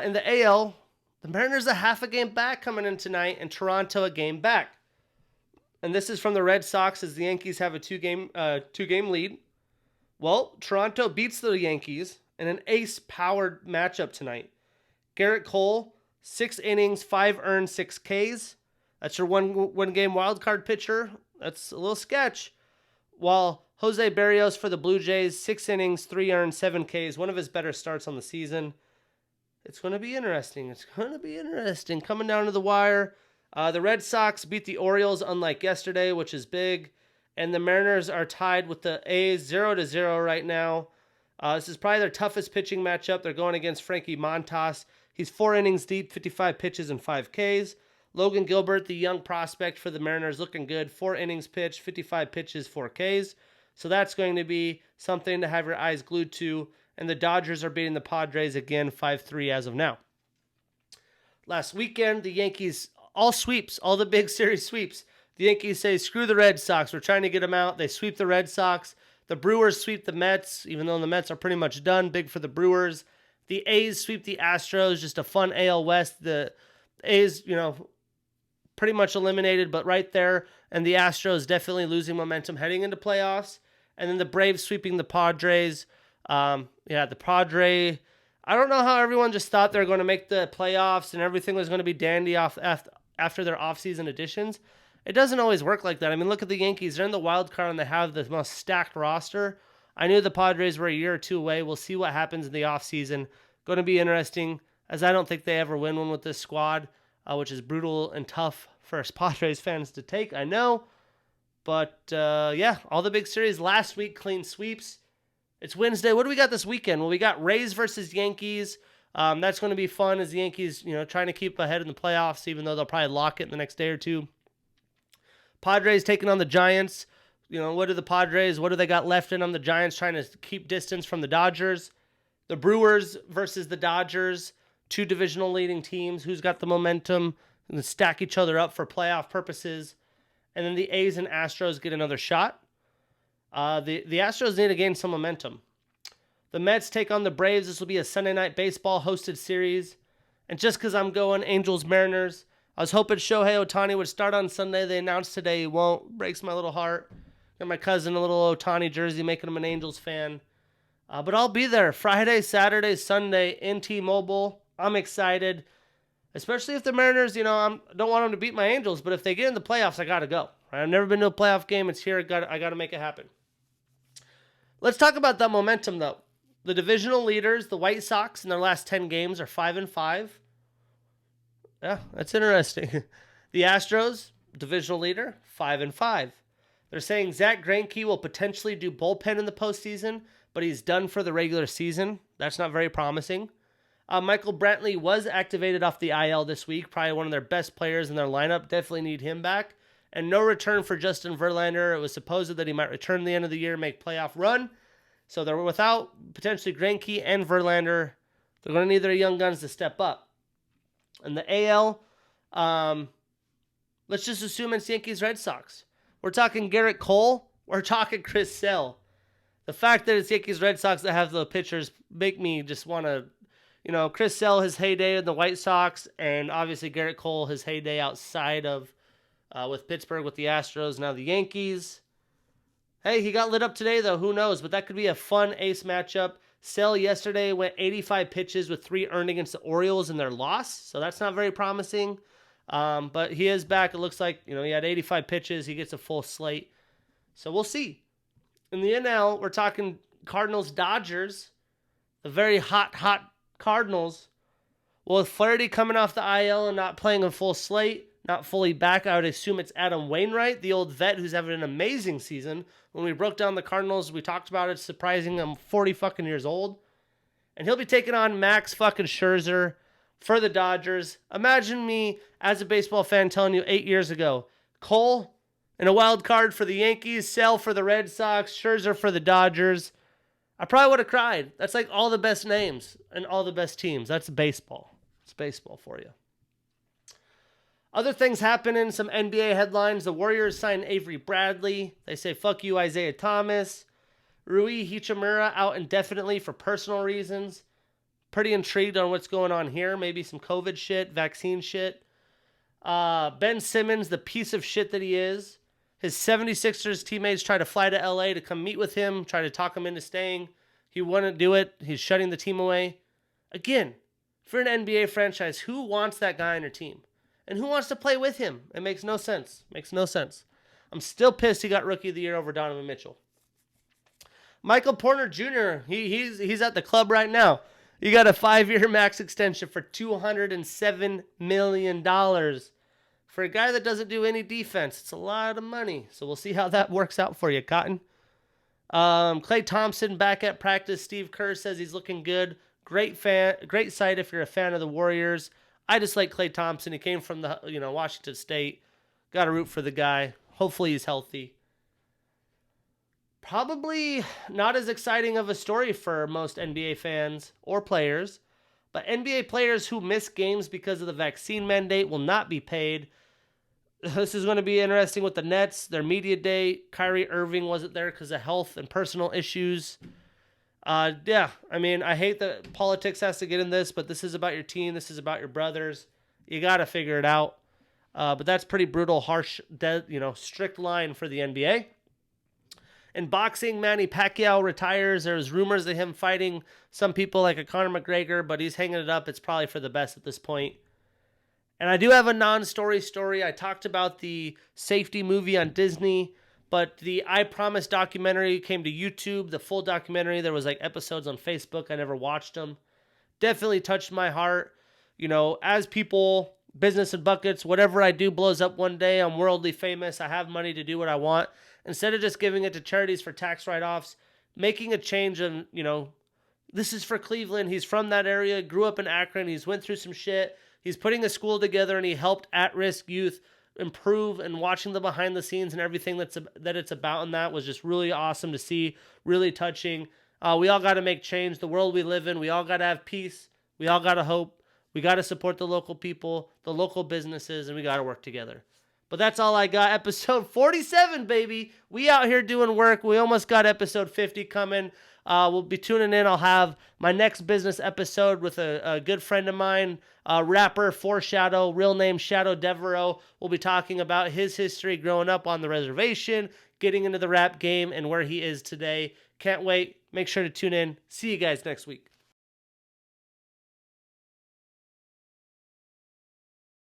In the AL, the Mariners are half a game back coming in tonight, and Toronto a game back. And this is from the Red Sox as the Yankees have a two-game lead. Well, Toronto beats the Yankees in an ace-powered matchup tonight. Garrett Cole, 6 innings, 5 earned, 6 Ks. That's your one-game wildcard pitcher. That's a little sketch. While Jose Barrios for the Blue Jays, 6 innings, 3 earned, 7 Ks. One of his better starts on the season. It's going to be interesting. Coming down to the wire. The Red Sox beat the Orioles unlike yesterday, which is big. And the Mariners are tied with the A's 0-0 right now. This is probably their toughest pitching matchup. They're going against Frankie Montas. He's 4 innings deep, 55 pitches, and 5 Ks. Logan Gilbert, the young prospect for the Mariners, looking good. 4 innings pitched, 55 pitches, 4 Ks. So that's going to be something to have your eyes glued to. And the Dodgers are beating the Padres again 5-3 as of now. Last weekend, the Yankees, all sweeps, all the big series sweeps. The Yankees say, screw the Red Sox. We're trying to get them out. They sweep the Red Sox. The Brewers sweep the Mets, even though the Mets are pretty much done. Big for the Brewers. The A's sweep the Astros. Just a fun AL West. The A's, pretty much eliminated, but right there. And the Astros definitely losing momentum heading into playoffs. And then the Braves sweeping the Padres. The Padres. I don't know how everyone just thought they were going to make the playoffs and everything was going to be dandy after their offseason additions. It doesn't always work like that. I mean, look at the Yankees. They're in the wild card and they have the most stacked roster. I knew the Padres were a year or two away. We'll see what happens in the offseason. Going to be interesting, as I don't think they ever win one with this squad, which is brutal and tough for us Padres fans to take, I know. But, all the big series last week, clean sweeps. It's Wednesday. What do we got this weekend? Well, we got Rays versus Yankees. That's going to be fun as the Yankees, trying to keep ahead in the playoffs, even though they'll probably lock it in the next day or two. Padres taking on the Giants. What do they got left in on the Giants, trying to keep distance from the Dodgers? The Brewers versus the Dodgers, 2 divisional leading teams. Who's got the momentum and stack each other up for playoff purposes? And then the A's and Astros get another shot. The Astros need to gain some momentum. The Mets take on the Braves. This will be a Sunday Night Baseball hosted series. And just because I'm going Angels-Mariners, I was hoping Shohei Ohtani would start on Sunday. They announced today he won't. Breaks my little heart. Got my cousin a little Ohtani jersey, making him an Angels fan. But I'll be there Friday, Saturday, Sunday in T-Mobile. I'm excited, especially if the Mariners, I don't want them to beat my Angels, but if they get in the playoffs, I got to go. Right? I've never been to a playoff game. It's here. I got to make it happen. Let's talk about that momentum, though. The divisional leaders, the White Sox, in their last 10 games are 5-5. Yeah, that's interesting. The Astros, divisional leader, 5-5. They're saying Zach Greinke will potentially do bullpen in the postseason, but he's done for the regular season. That's not very promising. Michael Brantley was activated off the IL this week, probably one of their best players in their lineup. Definitely need him back. And no return for Justin Verlander. It was supposed that he might return at the end of the year, make playoff run. So they're without potentially Greinke and Verlander. They're going to need their young guns to step up. And the AL, let's just assume it's Yankees-Red Sox. We're talking Garrett Cole. We're talking Chris Sale. The fact that it's Yankees-Red Sox that have the pitchers make me just want to, Chris Sale, his heyday in the White Sox, and obviously Garrett Cole, his heyday outside of with Pittsburgh, with the Astros, now the Yankees. Hey, he got lit up today, though. Who knows? But that could be a fun ace matchup. Sale yesterday went 85 pitches with 3 earned against the Orioles in their loss, so that's not very promising. But he is back. It looks like, he had 85 pitches. He gets a full slate. So we'll see. In the NL, we're talking Cardinals-Dodgers, the very hot Cardinals. Well, with Flaherty coming off the IL and not playing a full slate, not fully back, I would assume it's Adam Wainwright, the old vet who's having an amazing season. When we broke down the Cardinals, we talked about it. Surprising, I'm 40 fucking years old. And he'll be taking on Max fucking Scherzer for the Dodgers. Imagine me, as a baseball fan, telling you 8 years ago, Cole in a wild card for the Yankees, Sale for the Red Sox, Scherzer for the Dodgers. I probably would have cried. That's like all the best names and all the best teams. That's baseball. It's baseball for you. Other things happen in some NBA headlines. The Warriors signed Avery Bradley. They say, fuck you, Isaiah Thomas. Rui Hachimura out indefinitely for personal reasons. Pretty intrigued on what's going on here. Maybe some COVID shit, vaccine shit. Ben Simmons, the piece of shit that he is. His 76ers teammates try to fly to LA to come meet with him, try to talk him into staying. He wouldn't do it. He's shutting the team away. Again, for an NBA franchise, who wants that guy on your team? And who wants to play with him? It makes no sense. I'm still pissed he got Rookie of the Year over Donovan Mitchell. Michael Porter Jr., he's at the club right now. He got a 5-year max extension for $207 million. For a guy that doesn't do any defense, it's a lot of money. So we'll see how that works out for you, Cotton. Klay Thompson back at practice. Steve Kerr says he's looking good. Great sight if you're a fan of the Warriors. I just like Klay Thompson. He came from the Washington State. Got to root for the guy. Hopefully he's healthy. Probably not as exciting of a story for most NBA fans or players, but NBA players who miss games because of the vaccine mandate will not be paid. This is going to be interesting with the Nets. Their media day, Kyrie Irving wasn't there because of health and personal issues. I hate that politics has to get in this, but this is about your team. This is about your brothers. You got to figure it out. But that's pretty brutal, harsh, strict line for the NBA. In boxing, Manny Pacquiao retires. There's rumors of him fighting some people like a Conor McGregor, but he's hanging it up. It's probably for the best at this point. And I do have a non-story story. I talked about the Safety movie on Disney, but the I Promise documentary came to YouTube, the full documentary. There was episodes on Facebook. I never watched them. Definitely touched my heart. As people, business and buckets, whatever I do blows up one day. I'm worldly famous. I have money to do what I want. Instead of just giving it to charities for tax write-offs, making a change and, this is for Cleveland. He's from that area, grew up in Akron. He's went through some shit. He's putting a school together, and he helped at-risk youth improve, and watching the behind the scenes and everything that it's about, and that was just really awesome to see, really touching. We all got to make change. The world we live in, we all got to have peace. We all got to hope. We got to support the local people, the local businesses, and we got to work together. But that's all I got. Episode 47, baby. We out here doing work. We almost got episode 50 coming. We'll be tuning in. I'll have my next business episode with a good friend of mine, rapper Foreshadow, real name Shadow Devereaux. We'll be talking about his history growing up on the reservation, getting into the rap game, and where he is today. Can't wait. Make sure to tune in. See you guys next week.